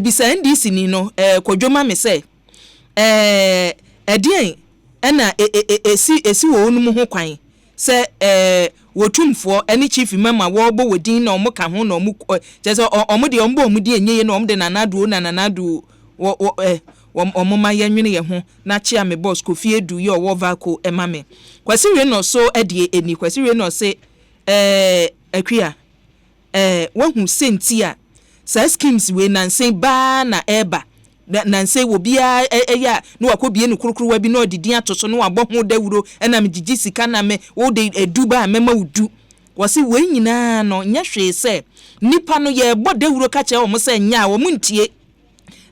bisa ndisi ni no kodwoma me se edien ena esi wo onu ho kwan se wotumfo eni chief mama wo bo wodin na omo ka ho na omo je se omo de omo de enye na omo de nanadu omo ma yenwene ye ho na chia me boss Kofi Edu ye owo vako emame kwasi we no so edie eni kwasi we no se akua wahu senti a sa schemes we nansen ba na eba nansen wo bia eya no akobie no kurukuru wa bi no odidin atoso no abɔ ho dawuro na me gigi sika na me wo de eduba mema wudu wose we nyina no nya hwe se nipa no ye bɔ dawuro ka che wo mo se nya wo muntie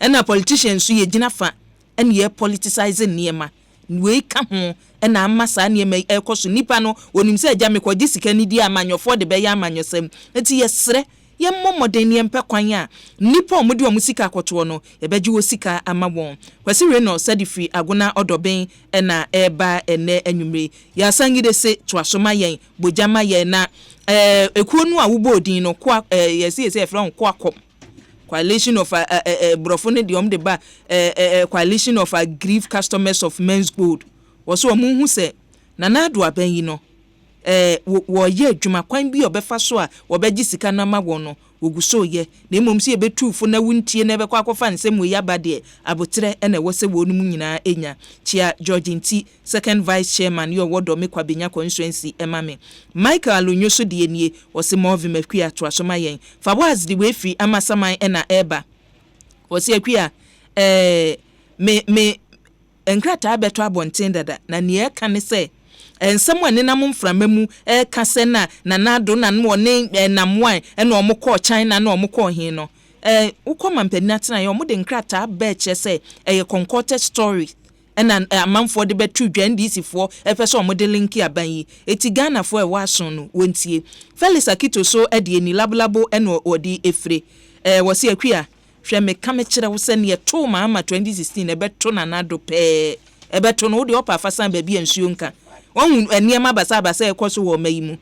na politicians so ye gina fa ene ye politicizing niema we ka ho na amasa niema ekoso nipa no wonim se agya me ko gigi sika ni di amanyofo de be ya amanyosem enti ye sere ye momoden ye mpe kwan a nipa omudi omusika akoto no ye beji wo sika ama won kwasi we no sadifi aguna odoben na eba ene anwumre ya sangide se toasoma yen bojama yen na ekuo nu a wo bodin no kwa yesi efra kwa akom coalition of brofone de de ba coalition of aggrieved customers of men's gold woso omunhu se nanado aban yi no wo ye adwuma kwan bi obefa so a obeji sika na ma wo no woguso ye na emom se ebetufo na wuntie na ebekwa akofa nsem we yaba de abotre na wose wonum nyina enya chia George Nti second vice chairman yo wodo me kwabenya constituency emame Michael Alonyo so de enie wose move makua to asoma yen fabwas de we fi amasaman na eba wose akua me enkrata beto abonten dada na ne ka ne se ensam ane na mframamu kase na nado na no ne namwan na omukọ China na omukọ hin no ukoma mpani atena ye omude nkrata ba che se concocted story na amanfo de betu dwandisi fo efese omude link aban yi eti Ghana fo e wason no wontie Felix Akito so de ni lablabo na odi efre wose akua hwe me kame kire wo se ne to ma 2016 e beto na nado pe e beto no de opa fasan ba bi ansuo nka won eniema basa ekoso wo mayimu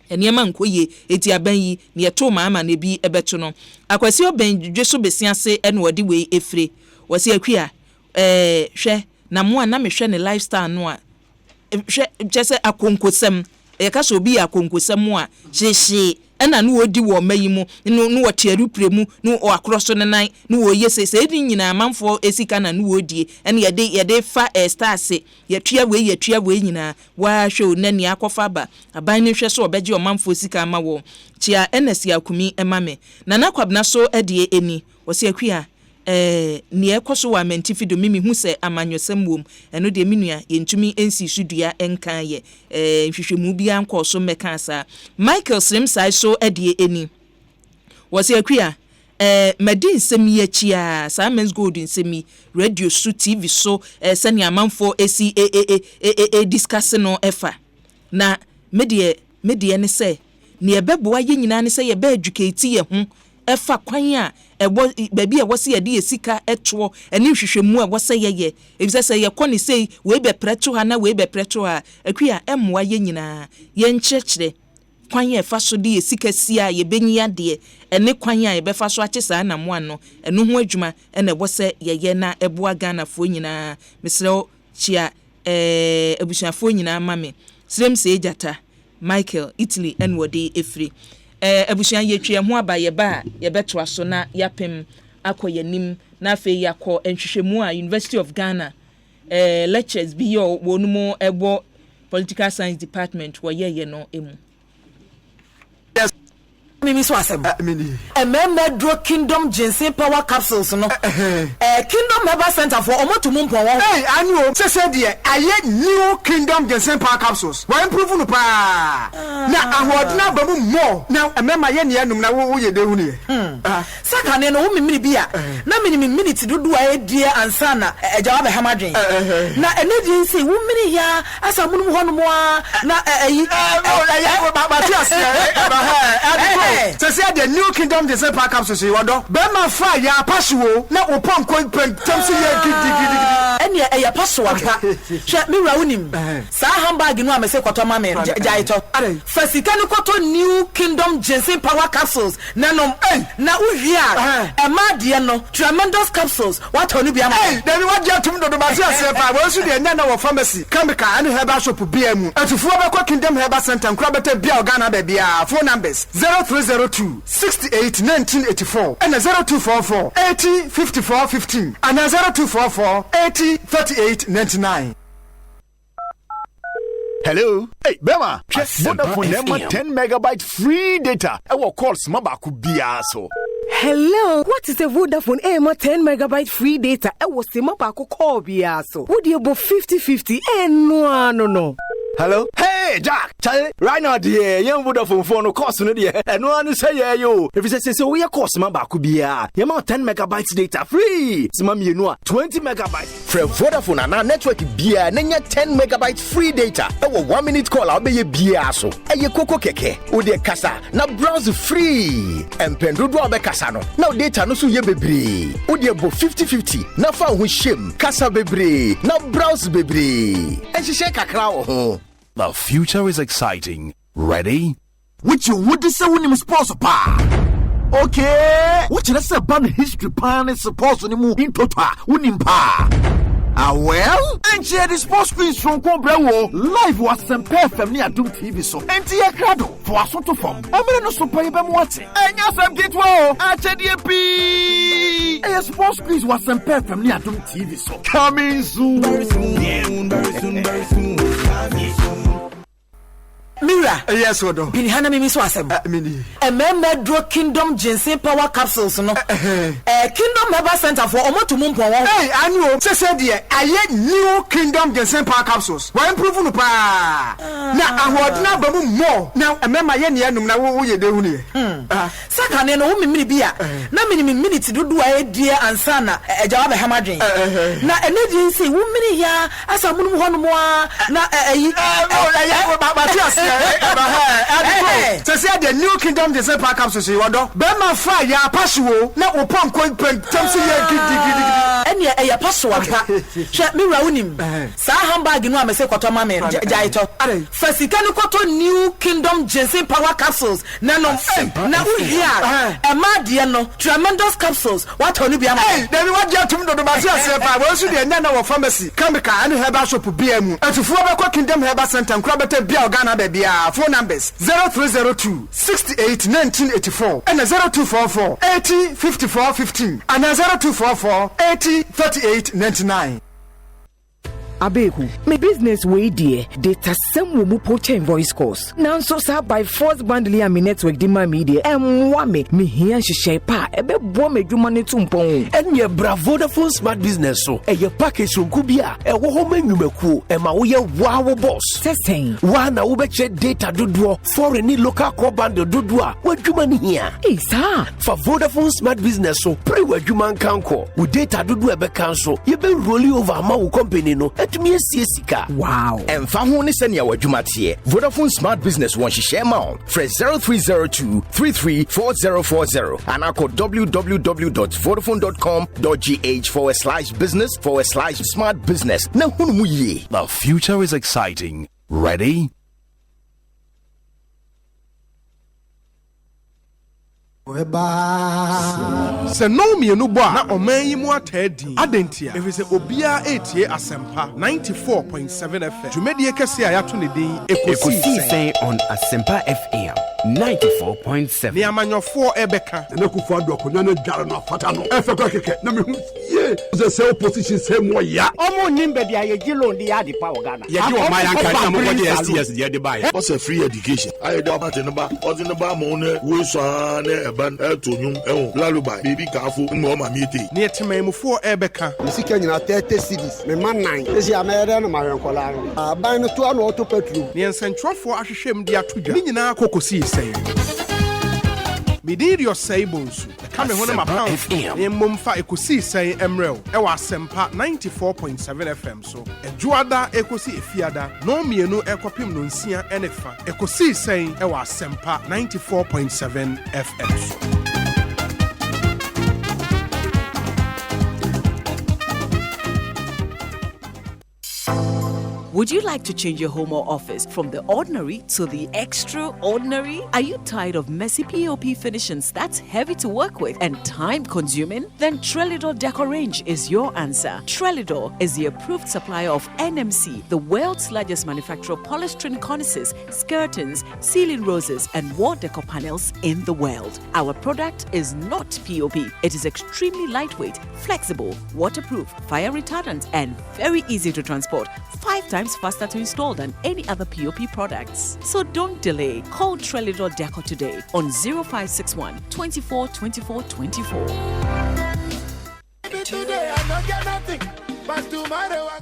eniema nkoye eti aban yi ne to maama na bi ebeto no akwasi oben dweso besia se ene wodi we efre wose akua hwe na mo na me hwe ne lifestyle no a hwe jese akonkosem ka so bi akonkosem a hyehyee ena no wodi wo mayimu no wotiaru premu no akroso ne nan no wo yesese edi nyina amanfo esika na no wodie ene yede fa stars yetua we nyina wa hwe nani akofa ba aban ne hwe so obeje omanfo sika ama wo chia NS akumi emame na nakwabna so ede eni wose akua ni ekoso wa mentifido mimi hu se amanyosem wom eno de minua yentumi ensi sudua enkan ye hwehwemu bia nkoso mekansa Michael Srimsai so ede eni wose akua medin semi achia sa men's gold semi radio so TV so sani amanfo esi discuss no efa na medie ne se ni ebeboa ye nyina ne se ye ba educate ye ho efa kwan a baby e wose ye de sika eto ene hwehwemu a wose ye ebise se ye koni sei we be preto ha na we be preto ha akua emmoa ye nyina ye nkyekire kwan ye fa so de sika sia ye benyia de ene kwan a ye be fa so akisa na mo ano eno ho adwuma ene wose ye na eboa Ghana fo nyina misreo chia abusuafo nyina mame srem se ejata Michael Italy enwode efri abusuan yetwe ho aba ye ba ye beto aso na yapem akoyanim na afi yakọ enhwehwemu a University of Ghana lectures bi yo wonumo ebo political science department wo ye no emu Mimi so asem. Ememedro Kingdom Ginseng Power Capsules no. Kingdom Herbal Center for omo to mumpo won. Hey, anu say there aye new Kingdom Ginseng Power Capsules. Wa improve no pa. Na ahodna ba mu more. Na emema ye ne anum na wo ye de hu ne. Saka ne no wo mimiri bia. Na minute dudu a die ansa na ejawa be hamadwen. Na energy say wo mini ya asa munum ho no mo na so say the new Kingdom Ginseng Power Capsules you wado be ma fa ya paswo na opon kon so ye gidi ene e ya paswo apa hwe mi wura wonim sa handbag no amese kwato ma me jaito fasika ni kwato new Kingdom Ginseng Power Capsules nanom na uhia e ma de no tremendous capsules what onu bia ma dem wa ja tum do ba se asepa wo su de nya na wo pharmacy chemical and herbal shop bia mu atufuo be kwa Kingdom Herbal Center nkura beta bia Ghana be bia phone numbers 0302 68 1984 and 0244 80 54 15 and 0244 80 38 99. Hello. Hey, Bema. Vodafone Nema 10 megabyte free data. Our calls mabaku biya so. Hello. What is a Vodafone Ema 10 megabyte free data? I was mabaku call biya so. Would you bo 50-50? No. Hello? Hey, Jack! Right now, dear, young Vodafone phone cost no dear. And one say, yeah, yo. If you say so, we are cost mabaku biya. You 10 megabytes data free. Smam, you know, 20 megabytes. From Vodafone and our network biya, nenya 10 megabytes free data. Our 1 minute call, I'll be a biya so. Aye koko keke. Ode kasa. Na browse free. And pendrudu abe kasano. Now data no su ye bebre. Ode bo 50-50. Na fa hu shim. Kasa bebre. Na browse bebre. And she shake kakra ho. The future is exciting. Ready? Which you would say when you sponsor pa. Okay. What you say ban history pan is supposed to move in total. Unimpa. Well, and share the sports screens from Combrewo. Live was Asempa FM near Doom TV so. And tia crado for a sort of form. I'm no super even watching. And yes, I'm get well. HDP. And sports screens was Asempa FM near Doom TV so. Coming soon. Very soon. Very soon. Mira. Yes, Odo. Bini hana mimi so asem. Ememedro Kingdom Ginseng Power Capsules no. Kingdom Herbal Center for omo to mumpo won. Hey, anu say there aye new Kingdom Ginseng Power Capsules. Wa improve no pa. Na ahodna ba mu more. Na emema ye ne anum na wo ye de hu ne. Saka ne no wo mimiri bia. Na minute dudu a die ansa na ejawa be hamadwen. Na energy say wo mini ya asa munum ho no mo na so say the new Kingdom Ginseng Power Capsules you wado be ma fa ya paswo na opon kon pentam so ye gidi ene e ya paswo apa hwe mi wura wonim sa handbag no amese kwato ma me jaito fasika no kwato new Kingdom Ginseng Power Capsules na no na uhia e ma de no tremendous capsules what onu bia ma dem wa dia tum do ba se asepa wo su de nya na wo pharmacy chemical and herbal shop bia mu atufuo be kwa Kingdom Herbal Center nkura beta bia Ghana be bia phone numbers 0302 68 1984 and 0244 80 54 15 and 0244 80 38 99. Abeku, my business way dear. Data some will poach and voice calls. Now so sa by force bundle and my network di my media and wame me here she share pa ebe bo me dwuma ne tumpon. And your bravo Vodafone smart business so. E your package from Kubia e wo ho manwumaku e ma wo ye wow boss. Sesen. Wa na wo be che data dodo for any local core bundle dodo a wadwuma ne hia. Isa. For Vodafone smart business so pre wadwuma kanko. Wo data dodo e be cancel. You be rolling over ma wo company no. Wow. And Famu ni senya wajumatie. Vodafone Smart Business one share mount. Fresh 0302 334040. And I call www.vodafone.com.gh/business/smart business. Na hunu ye. The future is exciting. Ready? Se no me no boa na oman yi mu atadi adentia if say obia etie Asempa 94.7 FM jumedie kese a yato ne din ekosi sen on Asempa FM 94.7 ni amanyofo ebeka na kufu ado konya no dware no afata no efekwa keke na me hu yeah. The same position same way ya. Omo nimbe dia ye gilo ndi ya di pa Ghana. Ye di o ma yan kan mo go the STS dia dey buy. What's a free education? I dey about no ba. O di no ba mo ne we so na eban etonyum ehun lalubai baby kafo mo ma mi ete. Ne temamufo ebeka. Misika nyina 30 cities. Me man 9. Esi amere no ma hwenkola. Aban no to no auto petrol. Ne nsentwofo ahwehwem dia todwa. Ni nyina kokosi sen. Midirio Saibonsu, the Kame Honema Pound, in Mumfa Ekosi say Emrel, Ewa Sempa 94.7 FM. So, a Juada Ekosi Fiada, no Mienu Ekopim Nunsia Enefa, Ekosi say Ewa Sempa 94.7 FM. So. Would you like to change your home or office from the ordinary to the extraordinary? Are you tired of messy POP finishings that's heavy to work with and time-consuming? Then Trelidor Decor Range is your answer. Trelidor is the approved supplier of NMC, the world's largest manufacturer of polystyrene cornices, skirtings, ceiling roses, and wall decor panels in the world. Our product is not POP. It is extremely lightweight, flexible, waterproof, fire retardant, and very easy to transport. 5 times faster to install than any other POP products. So don't delay. Call Trelidor Deco today on 0561 24 24 24.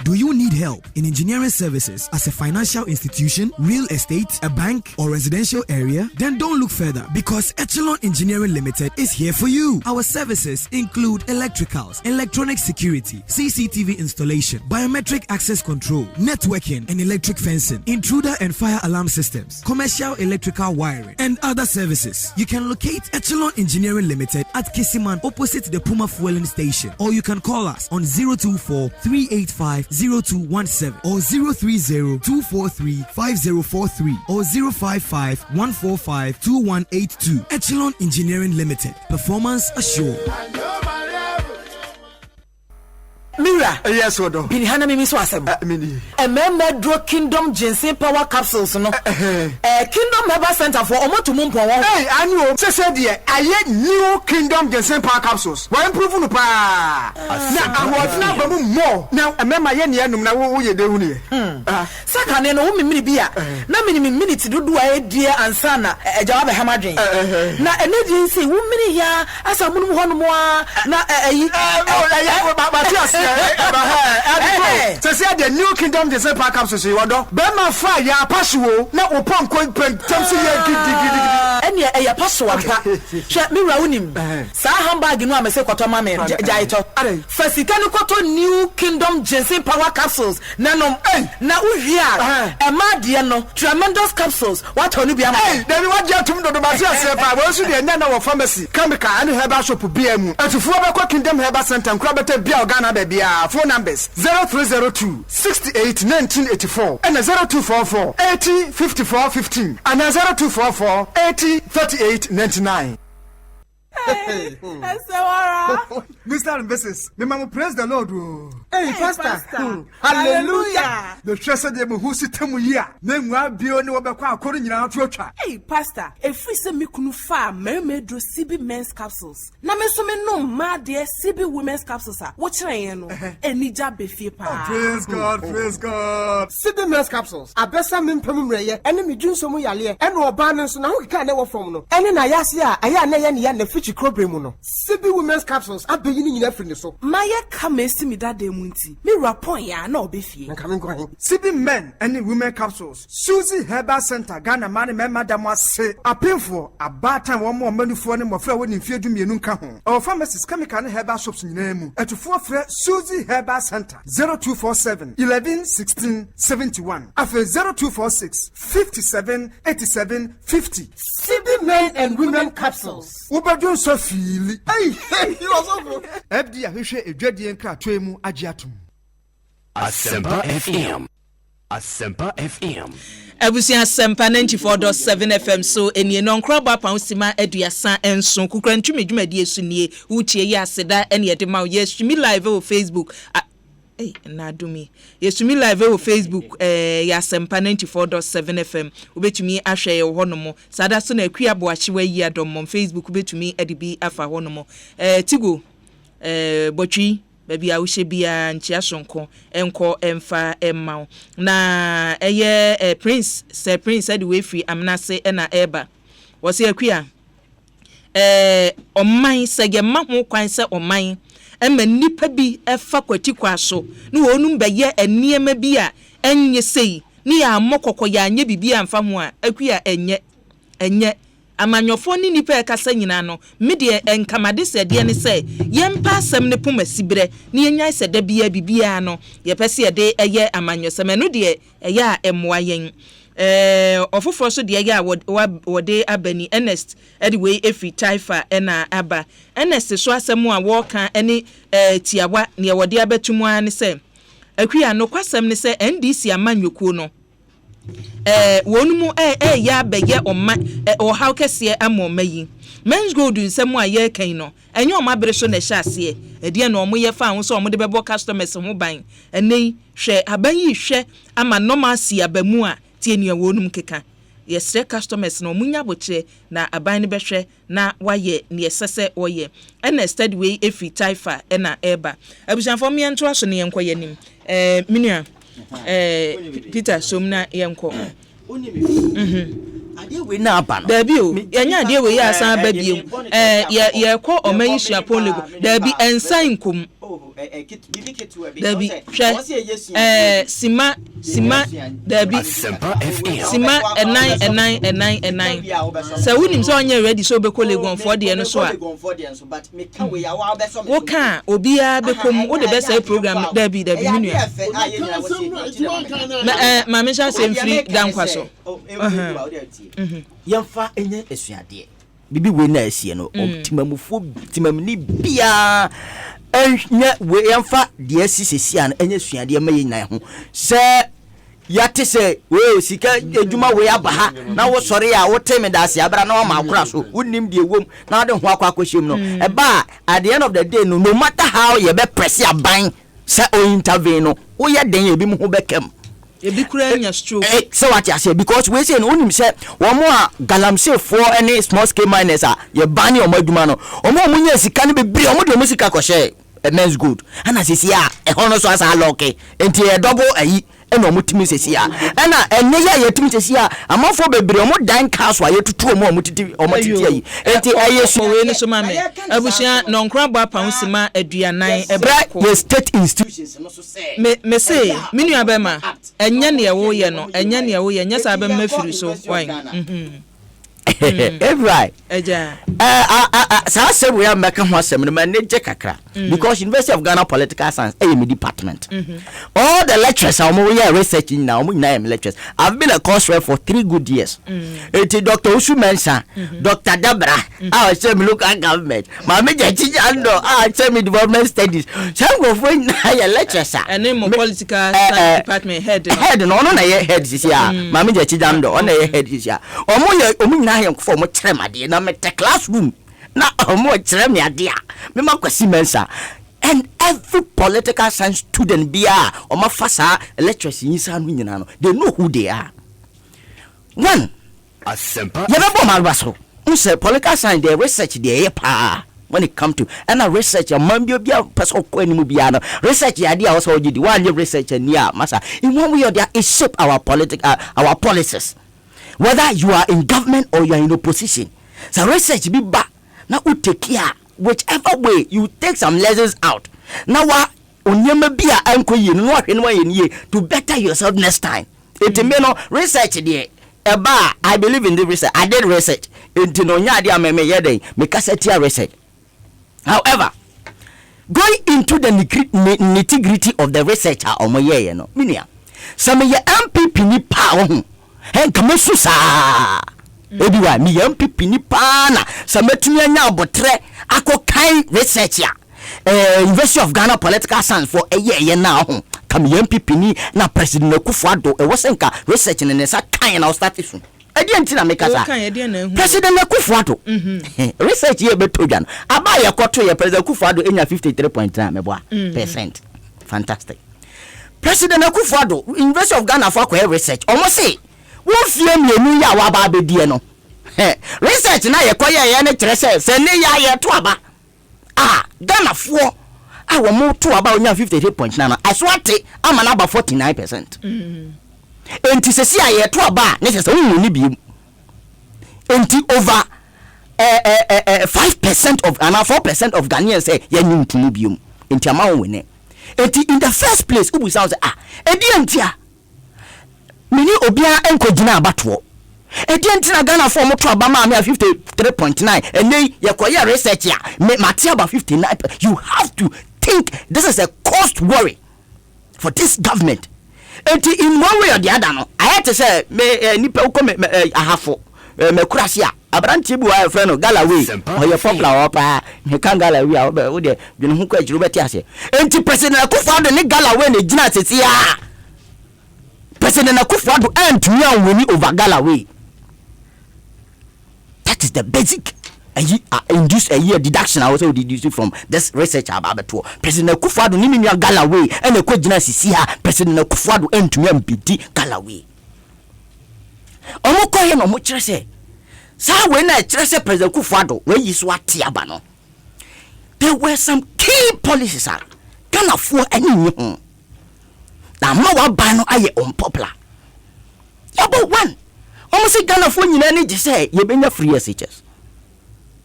Do you need help in engineering services as a financial institution, real estate, a bank, or residential area? Then don't look further because Echelon Engineering Limited is here for you. Our services include electricals, electronic security, CCTV installation, biometric access control, networking and electric fencing, intruder and fire alarm systems, commercial electrical wiring, and other services. You can locate Echelon Engineering Limited at Kisiman opposite the Puma Fueling Station, or you can call us on 024-385-0217 or 030-243-5043 or 055-145-2182. Echelon Engineering Limited. Performance assured. Mira. Yes, Odo. Bini hana mimi so asem. Mini. Medro Kingdom Ginseng Power Capsules no. Kingdom Herbal Center for omo to mumpo won. Hey, anyo. Se die aye new Kingdom Ginseng Power Capsules. Wa improve no pa. Na award na ba mu more. Na emema ye ne enum na wo ye de hu ne. Saka ne no wo mimiri bia. Na minute dudu aye die ansa na ejawa be hamadwen. Na energy nsi wo miri ya asa munum ho no mo na ayi. Say the new Kingdom Ginseng Power Capsules you do. Be ma fa ya paswo na opon kon pentamsi ya gidi. Ene e ya paswo ampa. Hwe mi wura unim. Sa handbag no amese kwato ma me jaito. Fasika no kwato new Kingdom Ginseng Power Capsules na no na uhia e ma de no tremendous capsules what onu bia ma. Dem wa je tum do ma se asepa wo su de nya na wo pharmacy chemical and herbal shop bia mu. Atufu be Kingdom Herbal Center nkura beta bia Ghana be bia. Phone numbers 0302 68 1984 and 0244 80 54 15 and 0244 80 38 99. Hey, Mr. and Mrs. The mama praise the Lord. Hey, Pastor. Hallelujah. The treasure de who sit temu ya. Name wa bio ni wabekwa akori nyina atwa. Hey, Pastor. If we say me kunu fa mermaid CB men's capsules. Na me so me no ma de CB women's capsules a. What try no? Enija be fie pa. Praise God, praise God. CB men's capsules. Abesa me mpemu mreye. Ene me dwunso mu yale. Ene oba no so na ho kika na wo from no. Ene na yase a aya na ye ne ya na fichi problem no. CB women's capsules abeyi ni nyina free so. Maye ka mesi mi dada mu nti. Me rapon ya na obefie. Nka me nkwan. CB men and women capsules. Suzy Herbal Center Ghana man me madam ase. Apemfo abatan wo mo manufo ne mofra wo ni mfie dumienu nka ho. Our pharmacies chemical and herbal shops nyina mu. Etufo frɛ Suzy Herbal Center 0247 11 16 71. After 0246 57 87 50. CB men and women capsules. Ubadun so feel. Hey, you also. Ebdi ahwehwe edwadie nkratoe mu agye atum. Asempa FM. Asempa FM. Abusia Asempa 94.7 FM so enie no nkraba pa usima aduasa enso kukra ntwumi dwumadi esunie wutie ya aseda ene yede ma yesumi live o Facebook. Na dumi yesumi live o Facebook ya Asempa 94.7 FM ubetumi ahwe ye honomo sada so na akua boahyewa yi adom Facebook ubetumi adibi afa honomo tigo botwi baby a wo hye bia nchia sonko enko emfa emma na eye prince sir prince said we free amnase na eba wo se akua oman sege ma ho kwan se oman ema nipa bi efa kwati kwaso na wonum beye eniema bi a enye sei ni ya mokoko ya anye bibia amfa ho a akua enye amanyofo ni nipa ekasa nyina no mede enkamade sede ne se yempa asem ne pomasibre ni yenya sede bibia no yepese de eye amanyosem no de eye a emwa yen ofoforo so de eye a wode abani Ernest anyway efi Taifa na aba Ernest so asem a wo kan ene tiawa ne wode abetumu an se akua no kwasem ne se NDC amanyokuo no wonumu ya beye oma o how kese amoma men's gold nsem a ye kan no enye oma bere so na hyase e na omo ye fa ho so omo de bebo customers ho ban enei hwe aban yi hwe ama normal si abamu a tie ne wonum keka yesre customers no munya boche na aban ne behwe na waye ne yesese oye na steady way efi Taifa na eba abusanfo me ento aso ne yenkoye nim minua Peter somna yenko ade we na aba no dabi o yenya ade we ya san ba biem ye ko oman yisua polego dabi ensan kum dabi sima dabi sima enai so wunim so onye ready so be kolego for de no so a wo kan obia be kom wo de be say program dabi minua ma me sha sem free dan kwaso yemfa enye esuade bibi we na asie no optimamufo timamni bia enye we yemfa de asisisi an enye suade ma yin ho se yate se we sika edwuma we abaha na wo sore a wo teme da asia bra na wo ma akora so unim de ewom na de ho akwakwahiem no eba at the end of the day no matter how you be press aban se o intervene no wo ye den ebi mu ho bekem ebi kura nya stroke so what you say because we say no unim say wo mo a galamsey for any small scale miners a ye ban your adwuma no o mo nya sika ne bebre o mo de mo sika ko share men's good and as is ya e hono so as a lock enti e double ayi eno mutimi sesi a na enye ya yetimi sesi a amafo bebre o mo dan cash wa yetutu o mo titi ayi enti aye so we ne so ma me abusia no nkran bo apansima aduanan ebra ye state institutions no so say me say minu abema enye ne wo ye no enye ne wo ye nya sa abema firi so wine right eja sa say we am make ho asem no man je kakra because University of Ghana Political Science my department all the lecturers are more research now lecturers. I've been a course rep for 3 good years. It Dr. Usu Mensa, Dr. Dabra, I say me look at government. My major teacher I say me development studies. Some go find higher lecturers and name political science department head no head this year. My major teacher on the head this year. Omo for mo trema de na me classroom na mo trema de me makwasi mensa and every political science student bia o ma fasa lecturers yinsa no nyina no they know who they are. One Asempa you remember malbaso say political science the research there pa when it come to and a research a man bia person ko animu bia no research ya dia also gidi one research ania masa in one way or the it shape our our policies. Whether you are in government or you are in opposition, so research be back now. You take care whichever way you take some lessons out. Now what onyema be a anko ye no ye to better yourself next time. It me no research there. Eba I believe in the research. I did research. Into no nya dia me yede me cassette research. However, going into the nitty-gritty of the research or my ye no minia. Some ye MPP ni pa hen kamesu sa ediwa mi MPP ni pa na sametumi anya abotre akokan research ya University of Ghana Political Science for a year now kam MPP ni na President Akufo-Addo e wosenka research ne sa kan na start soon edi antina make sa President Akufo-Addo research ye betojan aba ye kwoto ye President Akufo-Addo enya 53.9 meboa percent fantastic. President Akufo-Addo University of Ghana for research almost say won fie mienu ya wa ba bedie no research na ye koye ye ne kire se ne ya ye to aba Ghana fo Our more to about 58.9. I swat I'm an about 49%. And to say I to about necessarily be over 5% of and 4% of Ghanaians say you to Nubium in Tiamau winning. And in the first place, who sounds Ediantia Mini Obia and Kojina Batwo. Ediantia Ghana for Moto Obama 53.9 and they Yakoya research ya Matia about 59. You have to think this is a cost worry for this government. And in one way or the other, no, I had to say, Nipa come a half me Krasia. Abranti bu wa friend Galaway or your popular opa me kan Galaway o de dwene hu kwa jirubeti ase enti president Akufo-Addo ne Galaway ne gina tetia president Akufo-Addo antumi anwini over Galaway. That is the basic induce a year deduction I also deduce from this research about it. President Akufo-Addo ni nua Galaway and e kwa gina sisi ha president Akufo-Addo antumi ambidi Galaway. Omo ko he no mo kire se so when I trust President Akufo-Addo where you swat no, there were some key policies can afford any new. Now more ban aye unpopular. About one. Almost Ghana phone you need to say you been free SHS.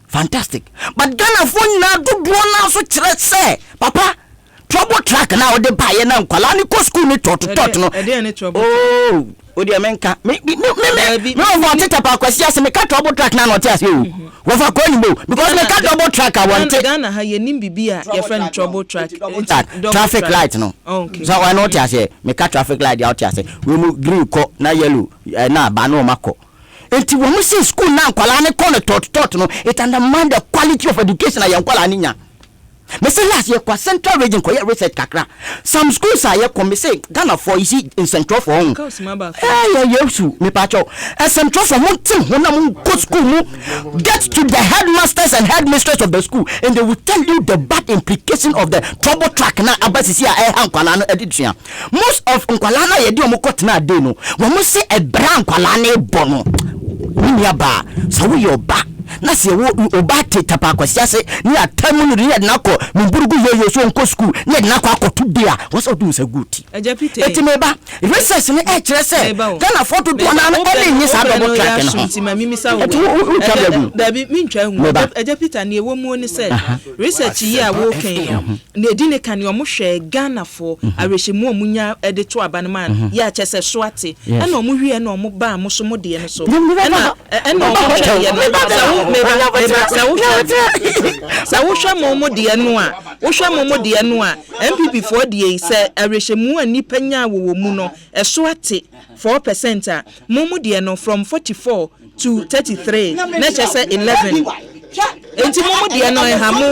Fantastic. But Ghana phone now do now so say papa trouble track now the buy now kwala ni ko school ni to no. Oh, odi amenka me want it about kwasi ase me ka trouble track na no tias you. Wo fa ko ni mo because me ka trouble track I want it. Ghana ha ye nim bibia your friend trouble track. Traffic light no. Okay. So why not tias me ka traffic light out tias. We mu green ko na yellow na ba no mako. Enti wo mu see school na kwala ni ko no tot no it undermine the quality of education na yankwala ni nya. Me say last year kwa central region kwa research kakra some schools are here come say Ghana for is in central for home yesu me pacho central for one thing when go school mu get to the headmasters and headmistress of the school and they will tell you the bad implication of the trouble track na abasisi nkwala no editua most of nkwala na ye di omukot na dey no wo mo say e bra nkwala na ebo no ni aba so we your back na se wo obate tapa kwasiase ni atamu ni red nako mburugu yoyo so nko school ni nako akotu dia what's do say good etimeba research ni kire se Ghana photo do na ele nyi sa double track no ntima mimi sa wo dabi mintwa hu ejapita ni ewo mu ni se research yi a wo kan na edi ne kan omo hwe Ghana for arehemu omunya ede to abanman ya chese soate na omo hwie na omo ba mo so mo de no so na omo hwe ye no sa wo hwa momo de no a wo hwa momo de no a MPP for de say arehemu anipa nya wo mu no eso ate 4% a momo de no from 44 to 33 na chese 11 enti momo de no ha mo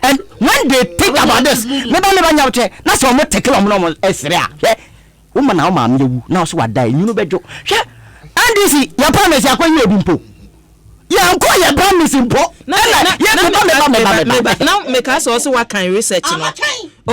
and when they think about this me ba never nya wo na so mo take no esre a woman na wo ma mewu na so wada nyunu bejo hwe andisi ya promise akwanyi odumpo ya nko ya promise mpo na me ka so what kind research no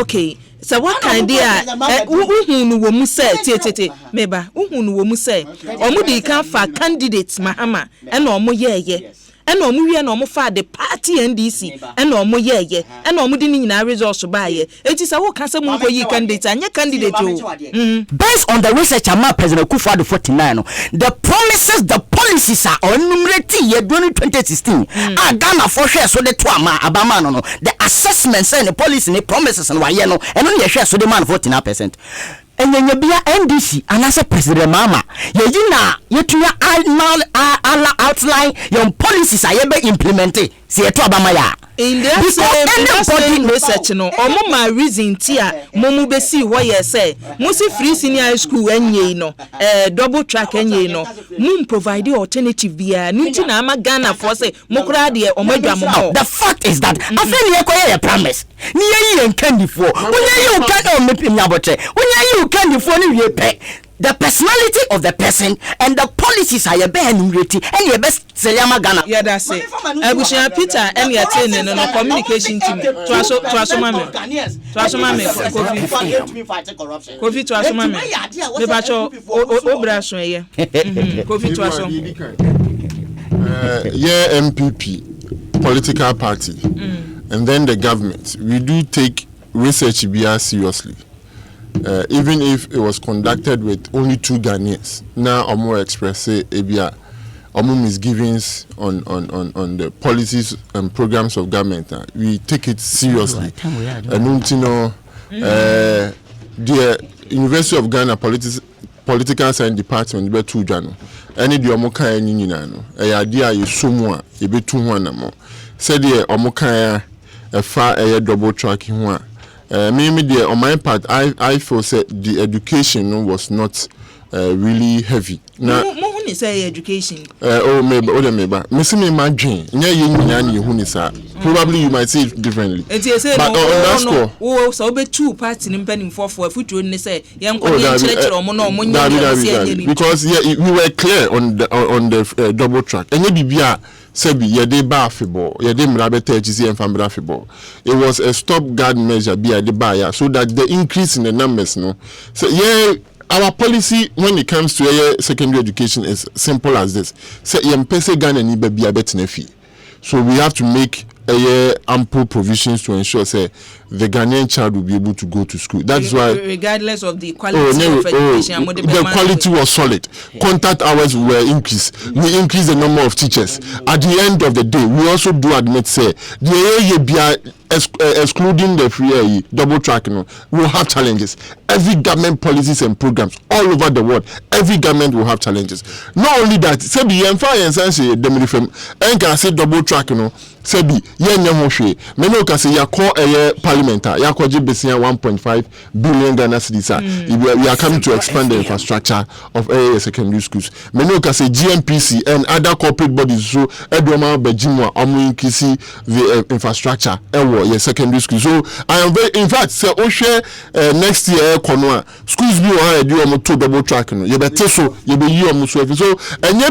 okay so what kind dia uhunu wo mu say tete meba uhunu wo mu say omu di kan fa candidates mahama e na omu yeye e na omu wie na omu fa the party NDC e na omu yeye e na omu di ni nyina results ba ye eti sa wo kan say mu nkoyi candidate anya candidate o based on the research ama President Akufo-Addo 49 the promises the policies are enumerated year 2016 Ghana for share so the to ama abama no the assessments and the policy and promises and why no and no share so the man 49%. And then you be a NDC and as a president mama you na you to outline your policies are be implemented see to abama ya in the same research no omo ma reason tia momu be see what you say musi free senior school enye no double track enye no mum provide alternative bia nti na ama Ghana for say mokra de omadwa mo the fact is that afeni ye koye promise ni ye enkendi for onye you can o mepi nyabote onye you can for ni we pe the personality of the person and the policies are be enumerated and your best Selama Ghana. Yeah, that's it. Abushia Peter and your team no communication team. Trasomame. Kofi Trasomame. Me bacho obraso ye. Kofi Trasom. Yeah, MPP political party and then the government. We do take research be seriously. Even if it was conducted with only 2 Ghanaians, now Omo express say ebia Omo misgivings on the policies and programs of government. We take it seriously. And the University of Ghana political science department be 2 Jano. Any the Omo kan ni nyina no. Idea is somo a e be 2 ho na mo. Said the Omo kan fa double tracking ho a maybe there on my part, I feel that the education was not really heavy. Now, when you say education, maybe. Probably you might see it differently. But on that score, so be 2 parts in pending for if you say because we were clear on the double track. And maybe Sebi yede ba football yede mrabete GC and family football. It was a stopgap measure be at the buyer so that the increase in the numbers no. So our policy when it comes to secondary education is simple as this. Say yempese Ghana ni be abetine fee. So we have to make ample provisions to ensure say the Ghanaian child will be able to go to school. That's why regardless of the quality of education, the quality was solid. Contact hours were increased. We increased the number of teachers. At the end of the day, we also do admit say the excluding the free double tracking will have challenges. Every government policies and programs all over the world, every government will have challenges. Not only that, Sebi say double tracking Sebi meno ka say parliament yakoje besia 1.5 billion Ghana cedis. We are coming to expand the infrastructure of secondary schools. Meno ka say GMPC and other corporate bodies so edoma bejimwa increase the infrastructure secondary school. So I am very, in fact, say next year schools be to double track no. You better so you be so and ye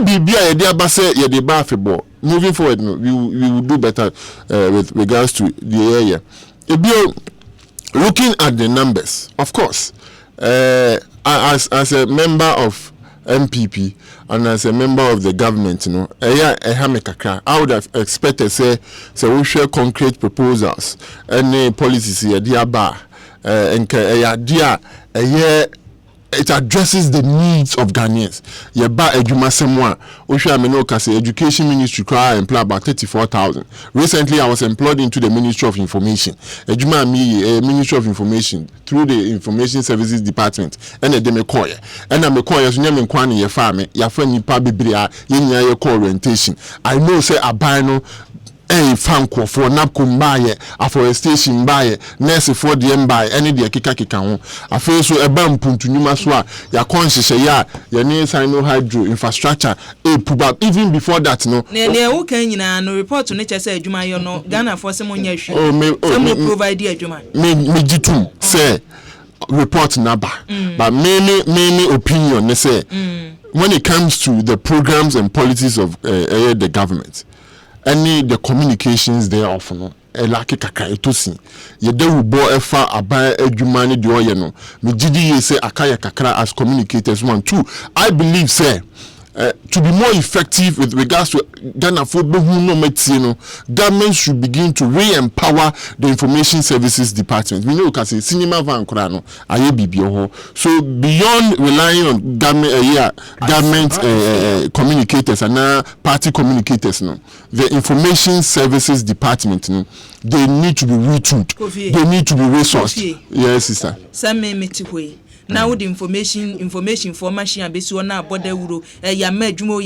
be football. Moving forward, no, we will do better with regards to the area. Looking at the numbers, of course, as a member of MPP and as a member of the government, I would have expected we share concrete proposals and policies here, dear bar, and it addresses the needs of Ghanaians. Yeba ejuma semwa. Osha amenoka say education ministry cry employ about 34,000. Recently I was employed into the Ministry of Information. Ejuma me Ministry of Information through the Information Services Department. And a demekoye. And a mekoye so nyame kwani ye farm ya fa nipa bibria ye nya ye orientation. I know say abano fanko for napkum baye afforestation baye nurse for the mbaye any de kika ho afi so eba mpuntu nyuma so a ya conscious ya ne sino hydro infrastructure puba even before that no ne wo kan nyina no report no che say adwuma yo no Ghana for se monya hwe some provide adwuma me jitum say report number but many opinion they say when it comes to the programs and policies of the government any the communications there of no elaki kakra etosi ye de wo bo efa aban adwuma ne de oye no me gidi ye say akaya kakra as communicators 1 2 I believe say to be more effective with regards to Ghana football government should begin to re-empower the information services department. We know because cinema van krano aye bibio. So beyond relying on government communicators and party communicators no, the information services department no, they need to be retooled. They need to be resourced. Yes, sister. Now the information for machine abesi ona border wuro ya madwumo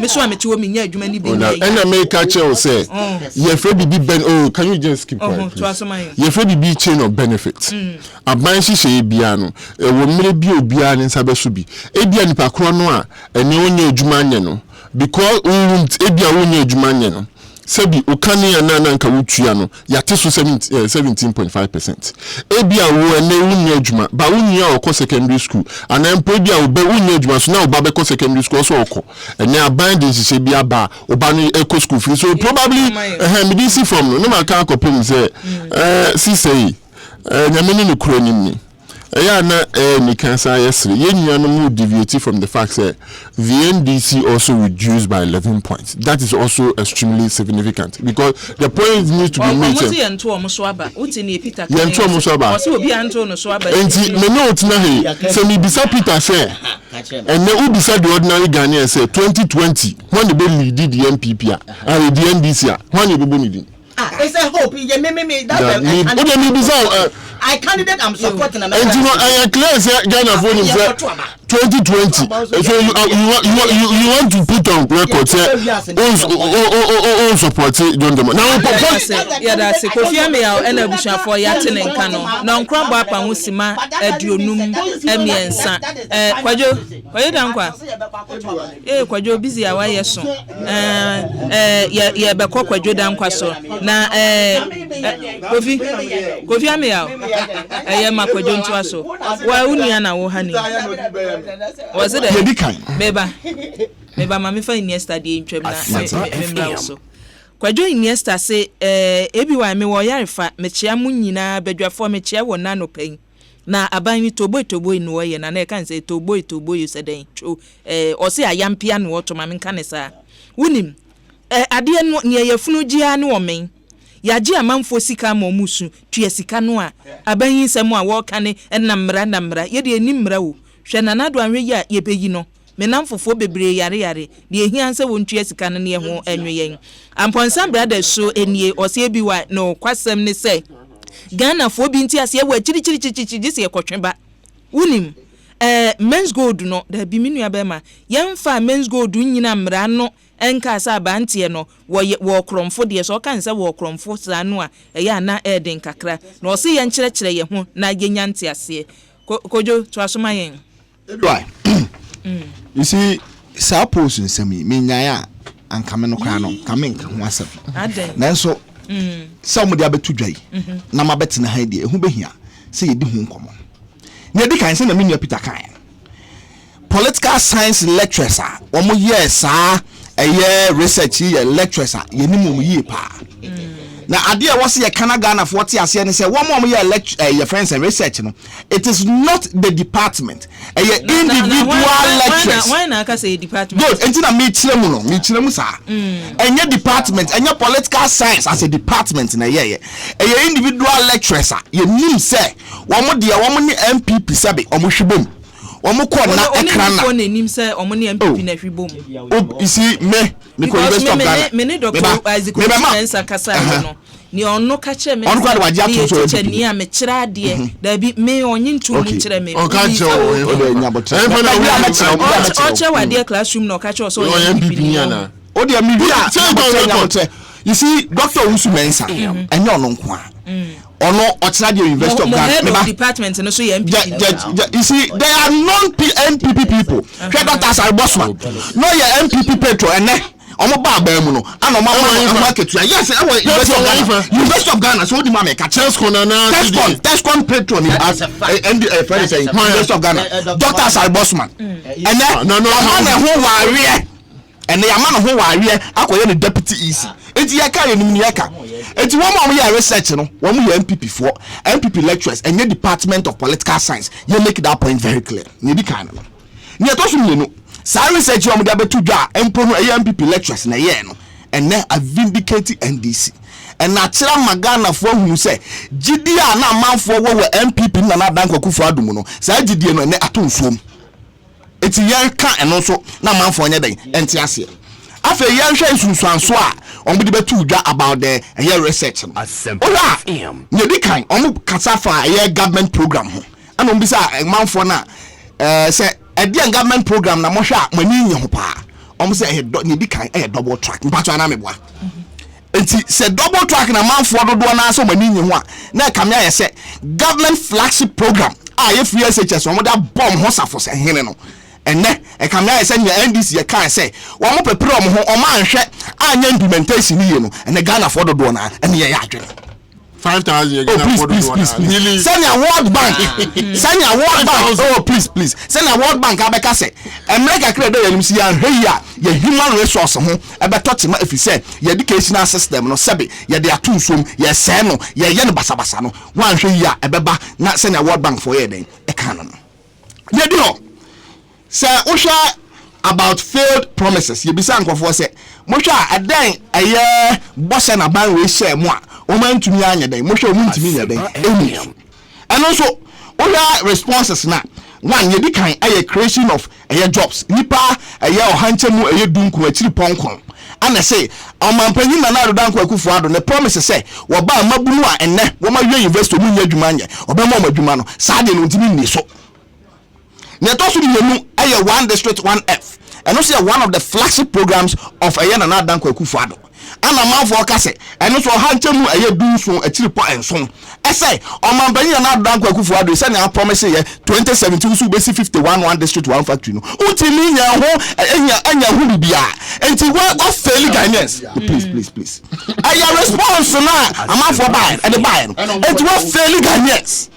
me so ameti wo menya adwuma ni be na and make a chair say ye free bibi ben can you just keep quiet ye free bibi chain of benefits aban hihye bia no wo mere bi obia ne nsa beso bi ebia nipa kro no a ene onya adwuma anye no because ebia onya adwuma anye no Sebi ukani ya nana nka utuya no yate so 17.5%. Ebia wo ene unya adwuma ba unya okọ secondary school anampo ebia obe unya adwuma so na oba be ko secondary school so okọ ene abandon hihye bia ba oba no eco school free so probably me dey see from no ma kan akopem say see say nyame ni kuro ni Ni cancer yesterday. You deviate from the fact that the NDC also reduced by 11 points. That is also extremely significant because the point needs to be made. And the Ubisa the ordinary Ghanaian say 2020 when the lead the MPP and the NDC when you be it's a hope. I candidate I'm supporting. And you know, I clear Ghana voting for 2020. So you want to put on record say all support John Demo. Now that's it. Kofi Amia and Abusha for Yatin and Kano. Now Crab up and Wusima Edunum Emiensa. Kwajo Dankwa. Kwajo busy away yeso. Yeah, Bako Kwajo Dankwa so. Na Kofi Amia. I am a Kwajon to us. Why Uniana Wohani? Was it a Maybe Mammy Fine yesterday in Tremna so. Kwajo in yesterday say, everyone me wire fat, Mechia Munina, bedra for Mechia or nano pain. Na abani to boy in way, and I can say to boy you said true, or say a young piano or to Mammy Canessa. Winning, I didn't want near your Funugia no me. Yaji amanfo sika momusu tue sika no a abanyin semu a wokane namra ye de nimra wo hwe nanado anwe ya ye beyi no menamfofo bebre yare de ehia nse won tue sika no ne ho anweyen amponsa brother so enie ose bi wa no kwasem ne se Ghana fo bi nti ase ye wa chiri gise ye kotweba unim men's gold no da bi minu abema yemfa men's gold nyina mra no enka sa bantie no wo kromfo de so kan se wo kromfo sa no a eya na eden kakra na o se ye nkyerɛkyerɛ ye ho na genya nte ase kojo to asoma yen right you see suppose nsemi menyaya ankame no kwa no kame nka ho asem nanso some de abetu dwai na mabetena ha de ehu behia se ye di ho nkomo na de kan se na menu Peter kan political science lecturers omo yes research ye lecturers ye nimu ye pa na ade a wose ye kana Ghana for te ase ne se wo mom ye lecture your friends and research no it is not the department individual lecturers why na aka say department good entina me chire mu sa enye department enye political science as a department na ye individual lecturers ye nim se wo mo de wo mo ni MPP sabe o mo hwebom Omuko na ekrana on enim say omoni MPP na hwibom you see me University of Ghana me Dr. Isaac Mensa kasa no ni onno ka che me onno kwa de waje ato so ni a me kira de da bi me onyin tu mu kira me o ka che o de nyabotre o che wade classroom no ka che so MPP ni ana o de me bi a you see Dr. Usu Mensa enye onno nko a ono otina the University of Ghana department no so MPP you see they are non-MPP people doctors are bossman no your MPP petrol ene omo ba mu no ana omo market yes University of Ghana so di ma make Tescon petrol ni as and friend say University of Ghana doctors are bossman ene no ho ware ene ya ma no ho ware akoye the deputy EC enti ya ka yenim ni ya ka enti wo mom ya research no wo mo MPP for MPP lecturers and your department of political science you make that point very clear ni di kan no ni to so ni no sa research wo mo da betu dwa empo no MPP lecturers na ye no and then a vindicate NDC and natural magana for hunu say gidi a na manfo wo MPP na na danko kufu adum no sa gidi no ne atonfom enti yan ka eno so na manfo nya den enti ase afa yan hwe sunsuanso a omo de betu dwa about the research Asempa FM ne di kan omo kasa fa government program ho ana omo bisa manfo na say e government program na mo hwe a mani nye ho pa omo say ne di kan double track mpato ana meboa enti say double track na manfo dodo na so mani nye ho a na kamya ye say government flagship program a ye free SHS omo da bomb ho safo se hene no ene e kamya ye say NDC ye kan say wo mo prepare omo ho o ma anhwe anya implementation ni ye no ene Ghana for dodo na ene ye adwene 5,000. Oh, please. Send your World Bank. Send your World Bank. Oh, please. Send your World Bank. Abeka say, America credit you see your human resource ho. Ebe touch ma if you say your educational system no sebe your their tools so your say no your basa no. One hwe ya ebeba na send your World Bank for you then. E kan no. Ye di no. Say Osha about failed promises. You be say nkofo say Mosha adan eye boss na ban we share mo a o man tumi anya dan Mosha o ntumi nya dan emi and also oya responses na one ye di kan eye creation of eye jobs nipa eye ohanchemu eye dunku achiri ponkon ana say o man panyin na do dan ko akufu ado ne promise say wo ba mabunu a enne wo ma yɛ university mu nya adwuma anya obema o madwuma no saa de no ntimi ni so ne to so di yenu eye one district 1F. And also one of the flagship programs of Ayana na Danko Akufo-Addo. And a man for Kase, and also Hanchemu Aye do so a chilipo and so. I say, on my Banya na Danko Akufo-Addo, send a promise here 2017 so basic 51 one district one factory. Utiminya ho enya hubia. And to what fairly Ghanaians. Please. I response na a man for buy and the buy. And to what fairly Ghanaians.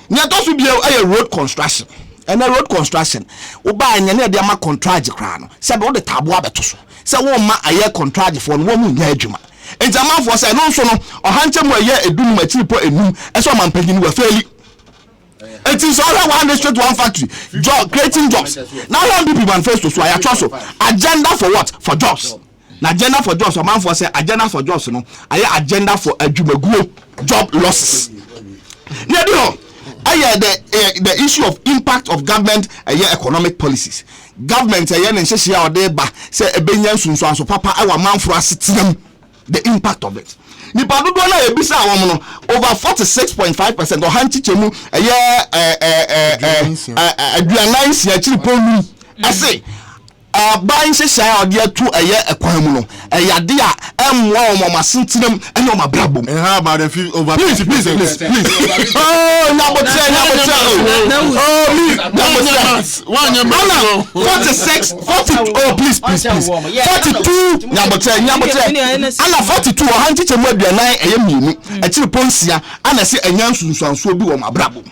Nyato should be a road construction. And a road construction, Oba and Yana de ma contract crown. Said all the tabua betuso. Say one ma a year contract for one yajuma. And the man for say no so no or handsome a year a doom material a noon as one man paying were fairly. It is all one district one factory. Job creating jobs. Now one people manifest to so I trust agenda for what? For jobs. Na agenda for jobs, a man for say agenda for jobs no. I agenda for a job losses. Yeah, the issue of impact of government economic policies. Government or there say so papa our man for the impact of it. Nipa do na ebisa awon no over 46.5% or hanchi chemu aduanansi achiri ponu. I say buying say or there to a kwan mu no yade a emwa omoma sentinam ene oma brabo. And how about the over please. Oh, number 46 40 oh please 42 number 10 ana 42 o hanchi chemu aduanan mienu achiri ponsia ana se anyansunsuanso bi wo mabrabo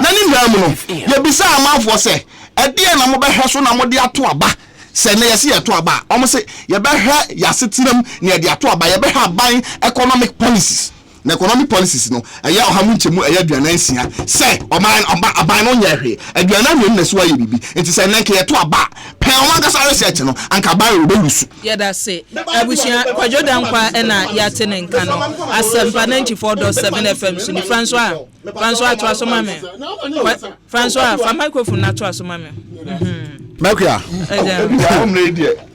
na ni nwa mu no ye bisa amafo se ede na mo behwe so na mo de ato aba se na yesi yeto aba omo se ye behwe yasetinam na ye de ato aba ye behwe aban economic policies na economic policies no eya ohamu nchemu eya aduanan sia se oman aban no nyehwe aduanan no na so aye bibi enti se nanke yeto aba pe omanga sa research no anka ban ro berusu ye da se abusia kwajodan kwa na ya tene nka no Asempa 94.7 FM so ni François to asoma me François fa microphone na to asoma me Makia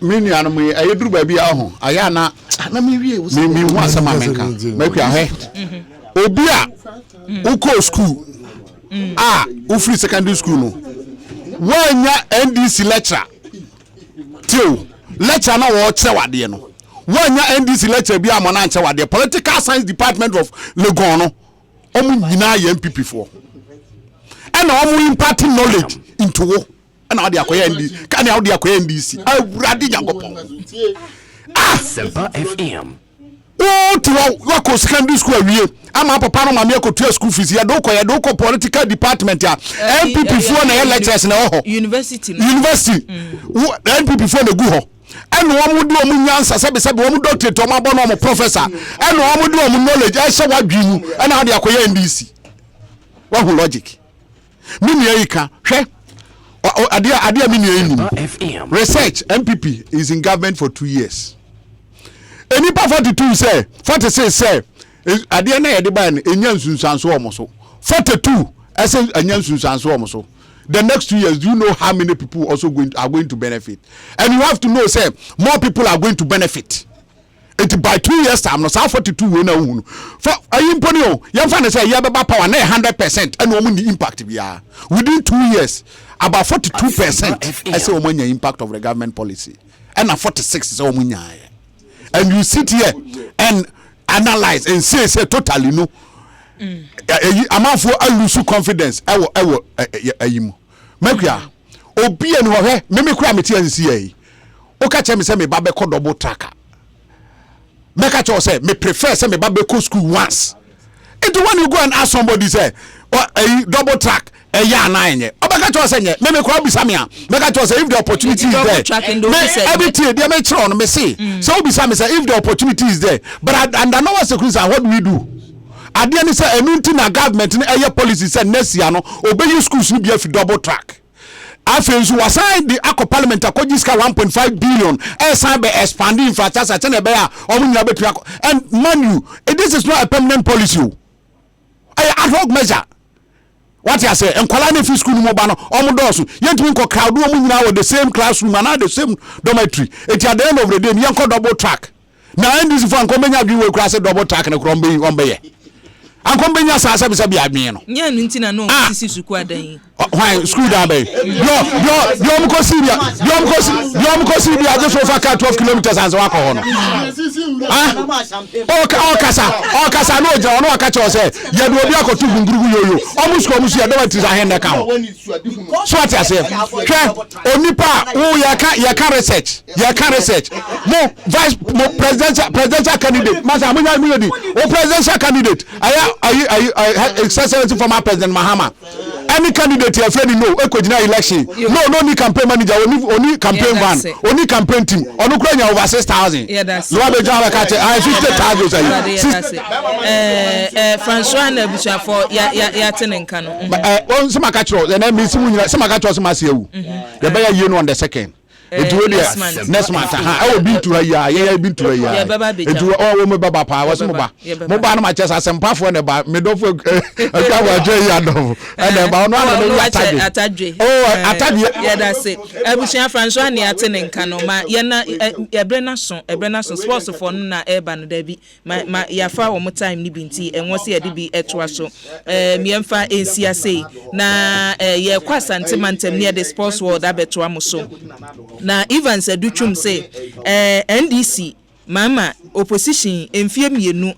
mini anu me ayeduru ba bia ho aya na me wie me hu asama menka Makia he obi a uko school free secondary school no wanya NDC lecturer tio lecturer na wo chewade no wanya NDC lecturer bi amona chewade political science department of Legon no omu nyina ye MPP for and omu imparting knowledge into wo na odi akoye NDC kan ya odi akoye NDC awurade yakopon Asempa FM wo ko secondary school awie ama papa no mama ekotua school fees ya do ko political department ya MPP for na lecturers na ho university MPP for na gu ho eno wo mu nyansa sebe wo mu doctorate o ma bo no mo professor eno wo mu knowledge e hye wadwinu na odi akoye NDC wo ho logic mini yika hwe adia mini yini research MPP is in government for 2 years. Any pa 42 say 46 say adia na yede ban enya nsunsanso omoso 42 ese enya nsunsanso omoso. The next 2 years, do you know how many people also are going to benefit? And you have to know, say, more people are going to benefit. It by 2 years time, no 42 we know. For ayimponio, you find say you have power 100% and woman the impact we are within 2 years about 42%. I say woman impact of the government policy, and 46 is woman. And you sit here and analyze and say totally no. Amount for I lose confidence. I will Mekia obi en ho he me kura meti ansi yi o ka che me say me ba be ko double tracker me ka che o say me prefer say me ba be ko school once It when you go and ask somebody say, a double track. Yeah, nine. Obaka to say, me kwa bisamia. Make to say if the opportunity is there. Everything they make sure me say. So bisame say if the opportunity is there. But and I know what's the cruise and what do we do? At the end say enunti na government na air policy say next year no obey schools ni be double track. After you assign the Akko Parliament Akojiska 1.5 billion, sign by expanding infrastructure, and man you, this is not a permanent policy. Ad hoc measure. What you say? And Kolani Free School Mobano, Omodosu, yet we can crowd with the same classroom and the same dormitory. It's at the end of the day, Yanko double track. Now, in this one, coming up, you will cross a double track and a crumbling one bay. I'm coming as I said, yeah, Nintina, no, this is required. Why, screw down, baby. Yom Cosidia, I just over 12 kilometers and walk on. Oh, Casa, no, John, no, catch us. You will be able to do almost come to your daughter's hand account. So what I say, Onipa, oh, you can't research. No, vice presidential candidate, Master, oh, presidential candidate. I exercise from our president Mahama. Any candidate you afraid no election. No need campaign manager, only campaign van, only campaign team. On Ukraine over 6,000. Yeah, that's. You have a job like I 50,000. François Nebusha for ya Tenenkano. On some catcher, and then some catchers must you. The better you know on the second. Next month. I will be to a year. Yeah, been to a year. It will all my baba power was mobile. Mobile my chest as some puff when about mid of a and about no attack. Oh, attack. Yeah, that's it. I was here François Niatin and Canoma. Yana a Brennason sports for Nuna Urban Debbie. My Yafa one more time Nibinti and was here to be at Wasso. Miemfa ACSA. Na ye kwasantimantem near the sports world Abetuamoso. Na Evans Educhum say NDC mama opposition emfie mienu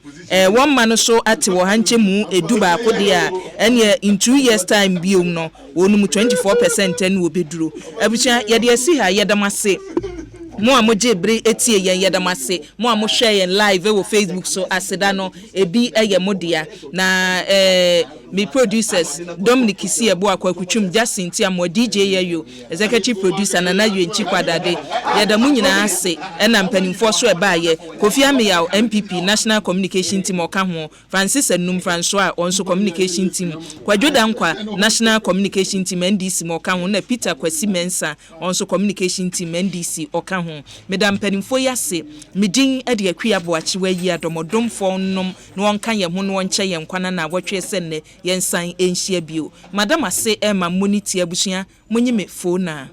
one man so ate wo hanche mu eduba akodia ene in 2 years time biom no wonu 24% en wo beduro abucha ye de asi ha yedamase mo amoje bre etie yen yedamase mo amohwe yen live wo Facebook so aseda no ebi eye modia na me producers Dominic Isi ebo akwakuchum Jacinti amo DJ Yayo executive producer Nana Yenchi Kwadade yedamu nyina ase na mpanimfo so eba ye Kofi Ameyaw MPP National Communication Team oka ho Francis Enum François onso communication team Kwadwoda Nkwa National Communication Team NDC oka ho na Peter Kwasi Mensa onso communication team NDC oka ho medam mpanimfo yase medin ade akua boachi wa yi adomodom nom no onka ye ho no onche ye nkwana na wotwe senne yensan enhia bio madam ase ema moniti abusua munyime phone na